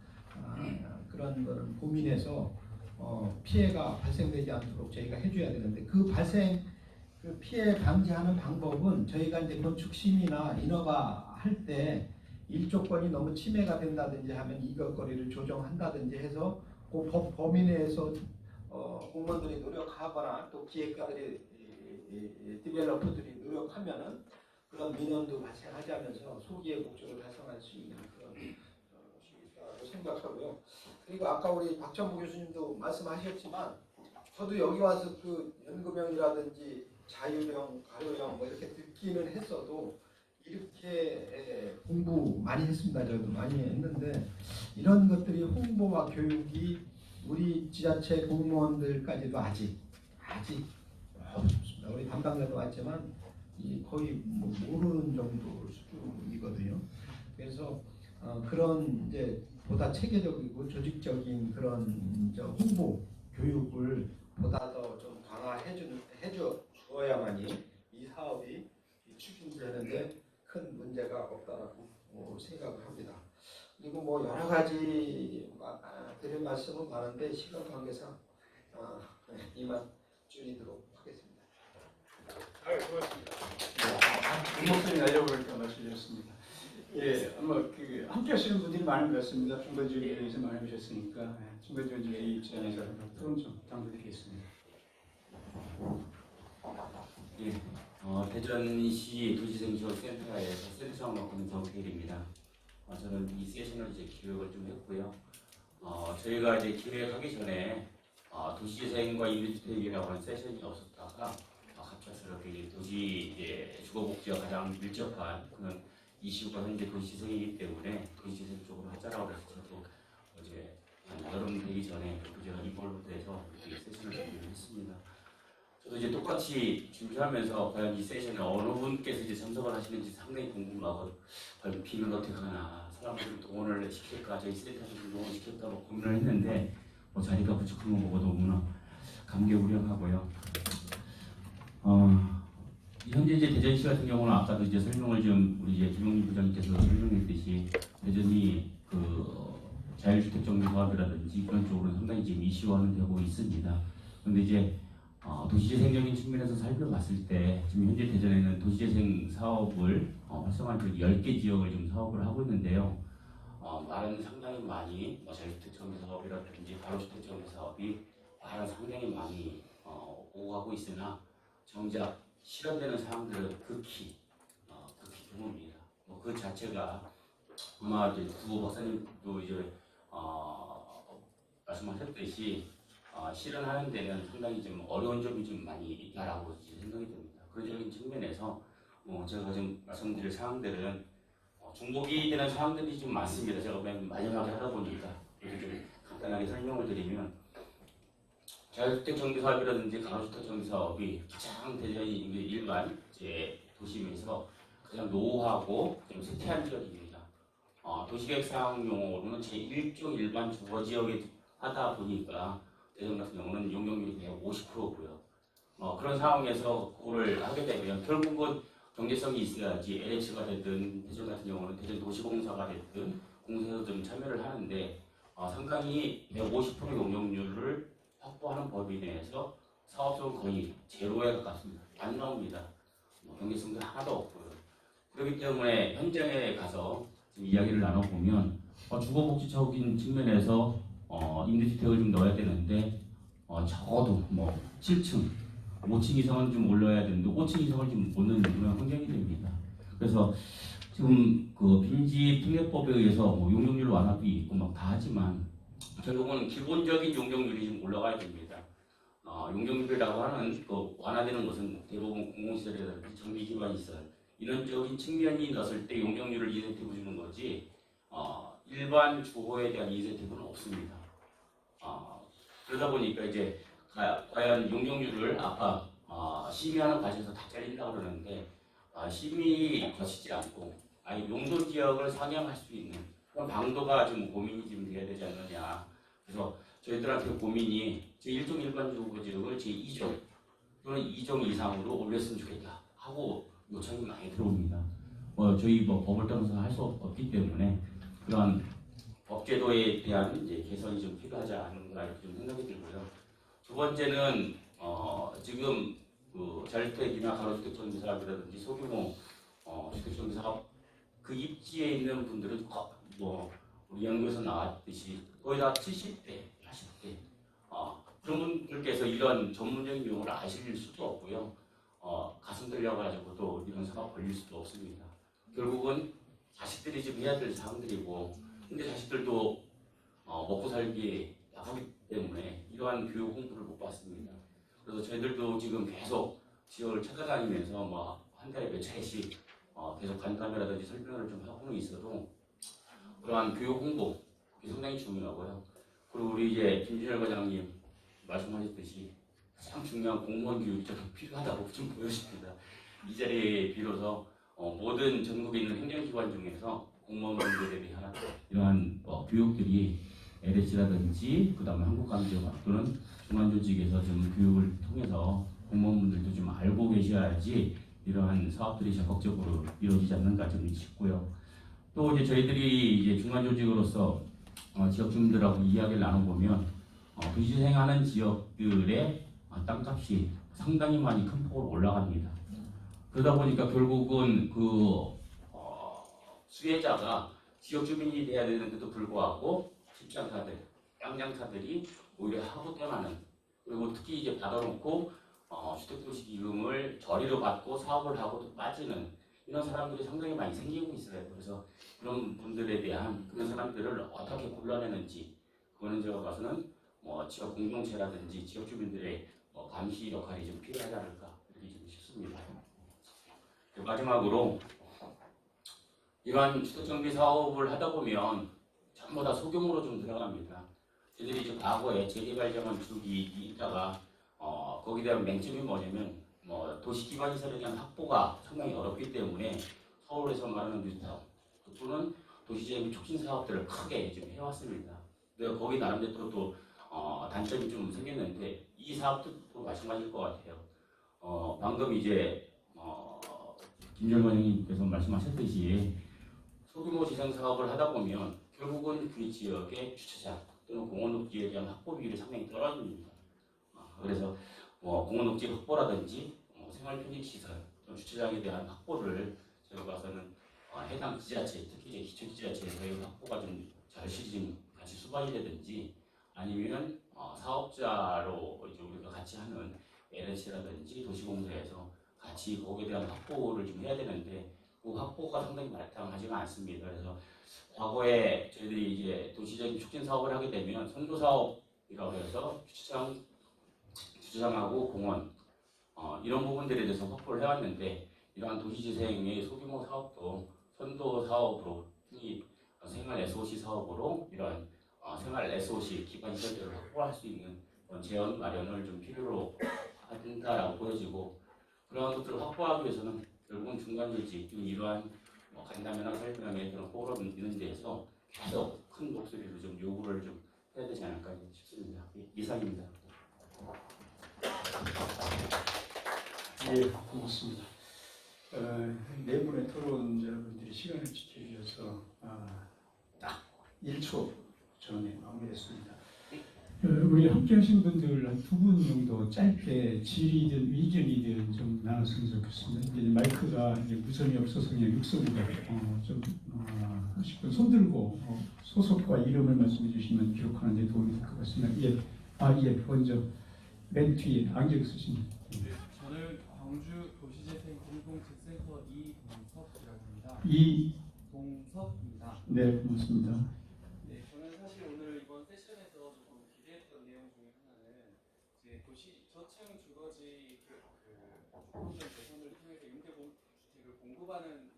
그런 거는 고민해서 피해가 발생되지 않도록 저희가 해줘야 되는데 그 피해 방지하는 방법은 저희가 이제 건축심의나 인허가 할 때 일조권이 너무 침해가 된다든지 하면 이것거리를 조정한다든지 해서 그 범위 내에서 공무원들이 노력하거나 또 기획가들이 디벨로퍼들이 노력하면은 그런 민원도 발생하지 않으면서 소기의 목적을 달성할 수 있는 그런 수 있다고 생각하고요. 그리고 아까 우리 박정부 교수님도 말씀하셨지만 저도 여기 와서 그 연금형이라든지 자유형, 가료형 뭐 이렇게 듣기는 했어도 이렇게 공부 많이 했습니다. 저도 많이 했는데 이런 것들이 홍보와 교육이 우리 지자체 공무원들까지도 아직 없습니다. 우리 담당자도 왔지만 거의 뭐 모르는 정도 수준이거든요. 그래서 그런 이제 보다 체계적이고 조직적인 그런 홍보 교육을 보다 더 좀 해줘 주어야만이 이 사업이 추진되는데 큰 문제가 없다라고 생각을 합니다. 그리고 뭐 여러 가지 드릴 말씀은 많은데 시간 관계상 이만 줄이도록 하겠습니다. 고맙습니다. 목소리 날려버릴까 말씀드렸습니다. 예, 아마 그 함께 하시는 분들이 많은 것 같습니다. 중간지역에 대해서 많이 오셨으니까 중간지역의 입장에서 토론 좀 당부드리겠습니다. 예, 대전시 도시생지원센터에서 센터 맡고 있는 정태일입니다. 저는 이 세션을 이제 기획을 좀 했고요. 저희가 이제 기획하기 전에 도시재생과 임대주택이라고 하는 세션이 없었다가 갑작스럽게 도시 이제 주거복지와 가장 밀접한 그런 이슈가 현재 도시재생이기 때문에 도시재생 쪽으로 하자라고 해서 저도 어제 여름 되기 전에 제가 이걸로 돼서 이렇게 세션을 준비를 했습니다. 저도 이제 똑같이 준비하면서 과연 이 세션에 어느 분께서 이제 참석을 하시는지 상당히 궁금하고 과연 비는 어떻게 하나 사람들을 동원을 시킬까 저희 센터에서 동원을 시켰다고 고민을 했는데 자리가 부족한 거 보고 너무나 감개무량하고요. 현재 이제 대전시 같은 경우는 아까도 이제 설명을 좀 우리 이제 김용민 부장님께서 설명했듯이 대전이 그 자율주택 정비 사업이라든지 그런 쪽으로 상당히 지금 이슈화는 되고 있습니다. 그런데 이제 도시재생적인 측면에서 살펴봤을 때 지금 현재 대전에는 도시재생 사업을 활성화한 10개 지역을 좀 사업을 하고 있는데요. 말은 상당히 많이 자유주택 정비 사업이라든지 가로주택 정비 사업이 말은 상당히 많이 오고 가고 있으나 정작 실현되는 사항들은 극히 드뭅니다. 그 자체가 아마 이제 구 박사님도 이제 말씀하셨듯이 실현하는 데는 상당히 좀 어려운 점이 좀 많이 있다라고 생각이 듭니다. 그런 측면에서 제가 지금 말씀드릴 사항들은 중복이 되는 사항들이 좀 많습니다. 제가 맨 마지막에 하다 보니까 이렇게 좀 간단하게 설명을 드리면 자유주택 정비 사업이라든지 가로주택 정비 사업이 가장 대전이 일반 이제 도심에서 가장 노후하고 좀 쇠퇴한 지역입니다. 도시계획상 용어로는 제1종 일반 주거 지역에 하다 보니까 대전 같은 경우는 용적률이 150%고요. 그런 상황에서 그거를 하게 되면 결국은 경제성이 있어야지 LH가 됐든 대전 같은 경우는 대전 도시공사가 됐든 공사에서 좀 참여를 하는데 상당히 150% 용적률을 확보하는 법인 내에서 사업성은 거의 제로에 가깝습니다. 안 나옵니다. 경제성도 하나도 없고요. 그렇기 때문에 현장에 가서 지금 이야기를 나눠보면 주거복지적인 측면에서 임대주택을 좀 넣어야 되는데 적어도 7층, 5층 이상은 좀 올려야 되는데 5층 이상을 좀 못 넣는 그런 환경이 됩니다. 그래서 지금 그 빈집 특례법에 의해서 용적률 완화도 있고 막 다 하지만 결국은 기본적인 용적률이 좀 올라가야 됩니다. 용적률이라고 하는 그 완화되는 것은 대부분 공공시설이라든지 정비기반시설 이런적인 측면이 넣었을 때 용적률을 인센티브 주는 거지 일반 주거에 대한 인센티브는 없습니다. 그러다 보니까 이제 과연 용적률을 아까 심의하는 과정에서 다 잘린다고 그러는데 심의 거치지 않고 아니 용도 지역을 상향할 수 있는 그런 방도가 좀 고민이 좀 돼야 되지 않느냐. 그래서 저희들한테 고민이 제1종 일반 주거 지역을 제2종 또는 2종 이상으로 올렸으면 좋겠다 하고 요청이 많이 들어옵니다. 저희 법을 따라서 할 수 없기 때문에 그런 법제도에 대한 이제 개선이 좀 필요하지 않은가 이렇게 좀 생각이 들고요. 두 번째는 지금 그 자유주택이나 가로주택 정비 사업이라든지 소규모 주택 정비 사업 그 입지에 있는 분들은 우리 연구에서 나왔듯이 거의 다 70대, 80대 그런 분들께서 이런 전문적인 용어를 아실 수도 없고요. 가슴 떨려가지고 또 이런 사업 걸릴 수도 없습니다. 결국은 자식들이 지금 해야 될 사항들이고 근데 자식들도 먹고 살기에 아프기 때문에 이러한 교육 홍보를 못 받습니다. 그래서 저희들도 지금 계속 지역을 찾아다니면서 한 달에 몇 차례씩 계속 간담회라든지 설명을 좀 하고는 있어도 그러한 교육 홍보 상당히 중요하고요. 그리고 우리 이제 김준열 과장님 말씀하셨듯이 가장 중요한 공무원 교육이 좀 필요하다고 좀 보여집니다. 이 자리에 비로소 모든 전국에 있는 행정기관 중에서 공무원분들에 대한 이러한 교육들이 LH라든지 그다음에 한국감정 또는 중앙조직에서 좀 교육을 통해서 공무원분들도 좀 알고 계셔야지 이러한 사업들이 적극적으로 이루어지지 않는가 좀 싶고요. 또 이제 저희들이 이제 중앙조직으로서 지역 주민들하고 이야기를 나눠보면 도시생하는 지역들의 땅값이 상당히 많이 큰 폭으로 올라갑니다. 그러다 보니까 결국은 그 수혜자가 지역 주민이 돼야 되는데도 불구하고 집장사들, 땅장사들이 오히려 하고 떠나는 그리고 특히 이제 받아놓고 주택도시기금을 저리로 받고 사업을 하고도 빠지는 이런 사람들이 상당히 많이 생기고 있어요. 그래서 그런 분들에 대한 그런 사람들을 어떻게 골라내는지 그거는 제가 봐서는 지역 공동체라든지 지역 주민들의 감시 역할이 좀 필요하지 않을까 이렇게 좀 싶습니다. 마지막으로 이러한 주택정비 사업을 하다 보면 전부 다 소규모로 좀 들어갑니다. 저희들이 이제 과거에 재개발자만 주기 있다가 거기에 대한 맹점이 뭐냐면 도시기반시설에 대한 확보가 상당히 어렵기 때문에 서울에서 말하는 뉴타운 또는 도시재생 촉진 사업들을 크게 좀 해왔습니다. 근데 거기 나름대로 또 단점이 좀 생겼는데 이 사업도 마찬가지일 것 같아요. 방금 이제 김정관 형님께서 말씀하셨듯이 소규모 재생 사업을 하다 보면 결국은 그 지역의 주차장 또는 공원녹지에 대한 확보비율이 상당히 떨어집니다. 그래서 공원녹지 확보라든지 생활편익시설 또는 주차장에 대한 확보를 제가 봐서는 해당 지자체, 특히 이제 기초지자체에서의 확보가 좀 절실히 좀 같이 수반이 되든지 아니면 사업자로 이제 우리가 같이 하는 LH라든지 도시공사에서 같이 거기에 대한 확보를 좀 해야 되는데 그 확보가 상당히 마땅하지가 않습니다. 그래서 과거에 저희들이 이제 도시적인 촉진 사업을 하게 되면 선도 사업이라고 해서 주차장하고 공원 이런 부분들에 대해서 확보를 해왔는데 이러한 도시재생의 소규모 사업도 선도 사업으로 흔히 생활 SOC 사업으로 이런 생활 SOC 기반 시설들을 확보할 수 있는 그런 재원 마련을 좀 필요로 한다라고 보여지고 그런 것들을 확보하기 위해서는 결국은 중간유지 이러한 간담회나 설명회 그런 포럼 있는 데에서 계속 큰 목소리로 좀 요구를 좀 해야 되지 않을까 싶습니다. 이상입니다. 예, 고맙습니다. 네 분의 토론자분들이 시간을 지켜주셔서 딱 1초 전에 마무리했습니다. 우리 함께하신 분들 한 두 분 정도 짧게 질의든 의견이든 좀 나눴으면 좋겠습니다. 이제 마이크가 이제 무선이 없어서 그냥 육성으로 좀 하실 분 손 들고 소속과 이름을 말씀해 주시면 기록하는 데 도움이 될 것 같습니다. 예, 먼저 맨 뒤에 안경 쓰신 저는 광주 도시재생 공동체센터 이동섭이라고 합니다. 이동섭입니다. 네, 고맙습니다. 네, 저는 사실 오늘 이번 세션에서 조금 기대했던 내용 중에 하나는 이제 도시 저층 주거지 조금 전 개선을 통해서 임대주택을 공급하는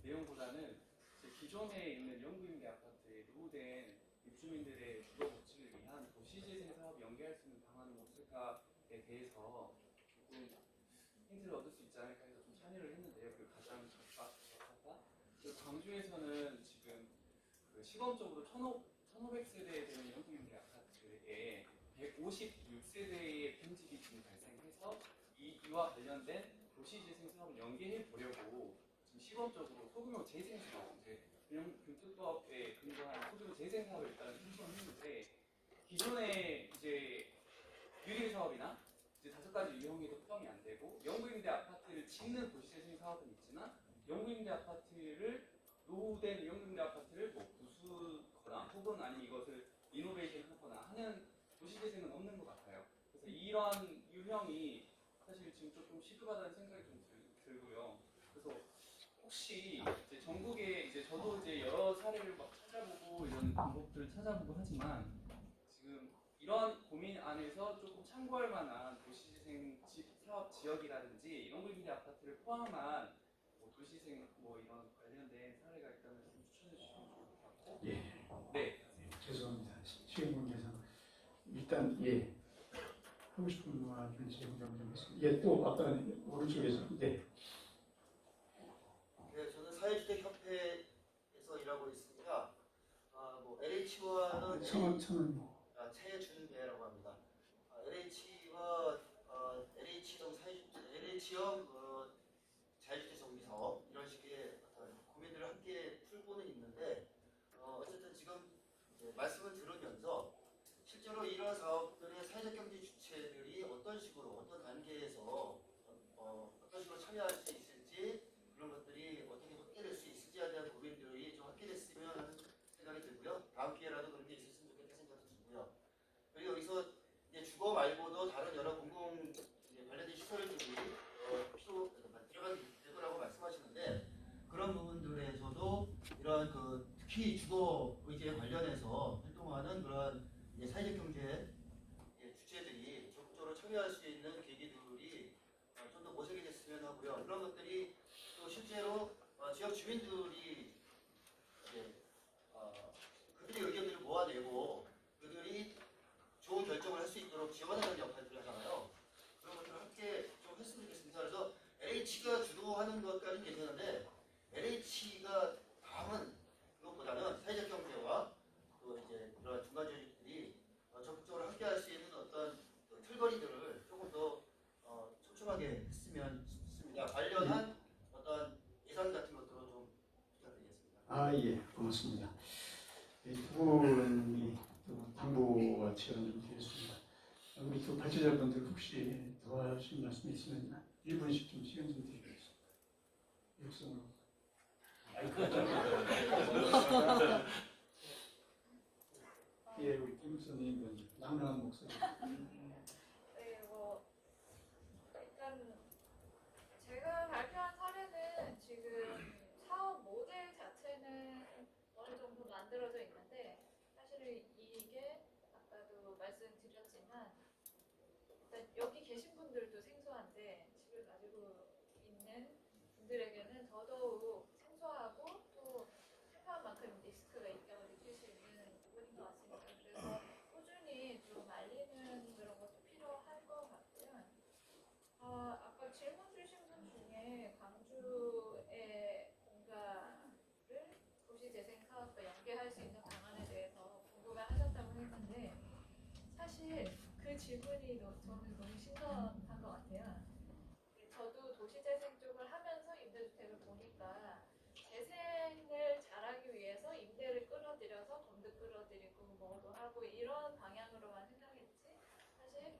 내용보다는 이제 기존에 있는 영구임대 아파트에 노후된 입주민들의 주거 복지를 위한 도시재생 사업 연계할 수 있는 방안은 없을까에 대해서 조금 힌트를 얻을 수 있지 않을까 해서 좀 참여를 했는데요. 그 가장 적합한 광주에서는 지금 시범적으로 1,500세대에 되는 영구임대 아파트에 156세대의 빈집이 지금 발생해서 이와 관련된 도시재생 사업을 연계해 보려고 지금 시범적으로 소규모 재생 사업, 금특법에 근거한 소규모 재생 사업을 일단 신청했는데 기존에 이제 유리 사업이나 이제 5가지 유형에도 포함이 안 되고 영구임대 아파트를 짓는 도시재생 사업은 있지만 영구임대 아파트를 노후된 영구임대 아파트를 뭐 부수거나 혹은 아니면 이것을 리노베이션하거나 하는 도시재생은 없는 것 같아요. 그래서 이러한 유형이 사실 지금 조금 시급하다는 생각이 좀 들고요. 그래서 혹시 이제 전국에 이제 저도 이제 여러 사례를 막 찾아보고 이런 방법들을 찾아보고 하지만 지금 이런 고민 안에서 조금 참고할 만한 도시재생 사업 지역이라든지 영구임대 아파트를 포함한 도시재생 이런 관련된 사례가 있다면 좀 추천해 주시면 좋을 것 같고. 예. 네. 죄송합니다. 시간 관계상 일단 예 하고 싶은 말을 제가 좀 했습니다. 예, 또 아까 오른쪽에서 네. 네, 저는 사회주택협회에서 일하고 있습니다. LH와는 성은 최준배라고 합니다. LH와 LH형 자유주택 정비 사업 이런 식의 어떤 고민들을 함께 풀고는 있는데 어쨌든 지금 말씀을 들으면서 실제로 이런 사업들의 사회적 경제 주체들이 어떤 식으로 어떤 단계에서 어떤 식으로 참여할 수 있을지 그런 것들이 어떻게 확대될 수 있을지에 대한 고민들이 좀 확대됐으면 하는 생각이 들고요. 다음 기회라도 그런 게 있었으면 좋겠다 생각도 들고요. 그리고 여기서 이제 주거 말고도 다른 여러 공공 관련된 시설들이 들어가게 될 거라고 말씀하시는데 그런 부분들에서도 이런 특히 주거 의제에 관련해서 활동하는 그런 사회적 경제 주체들이 적극적으로 참여할 수 있는 계기들이 좀 더 모색이 됐으면 하고요. 그런 것들이 또 실제로 지역 주민들이 그들의 의견들을 모아내고 그들이 좋은 결정을 할 수 있도록 지원하는 역할들을 하잖아요. 그런 것들을 함께 좀 했으면 좋겠습니다. 그래서 LH가 주도하는 것까지는 괜찮은데 LH가 다음은 그것보다는 사회적 경제와 또 이제 그런 중간 조직들이 적극적으로 함께할 수 있는 어떤 틀거리들을 조금 더 촘촘하게 했으면 싶습니다. 관련한 어떤 예산 같은 것들로 좀 부탁드리겠습니다. 예, 고맙습니다. 두 분이 또 당부와 제안 좀 드리겠습니다. 우리 두 발제자분들 혹시 더 하실 말씀 있으면 1분씩 좀 시간 좀 드리겠습니다. 육성으로. 예, 우리 김 선생님은 낭랑한 목소리. 네, 일단 제가 발표한 사례는 지금 사업 모델 자체는 어느 정도 만들어져 있는데 사실은 이게 아까도 말씀드렸지만 일단 여기 계신 분들도 생소한데 집을 가지고 있는 분들에게는 더더욱 생소하고 또 생소한 만큼 리스크가 있다고 느낄 수 있는 부분인 것 같습니다. 그래서 꾸준히 좀 알리는 그런 것도 필요할 것 같고요. 아까 질문 주신 분 중에 광주의 공가를 도시재생 사업과 연계할 수 있는 방안에 대해서 궁금해하셨다고 했는데 사실 그 질문이 저는 너무 신선한 것 같아요. 저도 도시재생 쪽을 하면서 임대주택을 보니까 재생을 잘하기 위해서 임대를 끌어들여서 돈도 끌어들이고 뭐도 하고 이런 방향으로만 생각했지 사실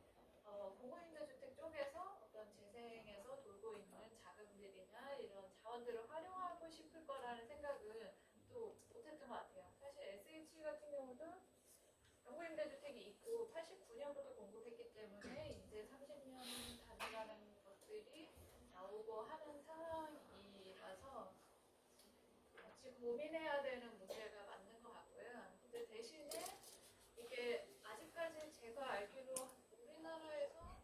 공공임대주택 쪽에서 어떤 재생에서 돌고 있는 자금들이나 이런 자원들을 활용하고 싶을 거라는 생각은 또 못했던 것 같아요. 사실 SH 같은 경우도 공공임대주택이 있고 89년부터 공급했기 때문에 이제 30년 단위라는 것들이 나오고 하는 상황이라서 같이 고민해야 되는 문제가 맞는 것 같고요. 근데 대신에 이게 아직까지 제가 알기로 우리나라에서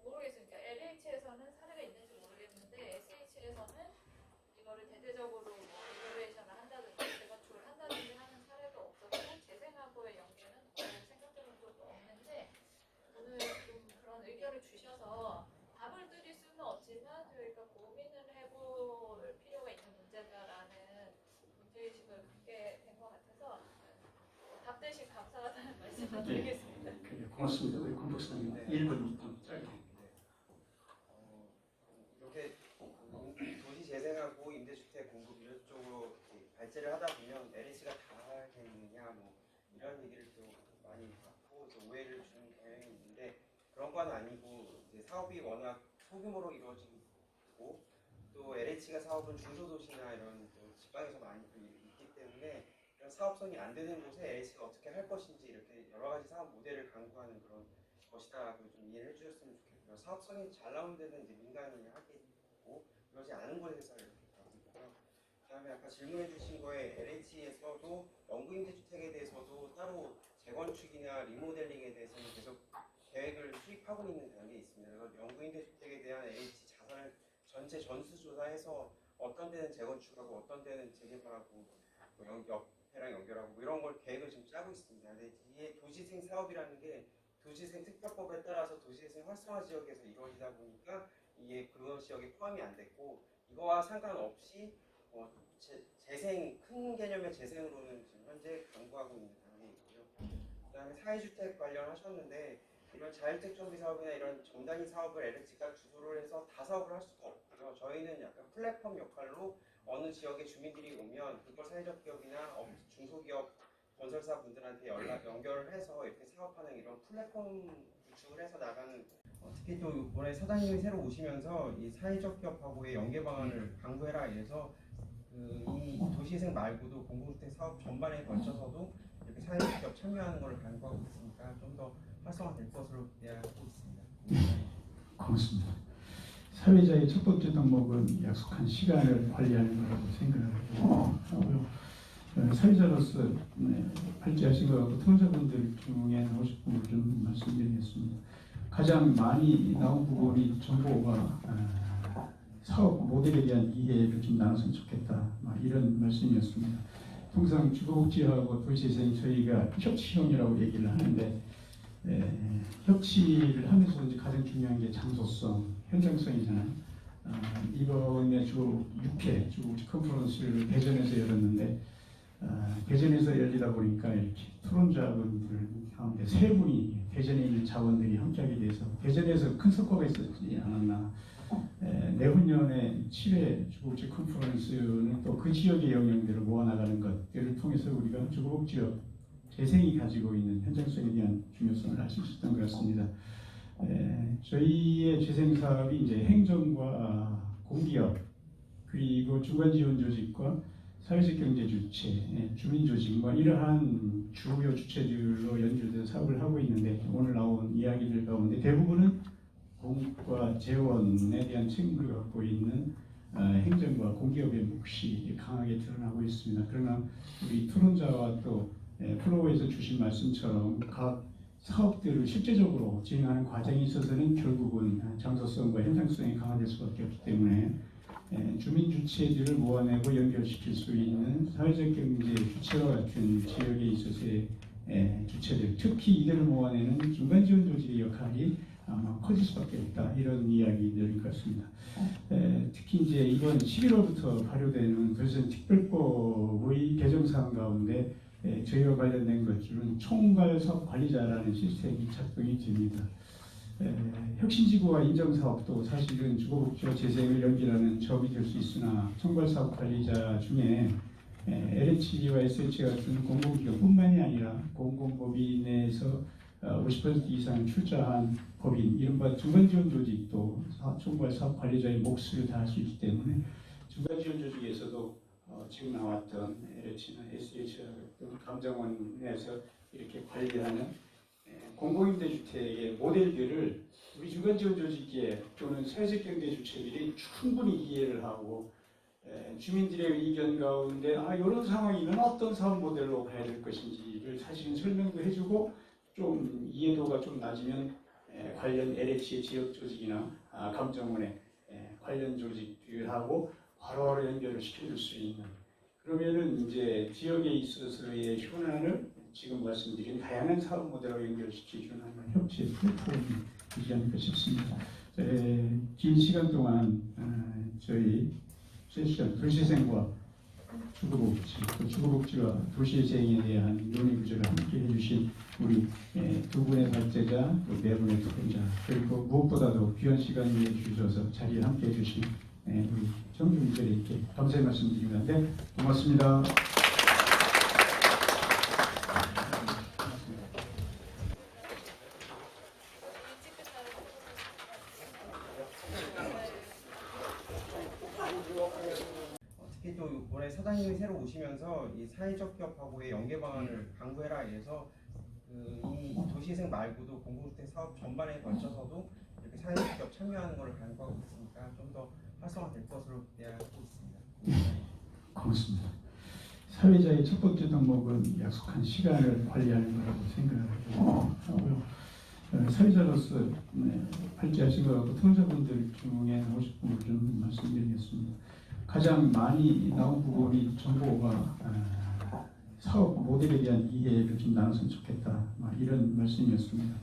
모르겠으니까 LH에서는 사례가 있는지 모르겠는데 SH에서는 이거를 대대적으로 뭐 리노베이션을 한다든지 재건축을 한다든지 하는 사례가 없었고 재생하고의 연계는 생각해본 적도 없는데 오늘 좀 그런 의견을 주셔서 답을 드릴 수는 없지만 저희가 고민을 해볼 필요가 있는 문제다라는 문제의식을 갖게 된 것 같아서 답 대신 감사하다는 말씀을 드리겠습니다. 그래, 고맙습니다. 우리 권 박사님 1분 2분 짧게. 이렇게 도시 재생하고 임대주택 공급 이런 쪽으로 발제를 하다 보면 LH가 다 하겠느냐 뭐 이런 얘기를 또 많이 받고 또 오해를 주는 경향이 있는데 그런 건 아니고 이제 사업이 워낙 소규모로 이루어지고 또 LH가 사업은 중소도시나 이런 또 지방에서 많이 또 있기 때문에 이런 사업성이 안 되는 곳에 LH가 어떻게 할 것인지 이렇게 여러 가지 사업 모델을 강구하는 그런 것이다라고 좀 이해를 해주셨으면 좋겠고요. 사업성이 잘 나오는 데는 이제 민간이 하겠고 그러지 않은 곳에서 이렇게 하고 있고요. 그다음에 아까 질문해 주신 거에 LH에서도 영구임대주택에 대해서도 따로 재건축이나 리모델링에 대해서는 계속 계획을 수립하고 있는 단계에 있습니다. 그래서 영구임대주택에 대한 LH 자산을 전체 전수조사해서 어떤 데는 재건축하고 어떤 데는 재개발하고 뭐 옆에랑 연결하고 뭐 이런 걸 계획을 지금 짜고 있습니다. 근데 이게 도시재생 사업이라는 게 도시재생 특별법에 따라서 도시재생 활성화 지역에서 이루어지다 보니까 이게 그 지역에 포함이 안 됐고 이거와 상관없이 재생 큰 개념의 재생으로는 지금 현재 강구하고 있는 단계에 있고요. 그다음에 사회주택 관련하셨는데 이런 자율주택 정비 사업이나 이런 전단위 사업을 LH가 주도를 해서 다 사업을 할 수가 없고요. 저희는 약간 플랫폼 역할로 어느 지역에 주민들이 오면 그걸 사회적 기업이나 중소기업 건설사 분들한테 연결을 해서 이렇게 사업하는 이런 플랫폼 구축을 해서 나가는 특히 또 이번에 사장님이 새로 오시면서 이 사회적 기업하고의 연계 방안을 강구해라 이래서 이 도시재생 말고도 공공주택 사업 전반에 걸쳐서도 이렇게 사회적 기업 참여하는 것을 강구하고 있으니까 좀 더 활성화될 것으로 기대하고 있습니다. 고맙습니다. 사회자의 첫 번째 덕목은 약속한 시간을 관리하는 거라고 생각하고요. 사회자로서 발제하신 것 같고 통자분들 중에 나오신 분을 좀 말씀드리겠습니다. 가장 많이 나온 부분이 정보가 사업 모델에 대한 이해를 좀 나눴으면 좋겠다 이런 말씀이었습니다. 통상 주거복지하고 도시재생 저희가 협치형이라고 얘기를 하는데 협치를 하면서 이제 가장 중요한 게 장소성, 현장성이잖아요. 이번에 주 6회 주거복지 컨퍼런스를 대전에서 열었는데 대전에서 열리다 보니까 이렇게 토론자분들 가운데 3분이 대전에 있는 자원들이 함께하게 돼서 대전에서 큰 성과가 있었지 않았나. 내후년에 7회 주거복지 컨퍼런스는 또 그 지역의 영역들을 모아나가는 것들을 통해서 우리가 주거복지업 재생이 가지고 있는 현장성에 대한 중요성을 알 수 있었던 것 같습니다. 저희의 재생 사업이 이제 행정과 공기업 그리고 중간 지원 조직과 사회적 경제 주체, 주민조직 뭐 이러한 주요 주체들로 연결돼서 사업을 하고 있는데 오늘 나온 이야기들 가운데 대부분은 공과 재원에 대한 책임을 갖고 있는 행정과 공기업의 몫이 강하게 드러나고 있습니다. 그러나 우리 토론자와 또 플로우에서 주신 말씀처럼 각 사업들을 실제적으로 진행하는 과정에 있어서는 결국은 장소성과 현장성이 강화될 수밖에 없기 때문에 주민 주체들을 모아내고 연결시킬 수 있는 사회적 경제 주체와 같은 지역에 있어서의 주체들, 특히 이들을 모아내는 중간 지원 조직의 역할이 아마 커질 수밖에 없다, 이런 이야기들인 것 같습니다. 특히 이제 이번 11월부터 발효되는 도시재생 특별법의 개정사항 가운데 저희와 관련된 것들은 총괄 사업 관리자라는 시스템이 작동이 됩니다. 혁신지구와 인정사업도 사실은 주거복지와 재생을 연결하는 사업이 될 수 있으나 총괄사업 관리자 중에 LH와 SH 같은 공공기관뿐만이 아니라 공공법인 내에서 50% 이상 출자한 법인, 이른바 중간지원조직도 총괄사업 관리자의 몫을 다할 수 있기 때문에 중간지원조직에서도 지금 나왔던 LH나 SH 같은 감정원 내에서 이렇게 관리하는 공공임대주택의 모델들을 우리 중간지원조직계 또는 사회적 경제 주체들이 충분히 이해를 하고 주민들의 의견 가운데 이런 상황이면 어떤 사업 모델로 가야 될 것인지를 사실은 설명도 해주고 좀 이해도가 좀 낮으면 관련 LH의 지역 조직이나 감정원의 관련 조직들하고 바로바로 연결을 시켜줄 수 있는, 그러면은 이제 지역에 있어서의 현안을 지금 말씀드린 다양한 사업 모델로 연결시켜주는 협치 플랫폼이 되지 않을까 싶습니다. 긴 시간 동안 저희 세션 도시재생과 주거복지, 또 주거복지와 도시재생에 대한 논의구조를 함께 해주신 우리 두 분의 발제자, 또 네 분의 토론자, 그리고 무엇보다도 귀한 시간을 내주셔서 자리에 함께 해주신 우리 정중들에게 감사의 말씀드립니다. 네, 고맙습니다. 특히 또 올해 사장님이 새로 오시면서 이 사회적 기업하고의 연계 방안을 강구해라 해서 이 도시재생 말고도 공공주택 사업 전반에 걸쳐서도 이렇게 사회적 기업 참여하는 것을 강구하고 있으니까 좀 더 활성화될 것으로 기대하고 있습니다. 고맙습니다. 사회자의 첫 번째 덕목은 약속한 시간을 관리하는 거라고 생각하고요. 사회자로서 발제하신 것 같고 통자분들 중에 하고 싶은 걸 좀 말씀드리겠습니다. 가장 많이 나온 부분이 정보가 사업 모델에 대한 이해를 좀 나눴으면 좋겠다, 이런 말씀이었습니다.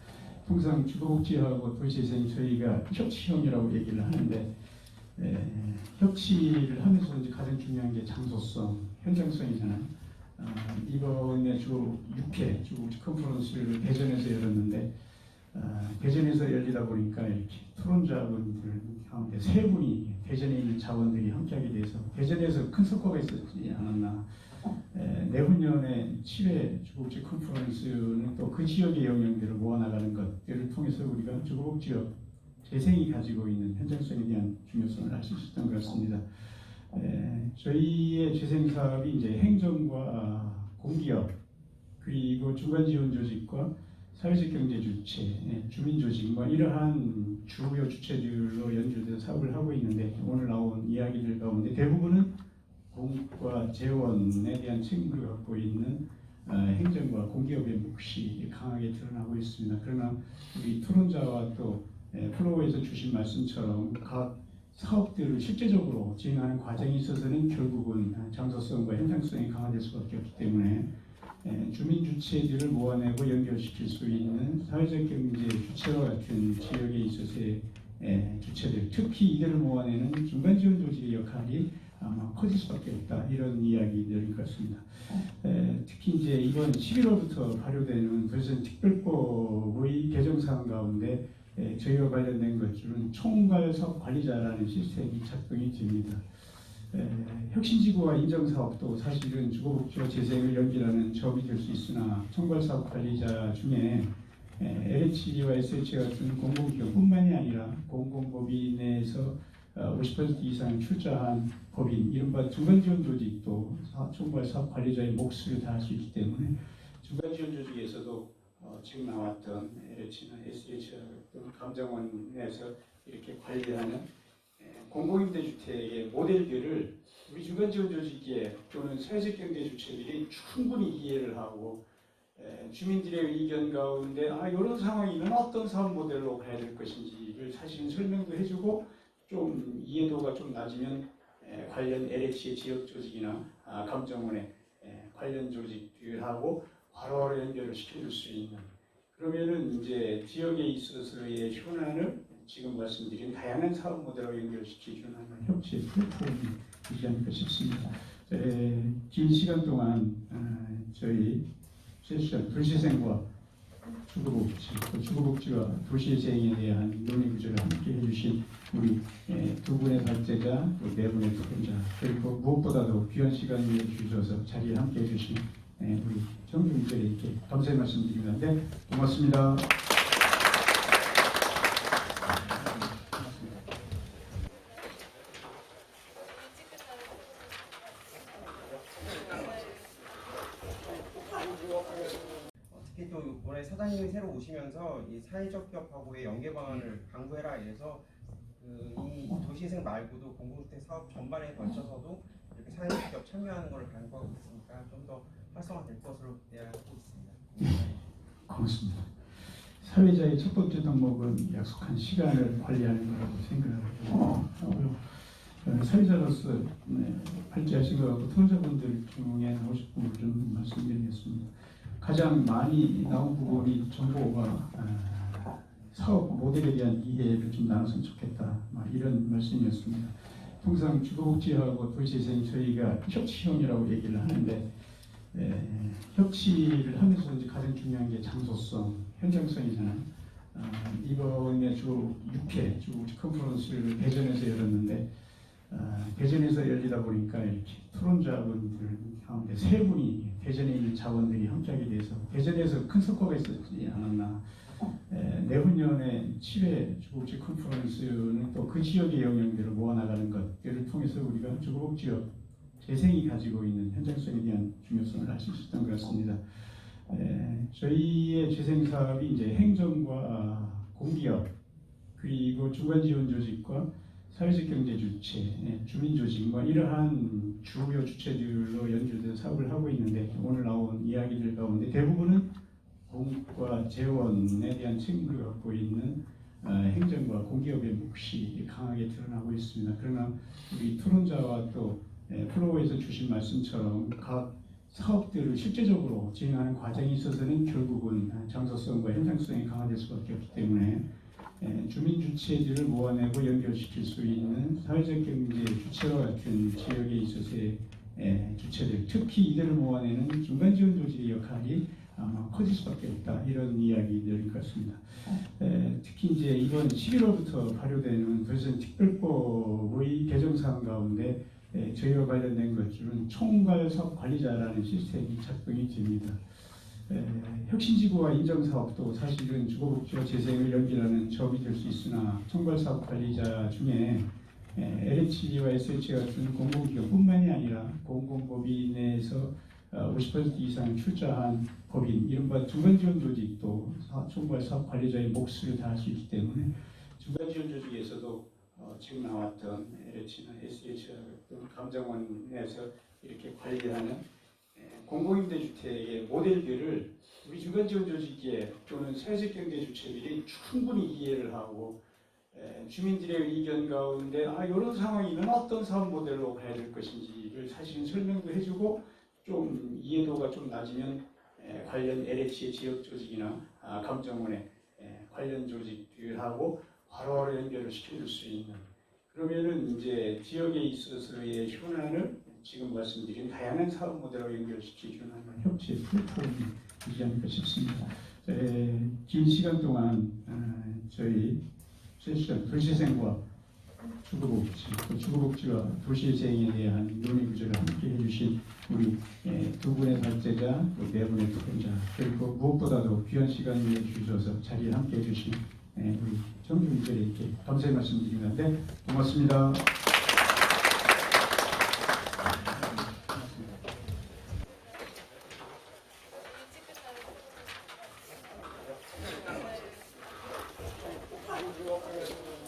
통상 주거복지하고 도시재생 저희가 협치형이라고 얘기를 하는데 협치를 하면서 이제 가장 중요한 게 장소성, 현장성이잖아요. 이번에 주 6회 주거복지 컨퍼런스를 대전에서 열었는데 대전에서 열리다 보니까 이렇게 토론자분들 가운데 세 분이 대전에 있는 자원들이 함께하게 돼서 대전에서 큰 성과가 있었지 않았나. 내후년에 7회 주거복지 컨퍼런스는 또 그 지역의 영역들을 모아나가는 것들을 통해서 우리가 주거복지역 재생이 가지고 있는 현장성에 대한 중요성을 알 수 있었던 것 같습니다. 저희의 재생 사업이 이제 행정과 공기업 그리고 중간 지원 조직과 사회적 경제 주체, 주민 조직 뭐 이러한 주요 주체들로 연결돼서 사업을 하고 있는데 오늘 나온 이야기들 가운데 대부분은 공과 재원에 대한 책임을 갖고 있는 행정과 공기업의 몫이 강하게 드러나고 있습니다. 그러나 우리 토론자와 또 플로우에서 주신 말씀처럼 각 사업들을 실제적으로 진행하는 과정에 있어서는 결국은 장소성과 현장성이 강화될 수밖에 없기 때문에 주민 주체들을 모아내고 연결시킬 수 있는 사회적 경제 주체와 같은 지역에 있어서의 주체들, 특히 이들을 모아내는 중간 지원 조직의 역할이 아마 커질 수밖에 없다, 이런 이야기들인 것 같습니다. 특히 이제 이번 11월부터 발효되는 도시재생 특별법의 개정사항 가운데 저희와 관련된 것들은 총괄 사업 관리자라는 시스템이 작동이 됩니다. 혁신지구와 인정사업도 사실은 주거복지와 재생을 연결하는 사업이 될 수 있으나 총괄 사업 관리자 중에 LH와 SH 같은 공공기관뿐만이 아니라 공공법인 내에서 50% 이상 출자한 법인, 이른바 중간지원 조직도 총괄 사업 관리자의 몫을 다할 수 있기 때문에 중간지원 조직에서도 지금 나왔던 LH나 SH나 또는 감정원에서 이렇게 관리하는 공공임대주택의 모델들을 우리 중간지원 조직에 또는 사회적 경제 주체들이 충분히 이해를 하고 주민들의 의견 가운데 이런 상황이면 어떤 사업 모델로 가야 될 것인지를 사실은 설명도 해주고 좀 이해도가 좀 낮으면 관련 LH의 지역 조직이나 감정원의 관련 조직들하고 바로 연결을 시켜줄 수 있는, 그러면은 이제 지역에 있어서의 현안을 지금 말씀드린 다양한 사업 모델로 연결시켜주는 협치의 플랫폼이 되지 않을까 싶습니다. 긴 시간 동안 저희 세션 도시재생과 주거복지, 주거복지와 도시재생에 대한 논의 구조를 함께 해주신 우리 두 분의 발제자, 또 네 분의 토론자, 그리고 무엇보다도 귀한 시간을 주셔서 자리에 함께 해주신 우리 정중들에게 감사의 말씀드립니다. 네, 고맙습니다. 특히 또 이번에 사장님이 새로 오시면서 이 사회적 기업하고의 연계 방안을 강구해라 이래서 이 도시재생 말고도 공공주택 사업 전반에 걸쳐서도 이렇게 사회적 기업 참여하는 것을 강구하고 있으니까 좀 더 활성화될 것으로 기대하고 있습니다. 고맙습니다. 사회자의 첫 번째 덕목은 약속한 시간을 관리하는 거라고 생각하고요. 사회자로서 발제하신 것 같고 토론자분들 중에 하고 싶은 걸 좀 말씀드리겠습니다. 가장 많이 나온 부분이 정보가 사업 모델에 대한 이해를 좀 나눴으면 좋겠다, 이런 말씀이었습니다. 통상 주거복지하고 도시재생 저희가 협치형이라고 얘기를 하는데 협치를 하면서 이제 가장 중요한 게 장소성, 현장성이잖아요. 이번에 주 6회 주거복지 컨퍼런스를 대전에서 열었는데 대전에서 열리다 보니까 이렇게 토론자분들 가운데 세 분이 대전에 있는 자원들이 함께하게 돼서 대전에서 큰 성과가 있었지 않았나. 내후년에 7회 주거복지 컨퍼런스는 또 그 지역의 영역들을 모아나가는 것들을 통해서 우리가 주거복지업 재생이 가지고 있는 현장성에 대한 중요성을 알 수 있었던 것 같습니다. 저희의 재생 사업이 이제 행정과 공기업 그리고 중간지원 조직과 사회적 경제 주체, 주민 조직 이러한 주요 주체들로 연결된 사업을 하고 있는데 오늘 나온 이야기들 가운데 대부분은 공과 재원에 대한 책임을 갖고 있는 행정과 공기업의 몫이 강하게 드러나고 있습니다. 그러나 우리 토론자와 또 플로우에서 주신 말씀처럼 각 사업들을 실제적으로 진행하는 과정에 있어서는 결국은 장소성과 현장성이 강화될 수밖에 없기 때문에 주민 주체들을 모아내고 연결시킬 수 있는 사회적 경제 주체와 같은 지역에 있어서의 주체들, 특히 이들을 모아내는 중간지원 조직의 역할이 아마 커질 수밖에 없다, 이런 이야기들 같습니다. 특히 이제 이번 11월부터 발효되는 도시재생 특별법의 개정사항 가운데 저희와 관련된 것들은 총괄 사업 관리자라는 시스템이 작동이 됩니다. 혁신지구와 인정사업도 사실은 주거복지와 재생을 연결하는 점이 될 수 있으나 총괄 사업 관리자 중에 LH와 SH 같은 공공기업뿐만이 아니라 공공법인에서 50% 이상 출자한 법인, 이른바 중간지원 조직도 총괄 사업 관리자의 몫을 다할 수 있기 때문에 중간지원 조직에서도 지금 나왔던 LH나 SH 또는 감정원에서 이렇게 관리하는 공공임대주택의 모델들을 우리 중간지원 조직에 또는 사회적 경제 주체들이 충분히 이해를 하고 주민들의 의견 가운데 이런 상황이면 어떤 사업 모델로 가야 될 것인지를 사실은 설명도 해주고 좀 이해도가 좀 낮으면 관련 LH의 지역 조직이나 감정원의 관련 조직들하고 바로 연결을 시켜줄 수 있는, 그러면은 이제 지역에 있어서의 현안을 지금 말씀드린 다양한 사업 모델로 연결시켜주는 협치의 플랫폼이 되지 않을까 싶습니다. 긴 시간 동안 저희 세션 도시재생과 주거복지와 도시재생에 대한 논의 구조를 함께 해주신 우리 두 분의 발제자, 또 네 분의 토론자, 그리고 무엇보다도 귀한 시간을 주셔서 자리에 함께 해주신 우리 정규 의결에 이렇게 감사의 말씀드리는데 고맙습니다.